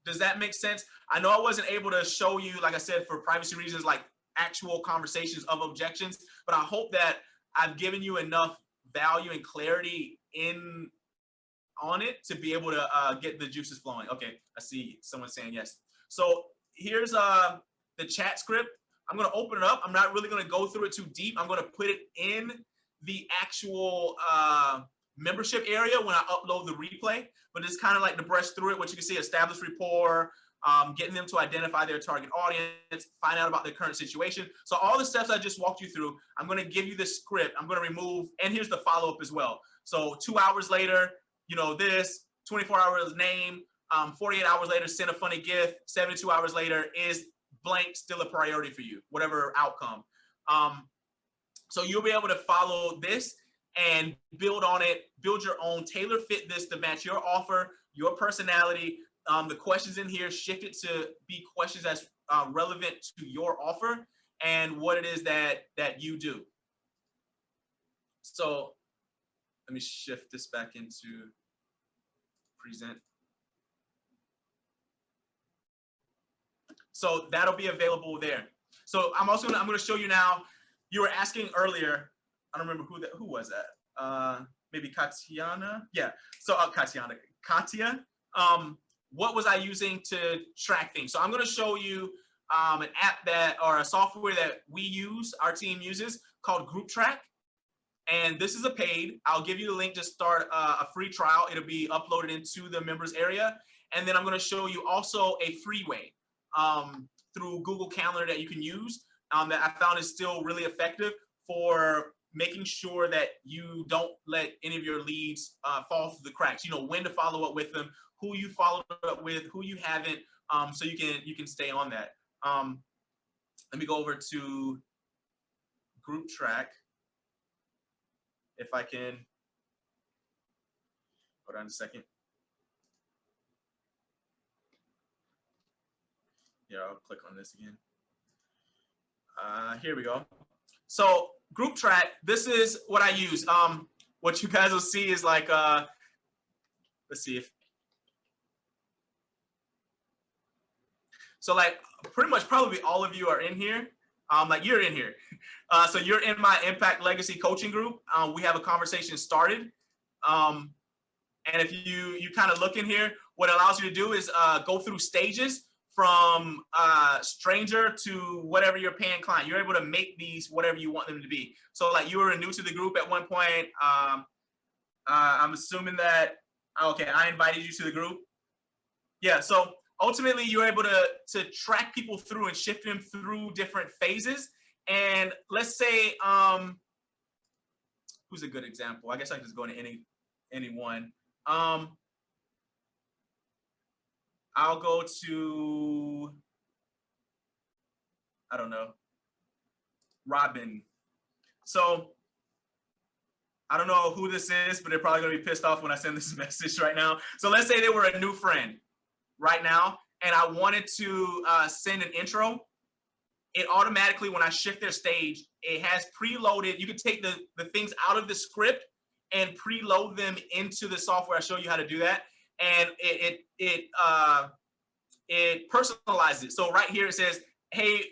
does that make sense? I know I wasn't able to show you, like I said, for privacy reasons, like actual conversations of objections, but I hope that I've given you enough value and clarity on it to be able to get the juices flowing. Okay, I see someone saying yes. So here's the chat script. I'm going to open it up. I'm not really going to go through it too deep. I'm going to put it in the actual membership area when I upload the replay, but it's kind of like to brush through it. What you can see, establish rapport, getting them to identify their target audience, find out about their current situation. So all the steps I just walked you through, I'm going to give you the script. I'm going to remove, and here's the follow-up as well. So 2 hours later, this, 24 hours name, 48 hours later, send a funny gift, 72 hours later, is blank still a priority for you, whatever outcome. So you'll be able to follow this and build on it, build your own, tailor fit this to match your offer, your personality. The questions in here, shift it to be questions that's relevant to your offer and what it is that you do. So let me shift this back into present. So that'll be available there. So I'm going to show you now. You were asking earlier, I don't remember who was that. Maybe Katiana. Yeah. So Katya. What was I using to track things? So I'm going to show you an app or a software that we use, our team uses, called Group Track. And this is a paid. I'll give you the link to start a free trial. It'll be uploaded into the members area. And then I'm going to show you also a free way through Google Calendar that you can use that I found is still really effective for making sure that you don't let any of your leads fall through the cracks. You know when to follow up with them, who you followed up with, who you haven't, so you can stay on that. Let me go over to Group Track. If I can, hold on a second. Yeah, I'll click on this again. Here we go. So Group Track, this is what I use. What you guys will see is like, let's see if, so like pretty much probably all of you are in here. Like you're in here. So you're in my Impact Legacy coaching group. We have a conversation started. And if you kind of look in here, what it allows you to do is go through stages from stranger to whatever you're paying client. You're able to make these whatever you want them to be. So like you were new to the group at one point. I'm assuming that, okay, I invited you to the group. Yeah, so ultimately you're able to track people through and shift them through different phases. And let's say, who's a good example? I guess I can just go into any one. I'll go to, I don't know, Robin. So I don't know who this is, but they're probably gonna be pissed off when I send this message right now. So let's say they were a new friend right now, and I wanted to send an intro. It automatically, when I shift their stage, it has preloaded. You can take the things out of the script and preload them into the software. I'll show you how to do that. And it personalizes it. So right here it says, hey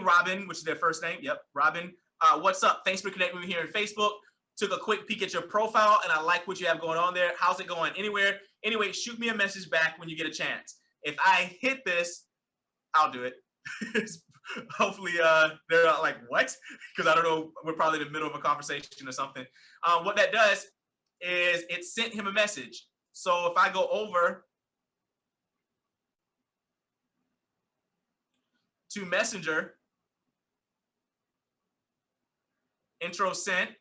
Robin, which is their first name. Yep, Robin. What's up? Thanks for connecting with me here in Facebook. Took a quick peek at your profile and I like what you have going on there. How's it going? Anyway, shoot me a message back when you get a chance. If I hit this, I'll do it. Hopefully they're not like, what? Because I don't know, we're probably in the middle of a conversation or something. What that does is it sent him a message. So if I go over to Messenger, intro sent.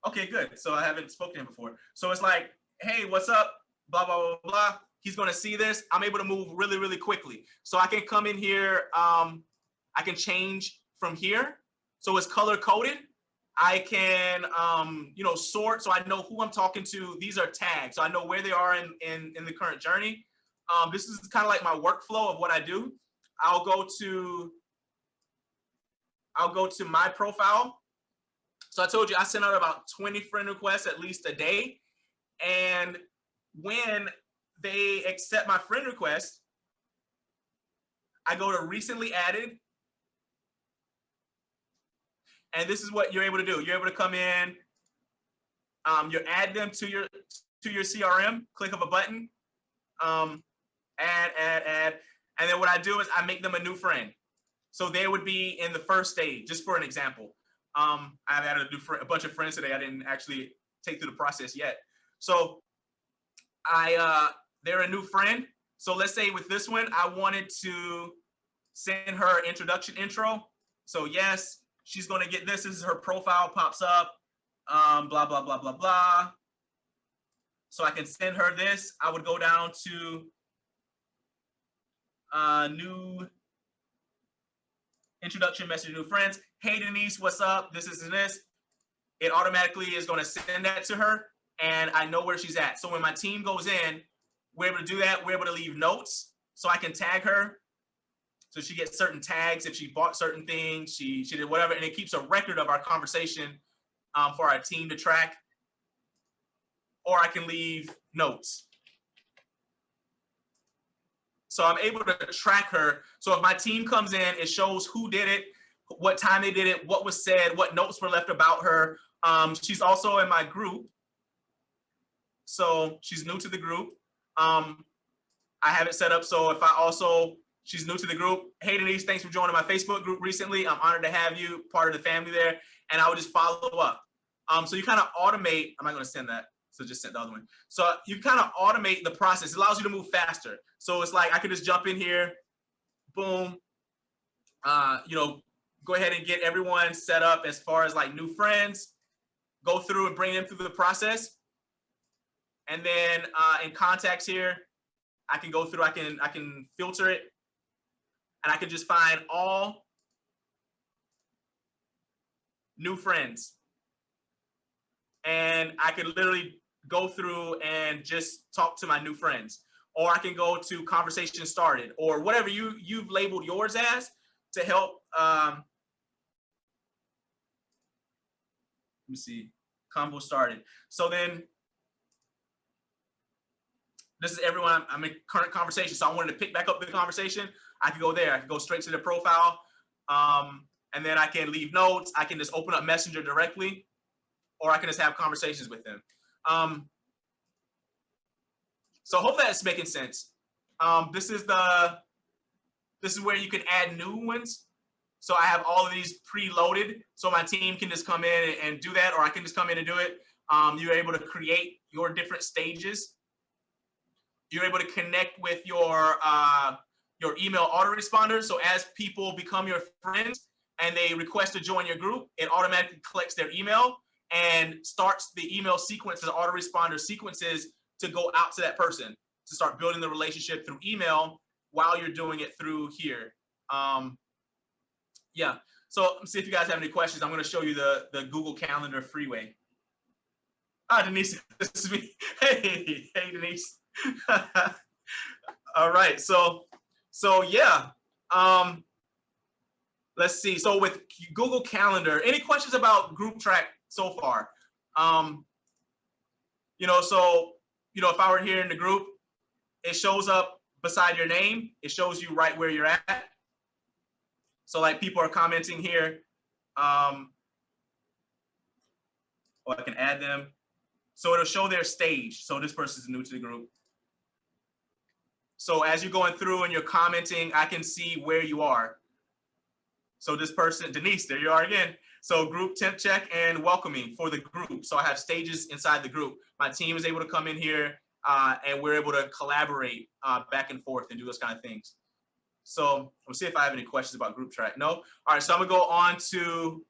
Okay, good. So I haven't spoken to him before. So it's like, hey, what's up? Blah, blah, blah, blah. He's going to see this. I'm able to move really, really quickly. So I can come in here. I can change from here. So it's color coded. I can, sort. So I know who I'm talking to. These are tags. So I know where they are in the current journey. This is kind of like my workflow of what I do. I'll go to my profile. So I told you I send out about 20 friend requests at least a day. And when they accept my friend request, I go to recently added. And this is what you're able to do. You're able to come in, you add them to your CRM, click of a button, add. And then what I do is I make them a new friend. So they would be in the first stage, just for an example. I've added a bunch of friends today. I didn't actually take through the process yet. So they're a new friend. So let's say with this one, I wanted to send her an introduction intro. So yes, she's going to get this. This is her profile pops up, blah, blah, blah, blah, blah. So I can send her this. I would go down to new introduction message, new friends. Hey, Denise, what's up? This is this. It automatically is going to send that to her, and I know where she's at. So when my team goes in, we're able to do that. We're able to leave notes, so I can tag her. So she gets certain tags if she bought certain things, she did whatever, and it keeps a record of our conversation for our team to track. Or I can leave notes. So I'm able to track her. So if my team comes in, it shows who did it, what time they did it, what was said, what notes were left about her. She's also in my group. So she's new to the group. I have it set up so if I also She's new to the group. Hey, Denise, thanks for joining my Facebook group recently. I'm honored to have you part of the family there. And I would just follow up. So you kind of automate. I'm not going to send that. So just send the other one. So you kind of automate the process. It allows you to move faster. So it's like I could just jump in here, boom, go ahead and get everyone set up as far as like new friends, go through and bring them through the process. And then in contacts here, I can go through, I can filter it, and I can just find all new friends. And I can literally go through and just talk to my new friends. Or I can go to conversation started, or whatever you've labeled yours as to help. Let me see, convo started. So then this is everyone I'm in current conversation. So I wanted to pick back up the conversation. I can go there. I can go straight to the profile. And then I can leave notes. I can just open up Messenger directly, or I can just have conversations with them. So hope that's making sense. This is where you can add new ones. So I have all of these preloaded, so my team can just come in and do that, or I can just come in and do it. You're able to create your different stages. You're able to connect with your email autoresponder. So as people become your friends and they request to join your group, it automatically collects their email and starts the email sequences, autoresponder sequences, to go out to that person to start building the relationship through email while you're doing it through here. Yeah, so let's see if you guys have any questions. I'm going to show you the Google Calendar freeway. Denise, this is me. Hey, Denise. All right, so yeah. Let's see. So with Google Calendar, any questions about Group Track so far? If I were here in the group, it shows up beside your name. It shows you right where you're at. So like people are commenting here. I can add them. So it'll show their stage. So this person's new to the group. So as you're going through and you're commenting, I can see where you are. So this person, Denise, there you are again. So group temp check and welcoming for the group. So I have stages inside the group. My team is able to come in here and we're able to collaborate back and forth and do those kind of things. So let's see if I have any questions about Group Track. No? All right, so I'm gonna go on to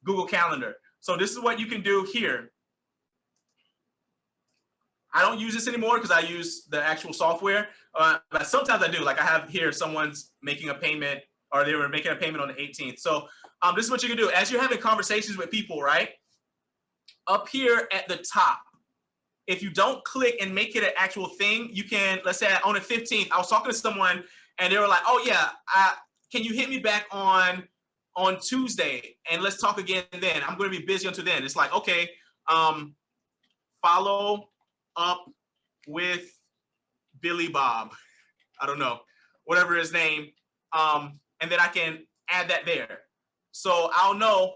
Google Calendar. So this is what you can do here. I don't use this anymore because I use the actual software, but sometimes I do. Like I have here, someone's making a payment, or they were making a payment on the 18th. So this is what you can do. As you're having conversations with people, right? Up here at the top, if you don't click and make it an actual thing, you can, let's say on the 15th, I was talking to someone and they were like, oh yeah, can you hit me back on Tuesday and let's talk again then. I'm gonna be busy until then. It's like, okay, follow up with Billy Bob. I don't know, whatever his name. And then I can add that there. So I'll know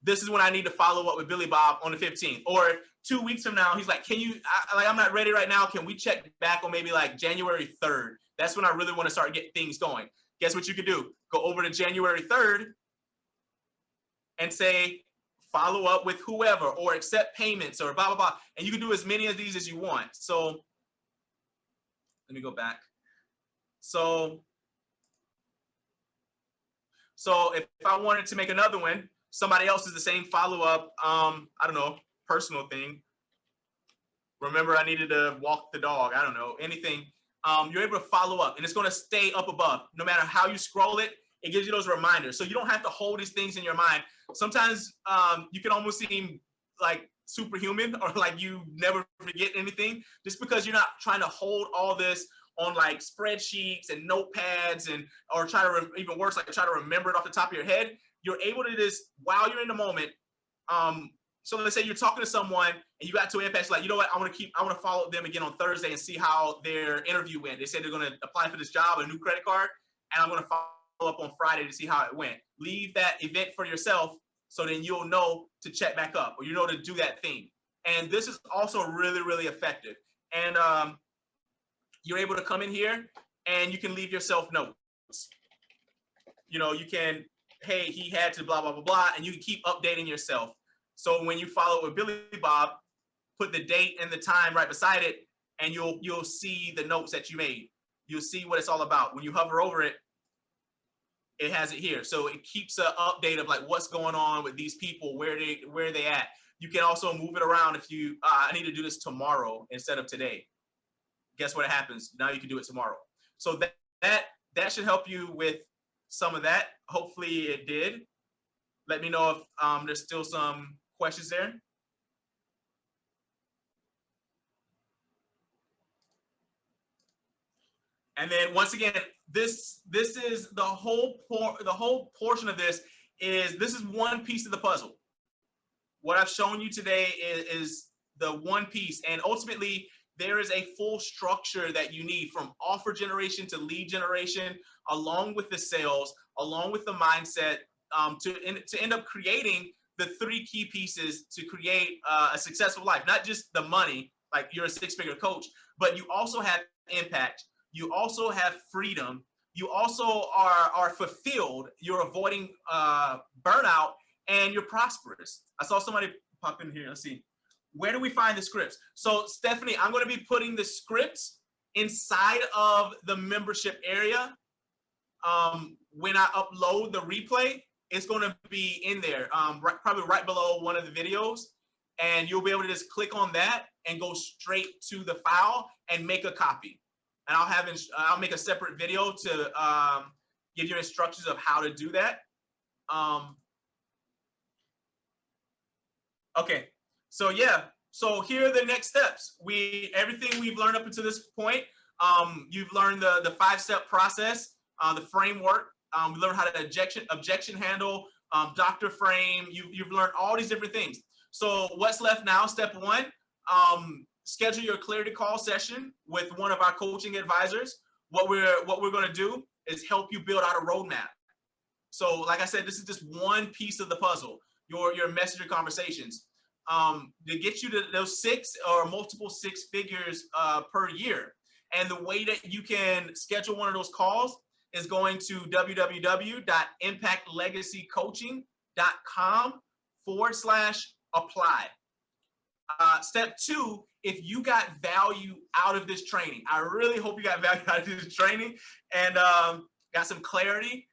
this is when I need to follow up with Billy Bob on the 15th. Or 2 weeks from now, he's like, can you, I'm not ready right now. Can we check back on maybe like January 3rd? That's when I really want to start getting things going. Guess what you can do? Go over to January 3rd and say, follow up with whoever, or accept payments, or blah, blah, blah. And you can do as many of these as you want. So let me go back. So if I wanted to make another one, somebody else is the same follow-up, I don't know, personal thing. Remember I needed to walk the dog, I don't know, anything. You're able to follow up and it's gonna stay up above. No matter how you scroll it, it gives you those reminders. So you don't have to hold these things in your mind. Sometimes you can almost seem like superhuman or like you never forget anything just because you're not trying to hold all this on like spreadsheets and notepads or try to, even worse, like try to remember it off the top of your head. You're able to just, while you're in the moment, so let's say you're talking to someone and you got to an impasse, like, you know what, I want to follow them again on Thursday and see how their interview went. They said they're going to apply for this job, a new credit card, and I'm going to follow up on Friday to see how it went. Leave that event for yourself so then you'll know to check back up, or you know to do that thing. And this is also really, really effective. And you're able to come in here and you can leave yourself notes. You know, you can, hey, he had to blah, blah, blah, blah, and you can keep updating yourself. So when you follow with Billy Bob, put the date and the time right beside it, and you'll see the notes that you made. You'll see what it's all about. When you hover over it, it has it here. So it keeps an update of like what's going on with these people, where they at. You can also move it around if you, I need to do this tomorrow instead of today. Guess what happens? Now you can do it tomorrow. So that should help you with some of that. Hopefully it did. Let me know if there's still some questions there. And then once again, this is the whole portion of this is one piece of the puzzle. What I've shown you today is the one piece, and ultimately there is a full structure that you need, from offer generation to lead generation, along with the sales, along with the mindset, to end up creating the 3 key pieces to create a successful life. Not just the money, like you're a 6-figure coach, but you also have impact. You also have freedom. You also are fulfilled. You're avoiding burnout, and you're prosperous. I saw somebody pop in here. Let's see. Where do we find the scripts? So Stephanie, I'm going to be putting the scripts inside of the membership area. When I upload the replay, it's going to be in there, probably right below one of the videos. And you'll be able to just click on that and go straight to the file and make a copy. And I'll make a separate video to give you instructions of how to do that. Okay, so yeah, so here are the next steps. Everything we've learned up until this point, you've learned the 5-step process, the framework. We learned how to objection handle, doctor frame. You've learned all these different things. So what's left now? Step 1. Schedule your clarity call session with one of our coaching advisors. What we're going to do is help you build out a roadmap. So like I said, this is just one piece of the puzzle, your messenger conversations, to get you to those 6 or multiple 6 figures per year. And the way that you can schedule one of those calls is going to www.impactlegacycoaching.com/apply. Step 2, if you got value out of this training, I really hope you got value out of this training and got some clarity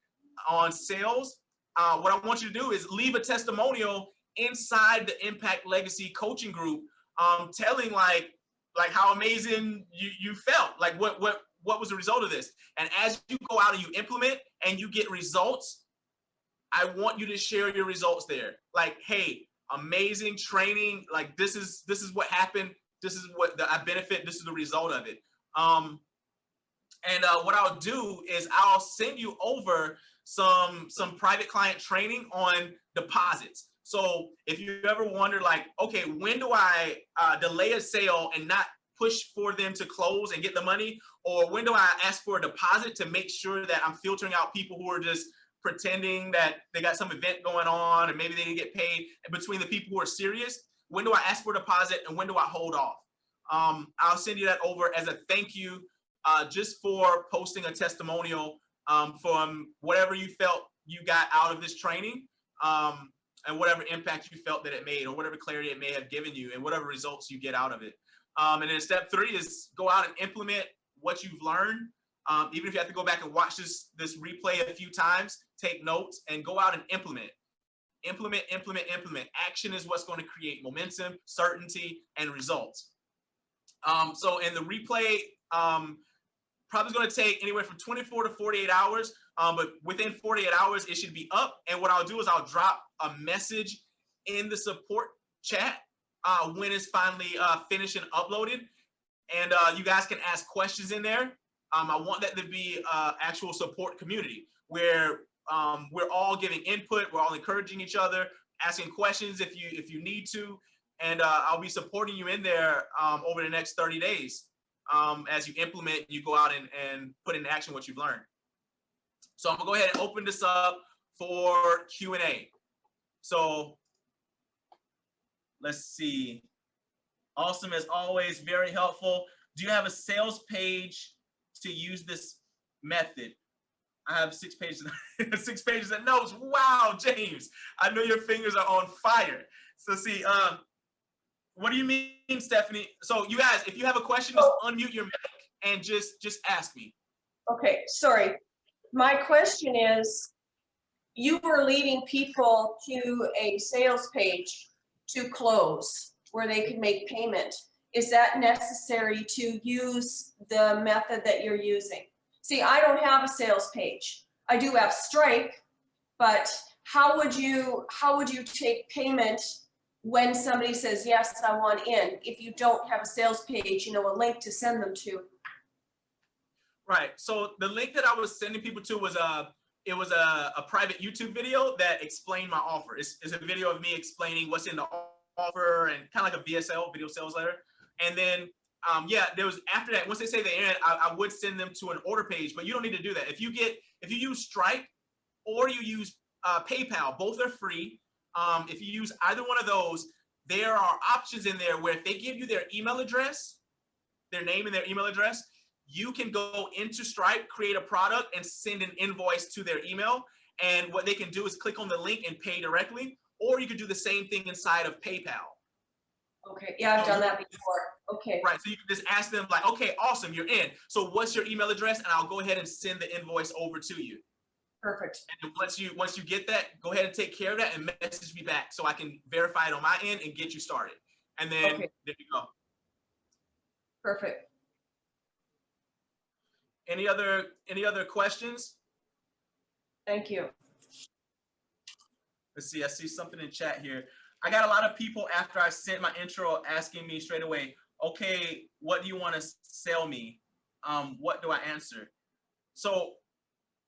on sales. What I want you to do is leave a testimonial inside the Impact Legacy Coaching Group, telling like how amazing you felt, like what was the result of this. And as you go out and you implement and you get results, I want you to share your results there. Like, hey, amazing training. Like this is what happened. This is what I benefit. This is the result of it. What I'll do is I'll send you over some private client training on deposits. So if you ever wonder, like, okay, when do I delay a sale and not push for them to close and get the money? Or when do I ask for a deposit to make sure that I'm filtering out people who are just pretending that they got some event going on and maybe they didn't get paid, between the people who are serious? When do I ask for a deposit and when do I hold off? I'll send you that over as a thank you, just for posting a testimonial from whatever you felt you got out of this training, and whatever impact you felt that it made, or whatever clarity it may have given you, and whatever results you get out of it. And then step 3 is go out and implement what you've learned. Even if you have to go back and watch this replay a few times, take notes and go out and implement. Implement. Action is what's going to create momentum, certainty, and results. So in the replay, probably going to take anywhere from 24 to 48 hours, but within 48 hours, it should be up. And what I'll do is I'll drop a message in the support chat when it's finally finished and uploaded. And you guys can ask questions in there. I want that to be actual support community where we're all giving input, we're all encouraging each other, asking questions if you need to. And I'll be supporting you in there over the next 30 days. As you implement, you go out and put into action what you've learned. So I'm gonna go ahead and open this up for Q&A. So let's see. Awesome as always, very helpful. Do you have a sales page to use this method. I have 6 pages, 6 pages of notes. Wow, James, I know your fingers are on fire. So see, what do you mean, Stephanie? So you guys, if you have a question, just unmute your mic and just ask me. Okay, sorry. My question is, you were leading people to a sales page to close where they can make payment. Is that necessary to use the method that you're using? See, I don't have a sales page. I do have Stripe, but how would you take payment when somebody says, yes, I want in, if you don't have a sales page, a link to send them to? Right. So the link that I was sending people to was a private YouTube video that explained my offer. It's a video of me explaining what's in the offer and kind of like a VSL, video sales letter. And then, yeah, there was after that, once they say they're in, I would send them to an order page, but you don't need to do that. If you use Stripe or you use PayPal, both are free. If you use either one of those, there are options in there where if they give you their email address, their name and their email address, you can go into Stripe, create a product, and send an invoice to their email. And what they can do is click on the link and pay directly, or you could do the same thing inside of PayPal. Okay, yeah, I've done that before. Okay. Right, so you can just ask them like, okay, awesome, you're in. So what's your email address? And I'll go ahead and send the invoice over to you. Perfect. And once you get that, go ahead and take care of that and message me back so I can verify it on my end and get you started. And then Okay. There you go. Perfect. Any other questions? Thank you. Let's see, I see something in chat here. I got a lot of people after I sent my intro asking me straight away, okay, what do you want to sell me? What do I answer? So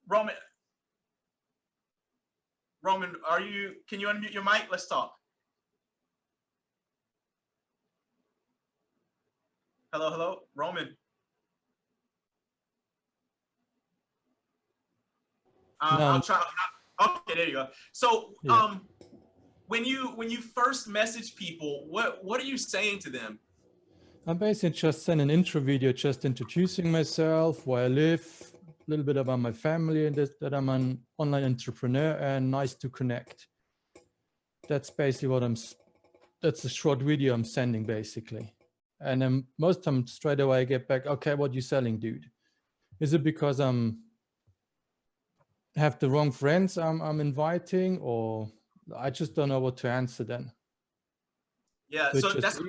Roman, can you unmute your mic? Let's talk. Hello, Roman. No. I'll try. Okay, there you go. So, Yeah. when you first message people, what are you saying to them? I basically just sent an intro video, just introducing myself, where I live, a little bit about my family, and that I'm an online entrepreneur and nice to connect. That's basically that's a short video I'm sending basically. And then most time straight away I get back, okay, what you selling, dude? Is it because have the wrong friends I'm inviting, or I just don't know what to answer then? Yeah, So so just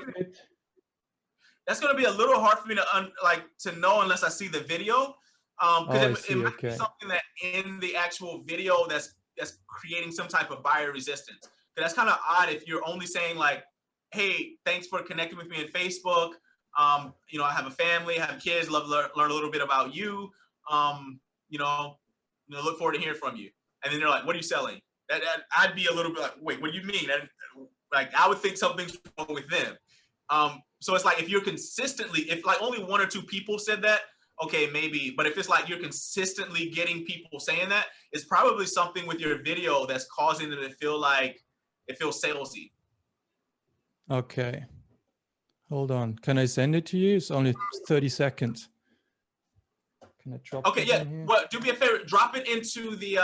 that's going to be a little hard for me to know unless I see the video, because it might be something that in the actual video that's creating some type of buyer resistance. Because that's kind of odd if you're only saying like, hey, thanks for connecting with me on Facebook. I have a family, I have kids, love to learn a little bit about you. Look forward to hearing from you. And then they're like, what are you selling? I'd be a little bit like, wait, what do you mean? I would think something's wrong with them. So it's like if you're consistently, if like only 1 or 2 people said that, okay, maybe. But if it's like you're consistently getting people saying that, it's probably something with your video that's causing them to feel like it feels salesy. Okay. Hold on. Can I send it to you? It's only 30 seconds. Can I drop Okay, it yeah. in here? Well, do me a favor, drop it into the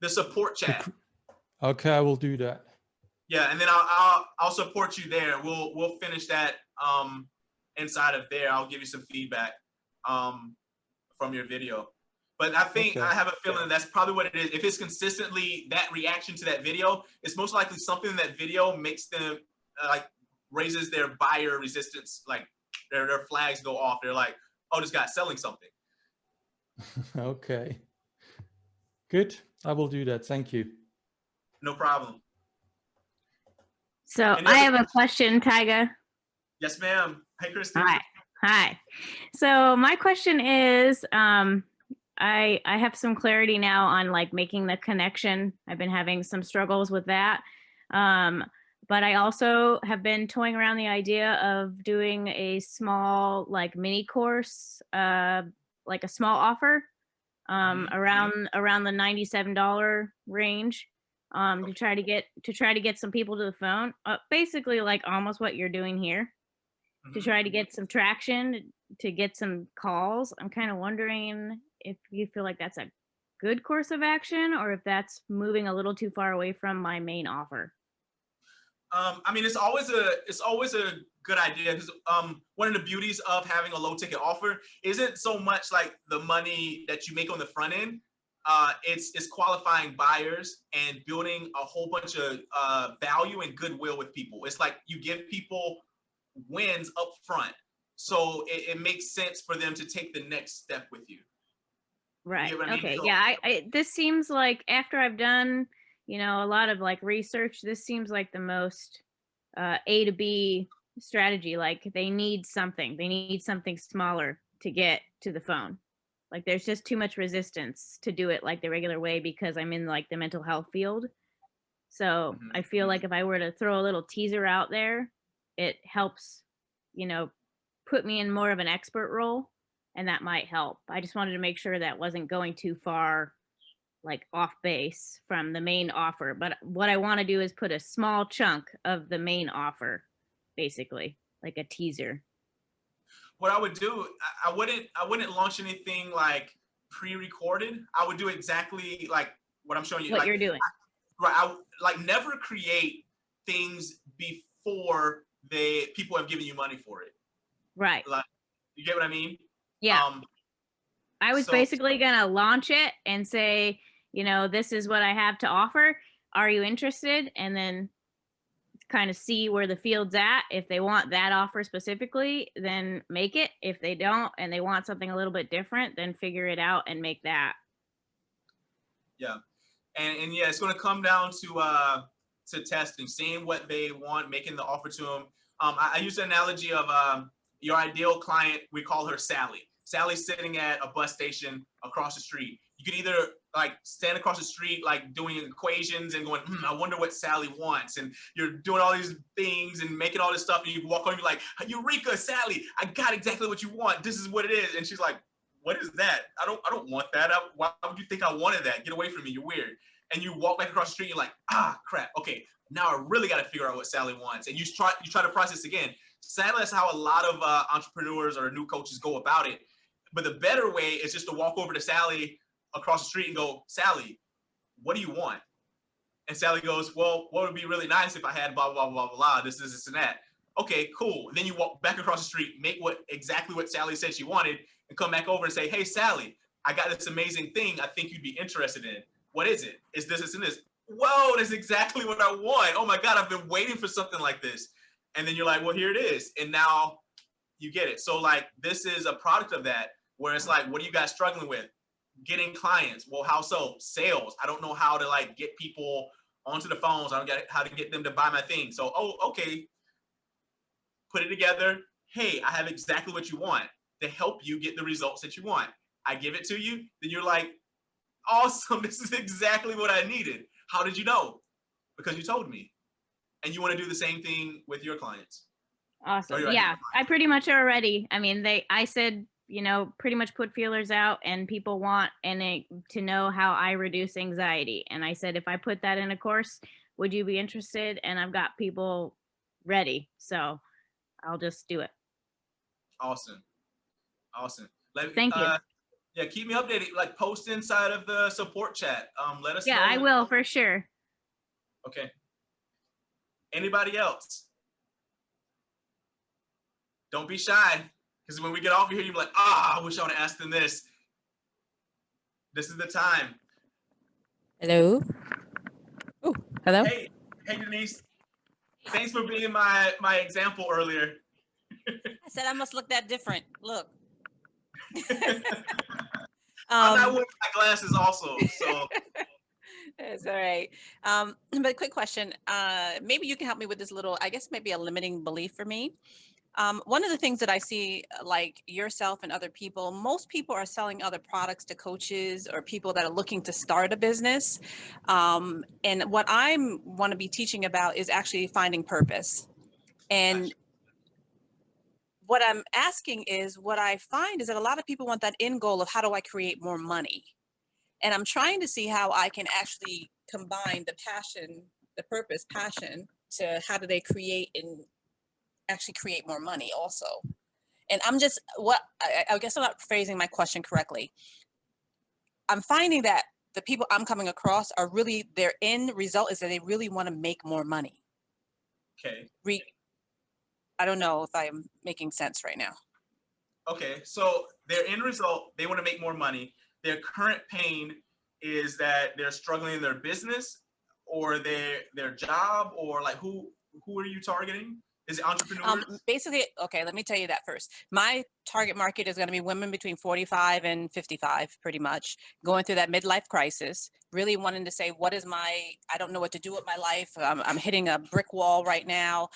support chat. Okay, I will do that. Yeah, and then I'll support you there. We'll finish that inside of there. I'll give you some feedback from your video. But I think I have a feeling that's probably what it is. If it's consistently that reaction to that video, it's most likely something in that video makes them raises their buyer resistance, like their flags go off. They're like, oh, this guy's selling something. Okay. Good. I will do that. Thank you. No problem. So I have a question, Tyga. Yes, ma'am. Hey, Christy. Hi. So my question is, I have some clarity now on like making the connection. I've been having some struggles with that. But I also have been toying around the idea of doing a small like mini course, like a small offer around the $97 range. To try to get some people to the phone, basically like almost what you're doing here, to try to get some traction, to get some calls. I'm kind of wondering if you feel like that's a good course of action or if that's moving a little too far away from my main offer. I mean, it's always a good idea because one of the beauties of having a low ticket offer isn't so much like the money that you make on the front end. It's qualifying buyers and building a whole bunch of value and goodwill with people. It's like you give people wins up front, so it makes sense for them to take the next step with you. Right. You get what I mean? Okay. So- Yeah. This seems like after I've done, a lot of like research, this seems like the most A to B strategy. Like they need something smaller to get to the phone. Like there's just too much resistance to do it like the regular way because I'm in like the mental health field. So Mhm. I feel like if I were to throw a little teaser out there, it helps, put me in more of an expert role, and that might help. I just wanted to make sure that wasn't going too far like off base from the main offer. But what I want to do is put a small chunk of the main offer, basically, like a teaser. What I would do, I wouldn't launch anything like pre-recorded. I would do exactly like what I'm showing you. What Like, you're doing. I like never create things before people have given you money for it. Right. Like, you get what I mean? Yeah. I was so- basically going to launch it and say, this is what I have to offer. Are you interested? And then kind of see where the field's at. If they want that offer specifically, then make it. If they don't and they want something a little bit different, then figure it out and make that. Yeah. And yeah, it's going to come down to testing, seeing what they want, making the offer to them. I use the analogy of your ideal client. We call her Sally. Sally's sitting at a bus station across the street. You could either like stand across the street, like doing equations and going, I wonder what Sally wants. And you're doing all these things and making all this stuff. And you walk over and you're like, Eureka, Sally, I got exactly what you want. This is what it is. And she's like, what is that? I don't want that. Why would you think I wanted that? Get away from me. You're weird. And you walk back across the street. You're like, crap. Okay, now I really got to figure out what Sally wants. And you try to process again. Sadly, that's how a lot of entrepreneurs or new coaches go about it. But the better way is just to walk over to Sally across the street and go, Sally, what do you want? And Sally goes, well, what would be really nice if I had blah, blah, blah, blah, blah, this, and that. Okay, cool. And then you walk back across the street, make exactly what Sally said she wanted, and come back over and say, hey, Sally, I got this amazing thing I think you'd be interested in. What is it? It's this, and this. Whoa, that's exactly what I want. Oh my God, I've been waiting for something like this. And then you're like, well, here it is. And now you get it. So like, this is a product of that, where it's like, what are you guys struggling with? Getting clients. Well, how so? Sales. I don't know how to like get people onto the phones. I don't get how to get them to buy my thing. So, okay. Put it together. Hey, I have exactly what you want to help you get the results that you want. I give it to you. Then you're like, awesome. This is exactly what I needed. How did you know? Because you told me. And you want to do the same thing with your clients. Awesome. Yeah, I pretty much already. I mean, I said, pretty much put feelers out, and people want to know how I reduce anxiety. And I said, if I put that in a course, would you be interested? And I've got people ready. So I'll just do it. Awesome. Thank you. Yeah, keep me updated. Like post inside of the support chat. Let us know. Yeah, I will for sure. Okay. Anybody else? Don't be shy, because when we get off here, you'll be like, I wish I would have asked them this. This is the time. Hello. Oh, hello. Hey, Denise. Thanks for being my example earlier. I said I must look that different. Look. I'm not wearing my glasses also, so. It's all right. But quick question. Maybe you can help me with this little, I guess maybe a limiting belief for me. One of the things that I see, like yourself and other people, most people are selling other products to coaches or people that are looking to start a business. And what I want to be teaching about is actually finding purpose. And what I'm asking is, what I find is that a lot of people want that end goal of how do I create more money? And I'm trying to see how I can actually combine the passion, the purpose, passion, to how do they create and actually create more money also. And I'm just, I guess I'm not phrasing my question correctly. I'm finding that the people I'm coming across are really, their end result is that they really want to make more money. Okay. I don't know if I'm making sense right now. Okay. So their end result, they want to make more money. Their current pain is that they're struggling in their business or their job, or like who are you targeting? Is it entrepreneurs? Basically, okay, let me tell you that first. My target market is going to be women between 45 and 55, pretty much, going through that midlife crisis, really wanting to say, I don't know what to do with my life. I'm hitting a brick wall right now.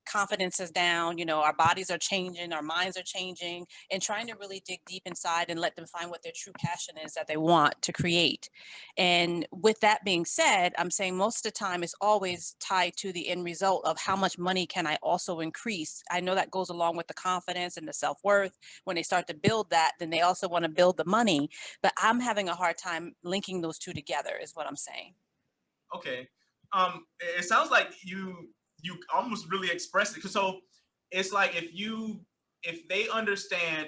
Confidence is down, our bodies are changing, our minds are changing, and trying to really dig deep inside and let them find what their true passion is that they want to create. And with that being said, I'm saying most of the time it's always tied to the end result of how much money can I also increase. I know that goes along with the confidence and the self-worth. When they start to build that, then they also want to build the money. But I'm having a hard time linking those two together is what I'm saying. Okay. It sounds like you almost really expressed it. So it's like if they understand,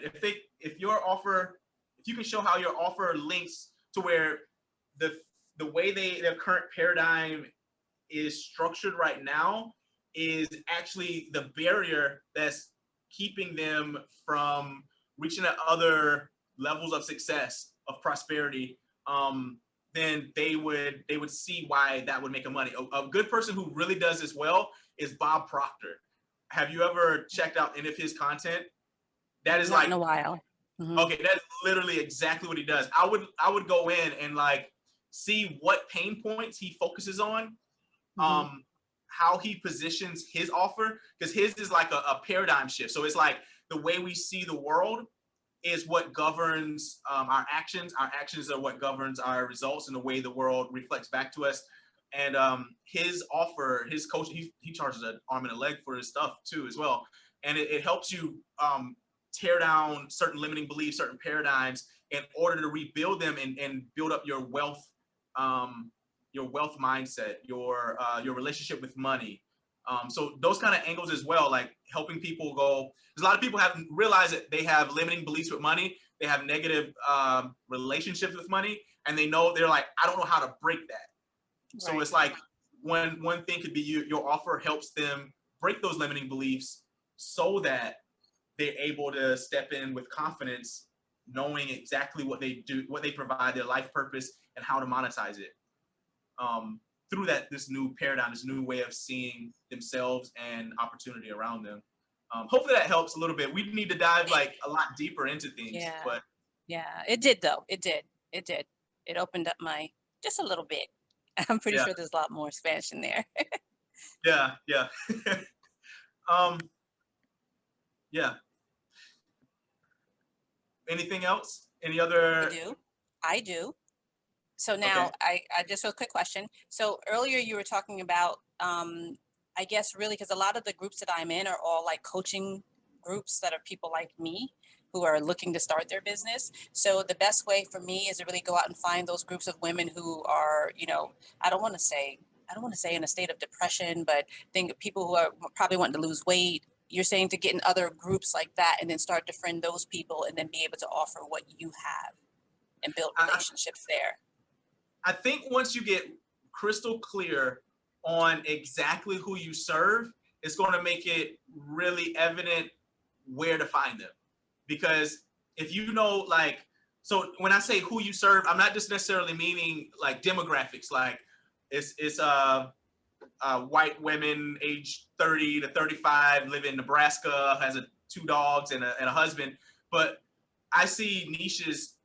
if your offer, if you can show how your offer links to where the way their current paradigm is structured right now is actually the barrier that's keeping them from reaching at other levels of success, of prosperity, then they would see why that would make them money. A good person who really does this well is Bob Proctor. Have you ever checked out any of his content? That is Not in a while. Mm-hmm. Okay, that's literally exactly what he does. I would go in and like see what pain points he focuses on, how he positions his offer, because his is like a paradigm shift. So it's like the way we see the world is what governs our actions. Our actions are what governs our results and the way the world reflects back to us. And his offer, his coach, he charges an arm and a leg for his stuff too as well. And it helps you tear down certain limiting beliefs, certain paradigms in order to rebuild them and build up your wealth mindset, your relationship with money. So those kind of angles as well, like helping people go, because a lot of people haven't realized that they have limiting beliefs with money. They have negative relationships with money, and they're like, I don't know how to break that. Right. So it's like one thing could be your offer helps them break those limiting beliefs so that they're able to step in with confidence, knowing exactly what they do, what they provide, their life purpose, and how to monetize it. Through this new paradigm, this new way of seeing themselves and opportunity around them. Hopefully that helps a little bit. We need to dive like a lot deeper into things. Yeah. But yeah, it did though. It did. It opened up just a little bit. I'm pretty sure there's a lot more expansion there. Yeah. Yeah. Anything else? Any other? I do. So now I just a quick question. So earlier you were talking about, I guess really, because a lot of the groups that I'm in are all like coaching groups that are people like me who are looking to start their business. So the best way for me is to really go out and find those groups of women who are, I don't want to say in a state of depression, but think people who are probably wanting to lose weight. You're saying to get in other groups like that and then start to friend those people and then be able to offer what you have and build relationships there. I think once you get crystal clear on exactly who you serve, it's going to make it really evident where to find them. Because if you know, like, so when I say who you serve, I'm not just necessarily meaning like demographics, like it's white women age 30 to 35, live in Nebraska, has 2 dogs and a husband. But I see niches,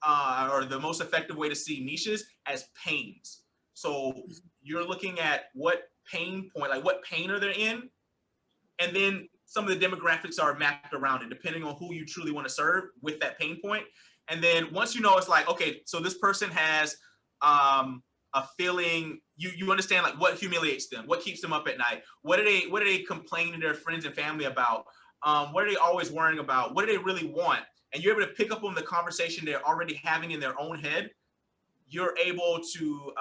or the most effective way to see niches as pains. So you're looking at what pain point, like what pain are they in? And then some of the demographics are mapped around it, depending on who you truly want to serve with that pain point. And then once you know, it's like, okay, so this person has a feeling, you understand like what humiliates them, what keeps them up at night, what do they complain to their friends and family about, what are they always worrying about, what do they really want? And you're able to pick up on the conversation they're already having in their own head. You're able to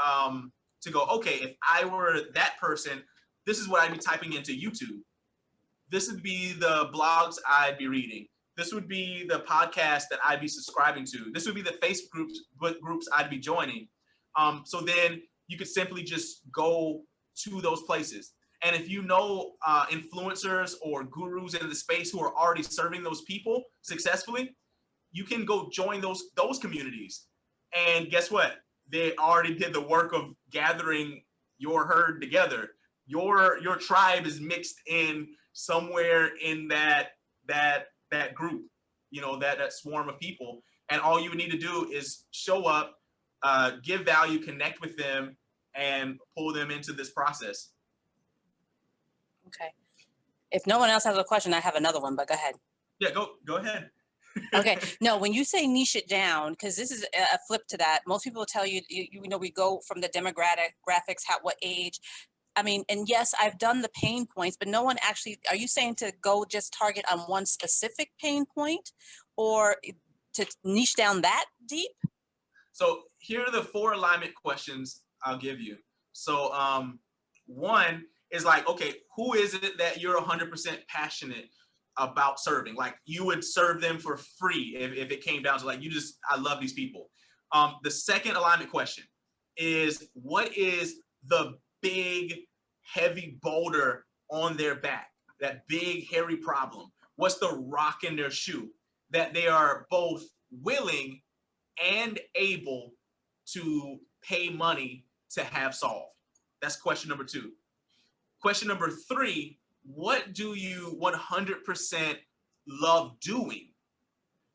go, okay, if I were that person, this is what I'd be typing into YouTube. This would be the blogs I'd be reading. this would be the podcast that I'd be subscribing to. This would be the Facebook groups I'd be joining. So then you could simply just go to those places. And if you know influencers or gurus in the space who are already serving those people successfully, you can go join those communities. And guess what? They already did the work of gathering your herd together. Your tribe is mixed in somewhere in that group, you know, that swarm of people. And all you need to do is show up, give value, connect with them, and pull them into this process. Okay. If no one else has a question, I have another one, but go ahead. Yeah, go ahead. Okay. No, when you say niche it down, because this is a flip to that. Most people tell you, you know, we go from the demographics, what age. I mean, and yes, I've done the pain points, but no one actually, are you saying to go just target on one specific pain point or to niche down that deep? So here are the 4 alignment questions I'll give you. So one is like, okay, who is it that you're 100% passionate about serving? Like you would serve them for free if it came down to like, I love these people. The second alignment question is, what is the big, heavy boulder on their back? That big, hairy problem? What's the rock in their shoe that they are both willing and able to pay money to have solved? That's question number 2. Question number 3, what do you 100% love doing?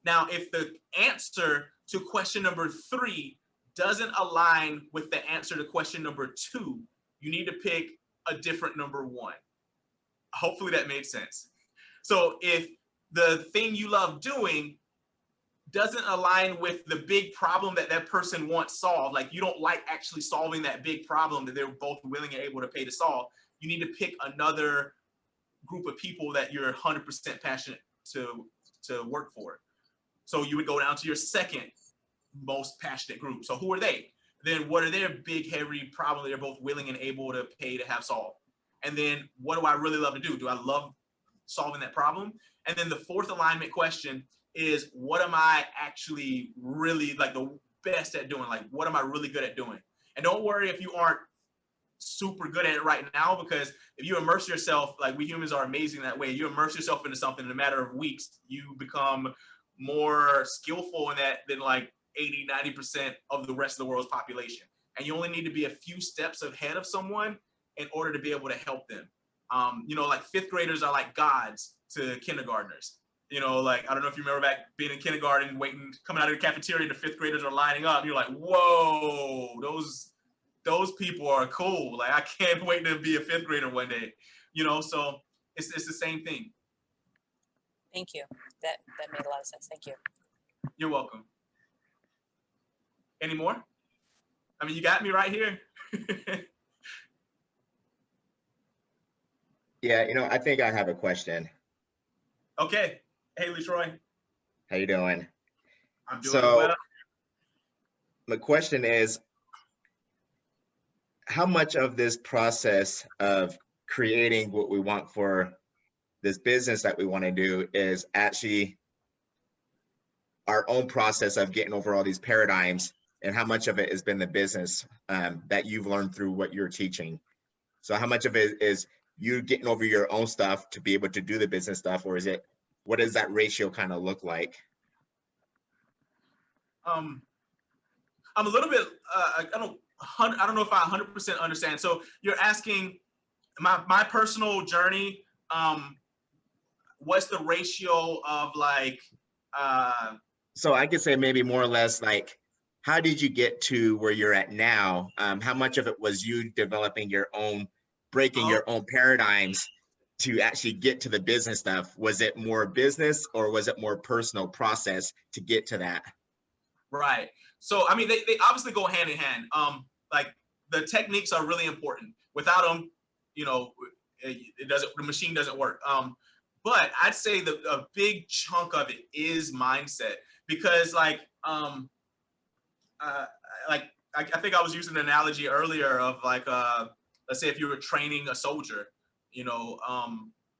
Now, if the answer to question number 3 doesn't align with the answer to question number 2, you need to pick a different number 1. Hopefully that made sense. So if the thing you love doing doesn't align with the big problem that person wants solved, like you don't like actually solving that big problem that they're both willing and able to pay to solve, you need to pick another group of people that you're 100% passionate to work for. So you would go down to your second most passionate group. So who are they? Then what are their big, heavy problem they're both willing and able to pay to have solved? And then what do I really love to do? Do I love solving that problem? And then the 4th alignment question is, what am I actually really like the best at doing? Like, what am I really good at doing? And don't worry if you aren't super good at it right now, because if you immerse yourself, like we humans are amazing that way, you immerse yourself into something in a matter of weeks, you become more skillful in that than like 80-90% of the rest of the world's population. And you only need to be a few steps ahead of someone in order to be able to help them. You know, like 5th graders are like gods to kindergartners. You know, like, I don't know if you remember back being in kindergarten, coming out of the cafeteria, the 5th graders are lining up. And you're like, whoa, those people are cool. Like, I can't wait to be a 5th grader one day. You know, so it's the same thing. Thank you. That made a lot of sense. Thank you. You're welcome. Any more? I mean, you got me right here. Yeah, you know, I think I have a question. Okay. Hey, LeTroy. How you doing? I'm doing well. The question is, how much of this process of creating what we want for this business that we want to do is actually our own process of getting over all these paradigms, and how much of it has been the business that you've learned through what you're teaching? So how much of it is you getting over your own stuff to be able to do the business stuff, or is it, what does that ratio kind of look like? I'm a little bit, I don't know if I 100% understand. So you're asking my personal journey, what's the ratio of like, so I could say maybe more or less like, how did you get to where you're at now? How much of it was you developing your own, breaking your own paradigms to actually get to the business stuff? Was it more business or was it more personal process to get to that? Right. So, I mean, they obviously go hand in hand. Like the techniques are really important. Without them, you know, the machine doesn't work. But I'd say a big chunk of it is mindset, because like I think I was using an analogy earlier of like, let's say if you were training a soldier, you know,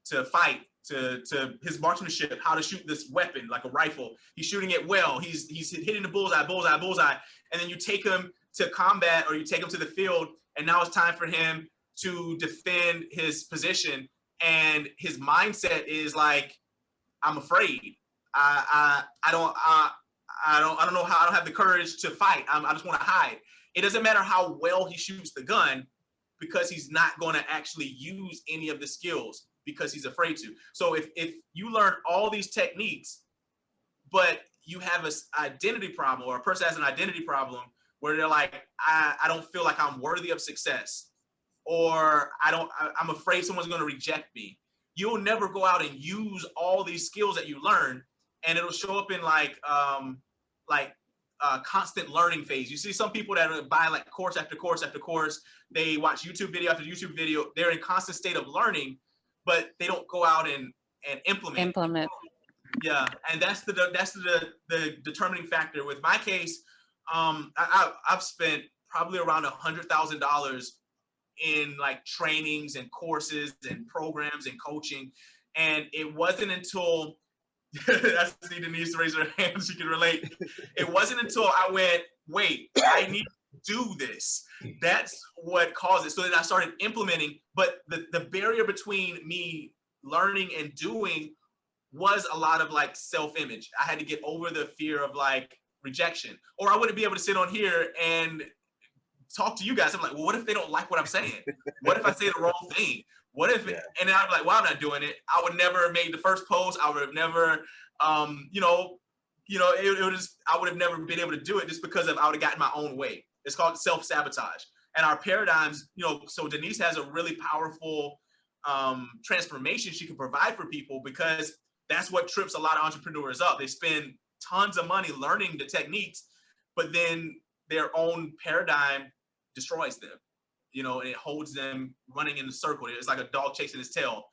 to fight, his marksmanship, how to shoot this weapon like a rifle. He's shooting it well. He's hitting the bullseye, and then you take him to combat or you take him to the field, and now it's time for him to defend his position. And his mindset is like, I'm afraid. I don't know how. I don't have the courage to fight. I just want to hide. It doesn't matter how well he shoots the gun, because he's not going to actually use any of the skills because he's afraid to. So if you learn all these techniques, but you have an identity problem, or a person has an identity problem where they're like, I don't feel like I'm worthy of success, or I'm afraid someone's going to reject me. You'll never go out and use all these skills that you learn, and it'll show up in constant learning phase. You see some people that buy like course after course after course. They watch YouTube video after YouTube video. They're in constant state of learning, but they don't go out and implement. Yeah, and that's the determining factor. With my case, I've spent probably around $100,000 in like trainings and courses and programs and coaching, and it wasn't until I see Denise to raise her hand. She can relate. It wasn't until I went, wait, I need to do this. That's what caused it. So then I started implementing, but the barrier between me learning and doing was a lot of like self-image. I had to get over the fear of like rejection, or I wouldn't be able to sit on here and talk to you guys. I'm like, well, what if they don't like what I'm saying? What if I say the wrong thing? What if, and then I'm like, well, I'm not doing it. I would never have made the first post. I would have never, I would have never been able to do it just because I would have gotten my own way. It's called self-sabotage. And our paradigms, so Denise has a really powerful transformation she can provide for people, because that's what trips a lot of entrepreneurs up. They spend tons of money learning the techniques, but then their own paradigm destroys them. And it holds them running in the circle. It's like a dog chasing his tail.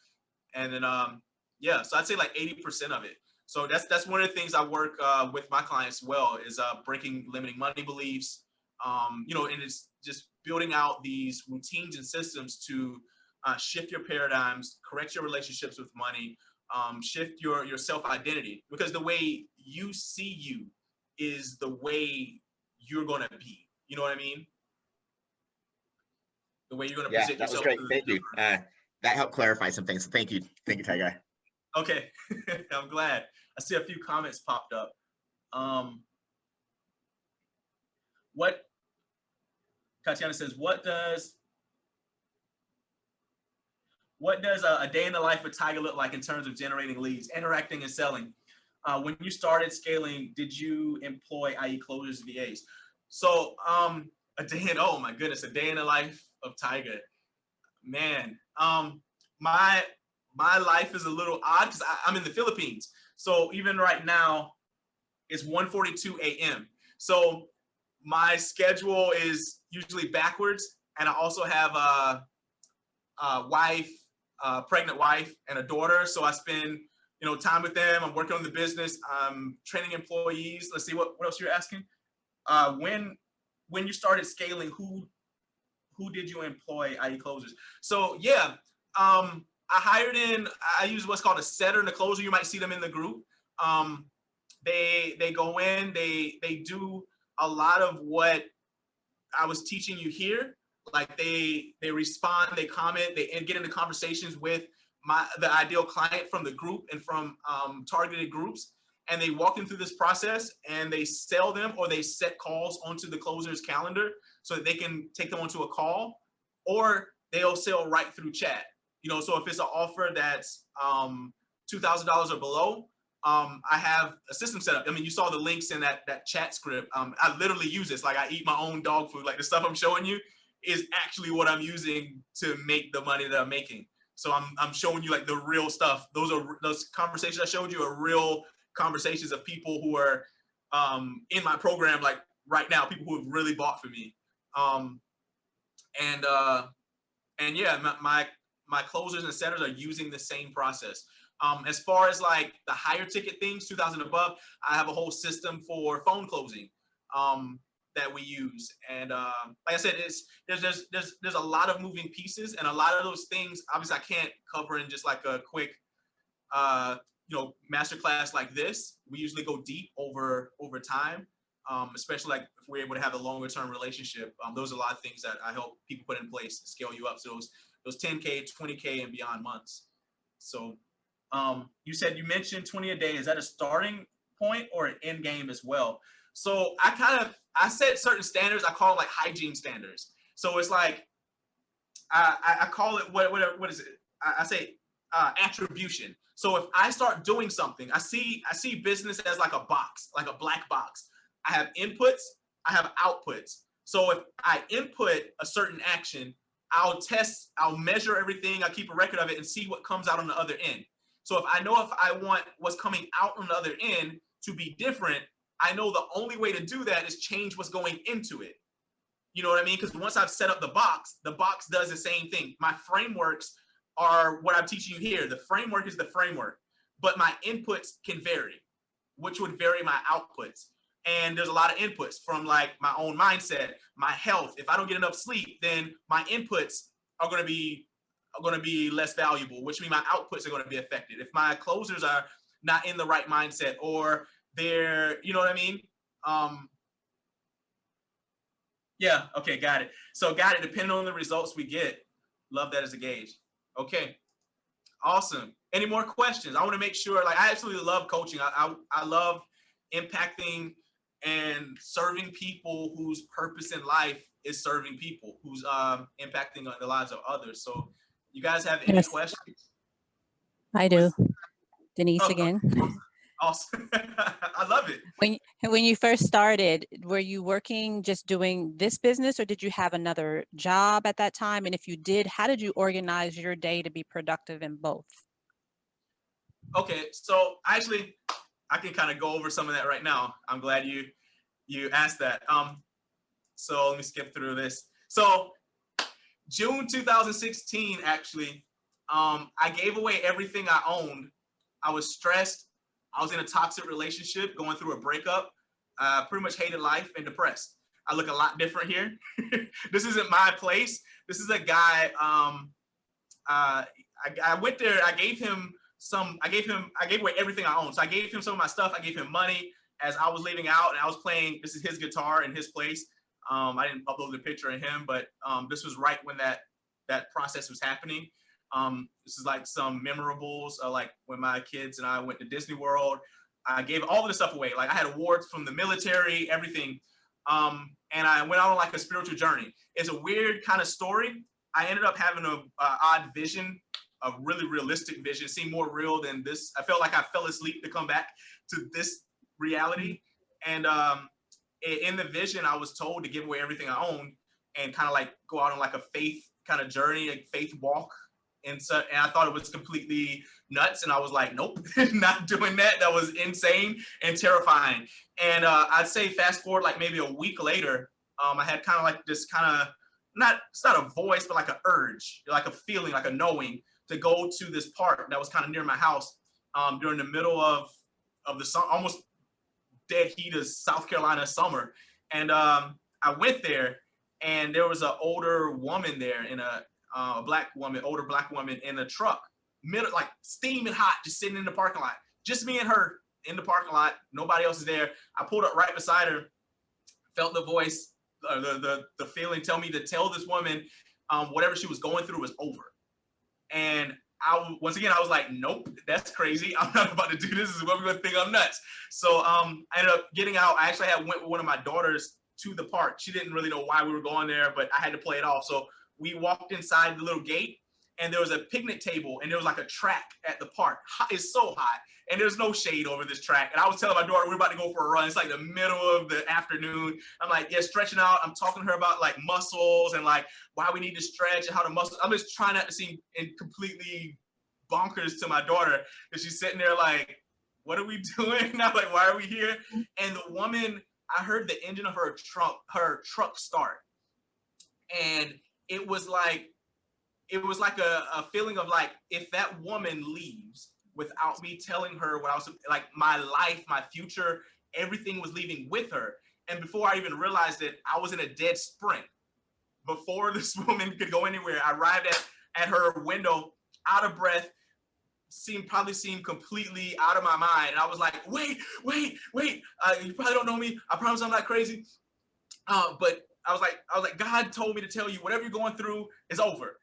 And then, so I'd say like 80% of it. So that's one of the things I work with my clients well, is breaking limiting money beliefs, and it's just building out these routines and systems to shift your paradigms, correct your relationships with money, shift your self-identity, because the way you see you is the way you're going to be. You know what I mean? The way you're going to present yourself. That was great. Thank you. That helped clarify some things. So thank you, Tiger. Okay, I'm glad. I see a few comments popped up. What Katiana says, what does a day in the life of Tiger look like in terms of generating leads, interacting and selling? When you started scaling, did you employ, i.e. closers, VAs? So oh my goodness, a day in the life of Tiger. Man, my life is a little odd because I'm in the Philippines. So even right now, it's 1:42 a.m. So my schedule is usually backwards, and I also have a pregnant wife and a daughter. So I spend time with them. I'm working on the business. I'm training employees. Let's see what else you're asking. When you started scaling, who did you employ, i.e. closers? So yeah, I use what's called a setter and a closer. You might see them in the group. They go in, they do a lot of what I was teaching you here. Like they respond, they comment, they get into conversations with the ideal client from the group and from targeted groups. And they walk them through this process and they sell them, or they set calls onto the closer's calendar so that they can take them onto a call, or they'll sell right through chat. So if it's an offer that's $2,000 or below, I have a system set up. I mean, you saw the links in that chat script. I literally use this. Like I eat my own dog food. Like the stuff I'm showing you is actually what I'm using to make the money that I'm making. So I'm showing you like the real stuff. Those conversations I showed you are real conversations of people who are in my program, like right now, people who have really bought from me. And yeah, my closers and setters are using the same process. As far as like the higher ticket things, 2,000 above, I have a whole system for phone closing that we use. And like I said, there's a lot of moving pieces, and a lot of those things, obviously I can't cover in just like a quick masterclass like this, we usually go deep over time, especially like if we're able to have a longer term relationship. Those are a lot of things that I help people put in place to scale you up. So those 10K, 20K and beyond months. So you mentioned 20 a day. Is that a starting point or an end game as well? So I set certain standards. I call them like hygiene standards. So it's like, I call it, what is it? I say attribution. So if I start doing something, I see business as like a box, like a black box. I have inputs, I have outputs. So if I input a certain action, I'll measure everything, I'll keep a record of it and see what comes out on the other end. So if I know if I want what's coming out on the other end to be different, I know the only way to do that is change what's going into it. You know what I mean? Because once I've set up the box does the same thing. My frameworks are what I'm teaching you here. The framework is the framework, but my inputs can vary, which would vary my outputs. And there's a lot of inputs from like my own mindset, my health. If I don't get enough sleep, then my inputs are going to be less valuable, which means my outputs are going to be affected. If my closers are not in the right mindset, or they're, you know what I mean? Yeah, okay, got it. So got it, depending on the results we get, love that as a gauge. Okay, awesome. Any more questions? I want to make sure, like, I absolutely love coaching. I love impacting and serving people whose purpose in life is serving people, who's impacting the lives of others. So you guys have any questions? I do. Denise again. Awesome. I love it. When you first started, were you working just doing this business, or did you have another job at that time? And if you did, how did you organize your day to be productive in both? Okay, so actually, I can kind of go over some of that right now. I'm glad you asked that. So let me skip through this. So June 2016, actually, I gave away everything I owned. I was stressed. I was in a toxic relationship, going through a breakup, pretty much hated life and depressed. I look a lot different here. This isn't my place. This is a guy, I went there, I gave away everything I owned. So I gave him some of my stuff. I gave him money as I was leaving out, and I was playing, this is his guitar in his place. I didn't upload the picture of him, but this was right when that process was happening. This is like some memorables, like when my kids and I went to Disney World. I gave all of this stuff away. Like I had awards from the military, everything. And I went on like a spiritual journey. It's a weird kind of story. I ended up having a odd vision, a really realistic vision. It seemed more real than this. I felt like I fell asleep to come back to this reality. And in the vision, I was told to give away everything I owned and kind of like go out on like a faith kind of journey, a faith walk. And I thought it was completely nuts. And I was like, nope, not doing that. That was insane and terrifying. And I'd say fast forward like maybe a week later, I had kind of like this kind of, it's not a voice, but like an urge, like a feeling, like a knowing to go to this park that was kind of near my house during the middle of the summer, almost dead heat of South Carolina summer. And I went there, and there was an older woman there in older black woman in a truck, like steaming hot, just sitting in the parking lot. Just me and her in the parking lot. Nobody else is there. I pulled up right beside her, felt the voice, the feeling tell me to tell this woman whatever she was going through was over. And once again, I was like, nope, that's crazy. I'm not about to do this. This is what we're going to think I'm nuts. So I ended up getting out. I actually went with one of my daughters to the park. She didn't really know why we were going there, but I had to play it off. So we walked inside the little gate, and there was a picnic table, and there was like a track at the park. It's so hot, and there's no shade over this track. And I was telling my daughter, we're about to go for a run. It's like the middle of the afternoon. I'm like, yeah, stretching out. I'm talking to her about like muscles and like why we need to stretch and how to muscle. I'm just trying not to seem completely bonkers to my daughter. And she's sitting there like, what are we doing? And I'm like, why are we here? And the woman, I heard the engine of her truck start. And it was like a feeling of like, if that woman leaves without me telling her what I was like, my life, my future, everything was leaving with her. And before I even realized it, I was in a dead sprint. Before this woman could go anywhere, I arrived at her window, out of breath, probably seemed completely out of my mind. And I was like, wait, you probably don't know me. I promise I'm not crazy. But I was like, God told me to tell you whatever you're going through is over.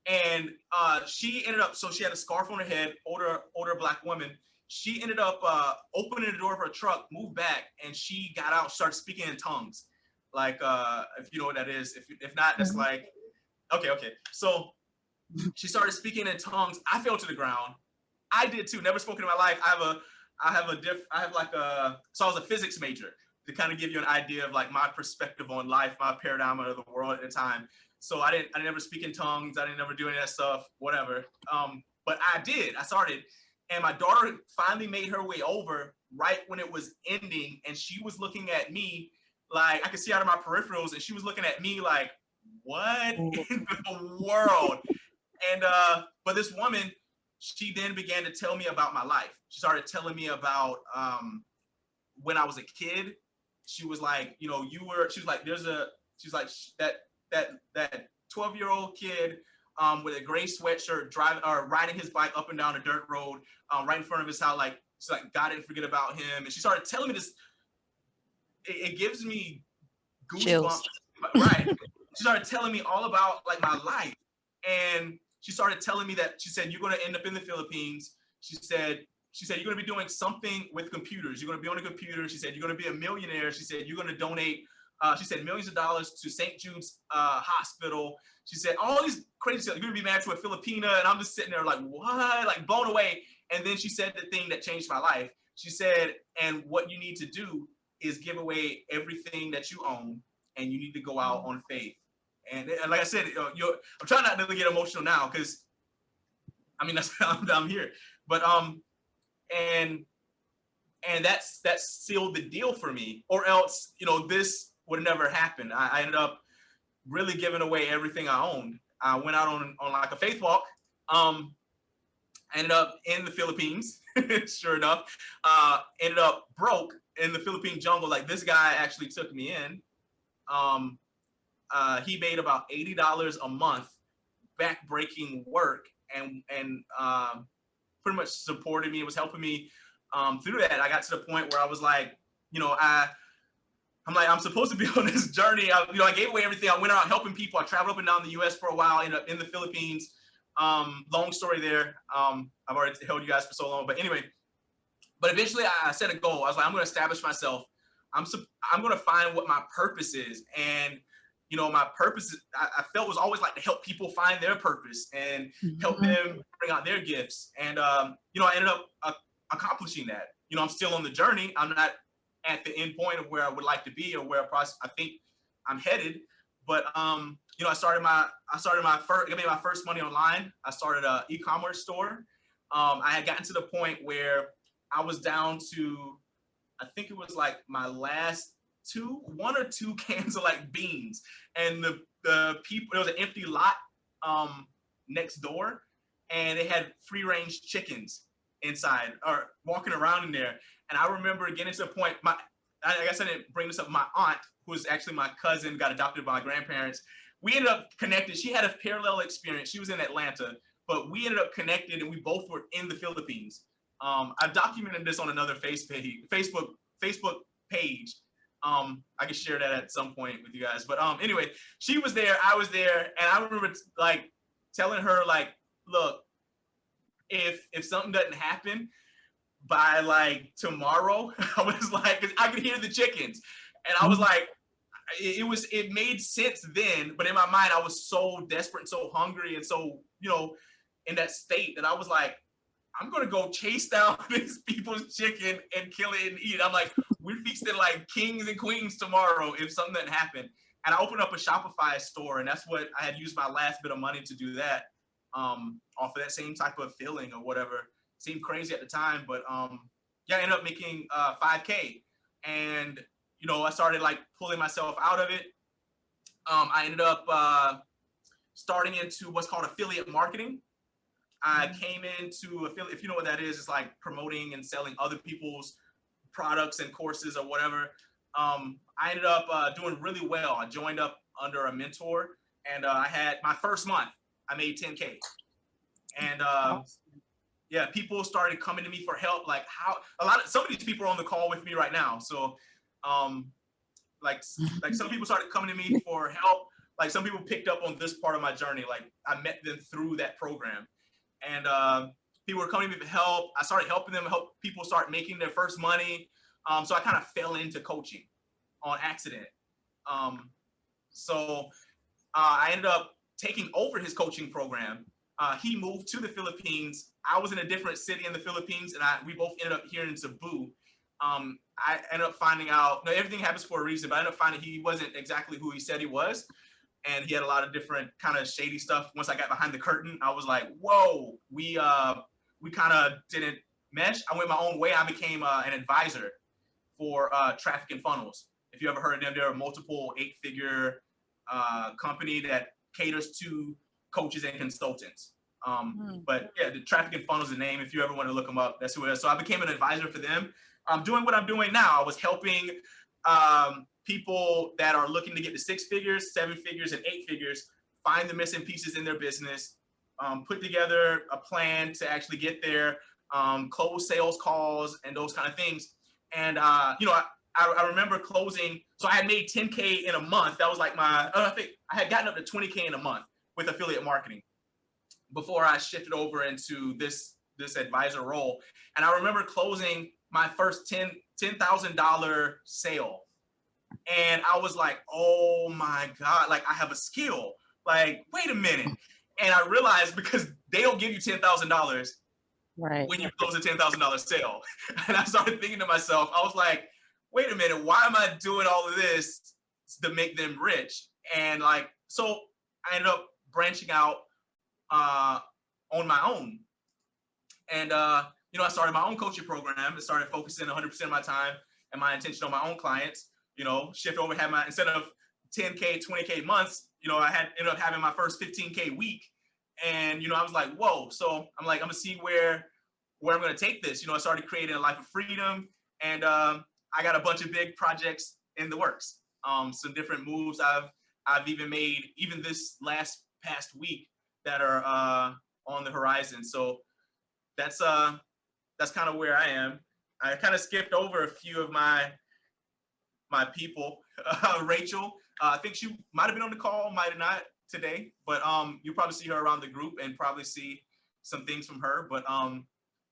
And she ended up, so she had a scarf on her head, older Black woman. She ended up opening the door of her truck, moved back, and she got out, started speaking in tongues. Like, if you know what that is. If not, that's like, okay. So she started speaking in tongues. I fell to the ground. I did too. Never spoken in my life. So I was a physics major, to kind of give you an idea of like my perspective on life, my paradigm of the world at the time. So I didn't never speak in tongues. I didn't never do any of that stuff, whatever. But I started, and my daughter finally made her way over right when it was ending. And she was looking at me like, I could see out of my peripherals, and she was looking at me like, what in the world? And, but this woman, she then began to tell me about my life. She started telling me about when I was a kid. She was like, you know, she's like, that 12-year-old kid with a gray sweatshirt riding his bike up and down a dirt road right in front of his house. Like, she's like, God didn't forget about him. And she started telling me this. It gives me goosebumps. Chills. Right. She started telling me all about like my life. And she started telling me that, she said, you're going to end up in the Philippines. She said, you're going to be doing something with computers. You're going to be on a computer. She said, you're going to be a millionaire. She said, you're going to donate, she said, millions of dollars to St. Jude's Hospital. She said, all these crazy stuff. You're going to be married to a Filipina. And I'm just sitting there like, what? Like blown away. And then she said the thing that changed my life. She said, and what you need to do is give away everything that you own, and you need to go out on faith. And like I said, I'm trying not to get emotional now, because I mean, I'm here. But and that sealed the deal for me, or else, you know, this would never happen. I ended up really giving away everything I owned. I went out on like a faith walk. I ended up in the Philippines, sure enough. Ended up broke in the Philippine jungle. Like, this guy actually took me in. He made about $80 a month back-breaking work, and pretty much supported me. It was helping me through that. I got to the point where I was like, you know, I'm like, I'm supposed to be on this journey. I gave away everything. I went out helping people. I traveled up and down the U.S. for a while, ended up in the Philippines. Long story there. I've already held you guys for so long, but anyway. But eventually, I set a goal. I was like, I'm going to establish myself. I'm going to find what my purpose is. And, you know, my purpose, I felt, was always like to help people find their purpose and help them bring out their gifts. And, you know, I ended up accomplishing that. You know, I'm still on the journey. I'm not at the end point of where I would like to be, or where I think I'm headed. But, you know, I made my first money online. I started an e-commerce store. I had gotten to the point where I was down to, I think it was like my last one or two cans of like beans, and the people, there was an empty lot next door, and they had free range chickens inside, or walking around in there. And I remember getting to the point, I guess I didn't bring this up, my aunt, who was actually my cousin, got adopted by my grandparents. We ended up connected. She had a parallel experience. She was in Atlanta, but we ended up connected, and we both were in the Philippines. I documented this on another Facebook page. I can share that at some point with you guys. But anyway, she was there, I was there, and I remember like telling her, like, look, if something doesn't happen by like tomorrow, I was like, 'cause I could hear the chickens, and I was like, it made sense then, but in my mind, I was so desperate and so hungry and so, you know, in that state, that I was like, I'm gonna go chase down these people's chicken and kill it and eat it. I'm like, we're feasting like kings and queens tomorrow if something doesn't happen. And I opened up a Shopify store, and that's what I had used my last bit of money to do that, off of that same type of feeling or whatever. Seemed crazy at the time, but yeah, I ended up making 5K. And, you know, I started like pulling myself out of it. I ended up starting into what's called affiliate marketing. I came into affiliate, if you know what that is, it's like promoting and selling other people's products and courses or whatever. I ended up doing really well. I joined up under a mentor, and I had my first month, I made 10K. And yeah, people started coming to me for help. Like some of these people are on the call with me right now. So like some people started coming to me for help. Like some people picked up on this part of my journey. Like I met them through that program, and people were coming to me for help. I started helping them, help people start making their first money. So I kind of fell into coaching on accident. So I ended up taking over his coaching program. He moved to the Philippines. I was in a different city in the Philippines, and we both ended up here in Cebu. I ended up finding out, everything happens for a reason, but I ended up finding he wasn't exactly who he said he was. And he had a lot of different kind of shady stuff. Once I got behind the curtain, I was like, whoa, we kind of didn't mesh. I went my own way. I became an advisor for Traffic and Funnels. If you ever heard of them, they're a multiple 8-figure company that caters to coaches and consultants. But yeah, the Traffic and Funnels is the name. If you ever want to look them up, that's who it is. So I became an advisor for them. I'm doing what I'm doing now. I was helping people that are looking to get to 6 figures, 7 figures, and 8 figures, find the missing pieces in their business, put together a plan to actually get there, close sales calls and those kind of things. And I remember closing. So I had made 10K in a month. That was like I think I had gotten up to 20K in a month with affiliate marketing before I shifted over into this advisor role. And I remember closing my first $10,000 sale. And I was like, oh my God, like I have a skill. Like, wait a minute. And I realized because they don't give you $10,000 right when you close a $10,000 sale. And I started thinking to myself, I was like, wait a minute, why am I doing all of this to make them rich? And like, so I ended up branching out on my own. And, I started my own coaching program and started focusing 100% of my time and my attention on my own clients, shift over, instead of 10K, 20K months, I ended up having my first 15K week. And, I was like, whoa. So I'm like, I'm gonna see where I'm gonna take this. I started creating a life of freedom, and I got a bunch of big projects in the works. Some different moves I've even made, even this past week, that are on the horizon. So that's kind of where I am. I kind of skipped over a few of my people. Rachel, I think she might have been on the call, might have not today, but you probably see her around the group and probably see some things from her. But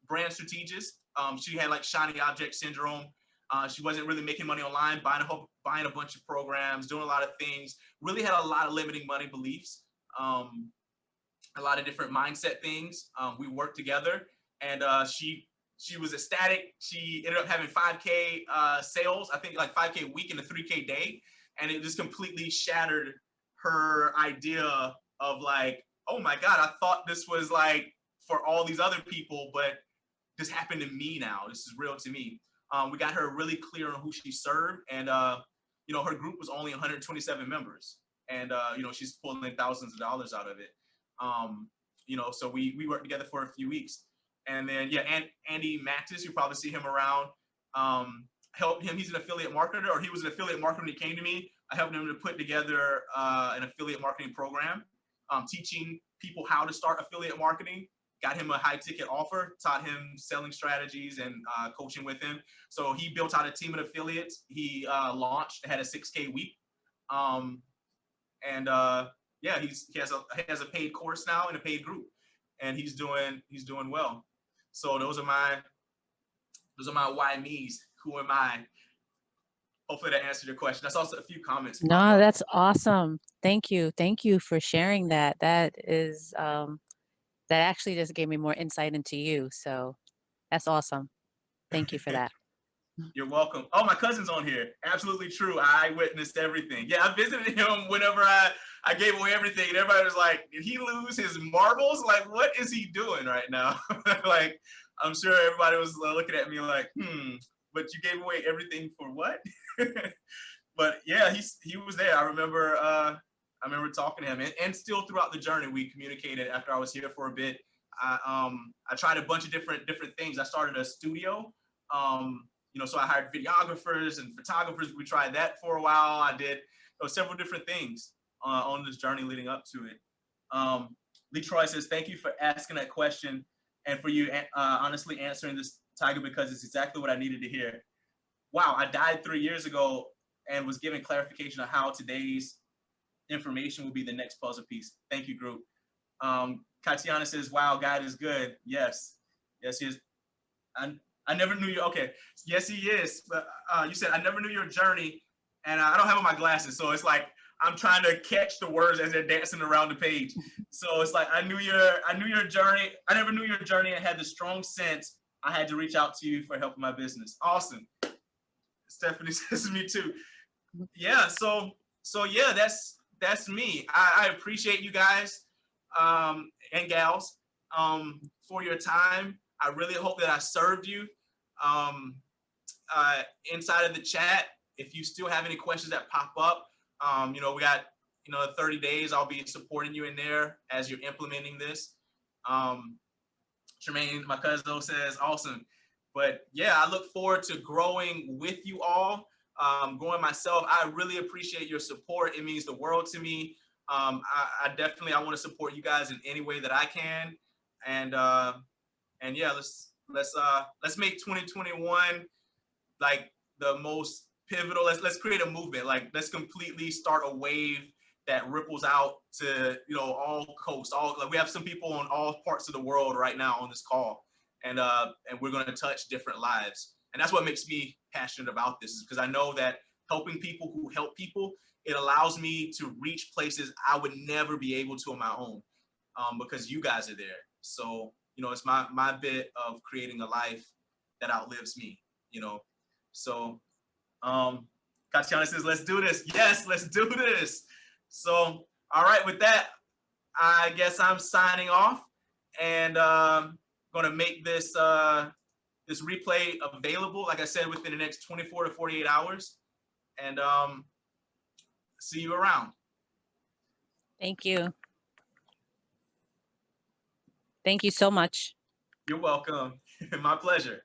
brand strategist, she had like shiny object syndrome. She wasn't really making money online, buying a bunch of programs, doing a lot of things, really had a lot of limiting money beliefs, a lot of different mindset things. We worked together, and she was ecstatic. She ended up having 5K sales, I think like 5K a week and a 3K day. And it just completely shattered her idea of like, oh my God, I thought this was like for all these other people, but this happened to me now. This is real to me. We got her really clear on who she served. And, her group was only 127 members. And, she's pulling thousands of dollars out of it. So we worked together for a few weeks. And then, Andy Mattis, you probably see him around, helped him. He's an affiliate marketer, or he was an affiliate marketer when he came to me. I helped him to put together an affiliate marketing program, teaching people how to start affiliate marketing, got him a high ticket offer, taught him selling strategies and coaching with him. So he built out a team of affiliates. He launched, had a 6K week. He has a paid course now and a paid group, and he's doing well. So those are my why me's. Who am I? Hopefully that answered your question. That's also a few comments. No, that's awesome. Thank you for sharing that. That is that actually just gave me more insight into you, so that's awesome. Thank you for that. You're welcome. Oh, my cousin's on here. Absolutely true. I witnessed everything. Yeah, I visited him whenever I gave away everything, and everybody was like, did he lose his marbles? Like, what is he doing right now? Like, I'm sure everybody was looking at me like, but you gave away everything for what? But yeah, he was there. I remember talking to him, and still throughout the journey, we communicated after I was here for a bit. I tried a bunch of different things. I started a studio. So I hired videographers and photographers. We tried that for a while. I did several different things on this journey leading up to it. Lee Troy says, thank you for asking that question. and for you honestly answering this, Tiger, because it's exactly what I needed to hear. Wow, I died 3 years ago and was given clarification on how today's information will be the next puzzle piece. Thank you, group. Katiana says, wow, God is good. Yes, yes, he is. I never knew you. Okay, yes, he is. But you said, I never knew your journey, and I don't have on my glasses, so it's like I'm trying to catch the words as they're dancing around the page. So it's like I knew your journey. I never knew your journey and had the strong sense I had to reach out to you for help in my business. Awesome. Stephanie says me too. Yeah. So yeah, that's me. I appreciate you guys and gals for your time. I really hope that I served you. Inside of the chat, if you still have any questions that pop up, we got 30 days. I'll be supporting you in there as you're implementing this. Tremaine, my cousin, says awesome. But yeah, I look forward to growing with you all, growing myself. I really appreciate your support. It means the world to me. I definitely, I want to support you guys in any way that I can. And yeah, let's make 2021 like the most pivotal. Let's create a movement. Like, let's completely start a wave that ripples out to all coasts. Like, we have some people on all parts of the world right now on this call, and we're going to touch different lives. And that's what makes me passionate about this, is because I know that helping people who help people, it allows me to reach places I would never be able to on my own, because you guys are there. So it's my bit of creating a life that outlives me. So Katiana says, let's do this. Yes, let's do this. So, all right, with that, I guess I'm signing off, and going to make this this replay available, like I said, within the next 24 to 48 hours, and see you around. Thank you. Thank you so much. You're welcome. My pleasure.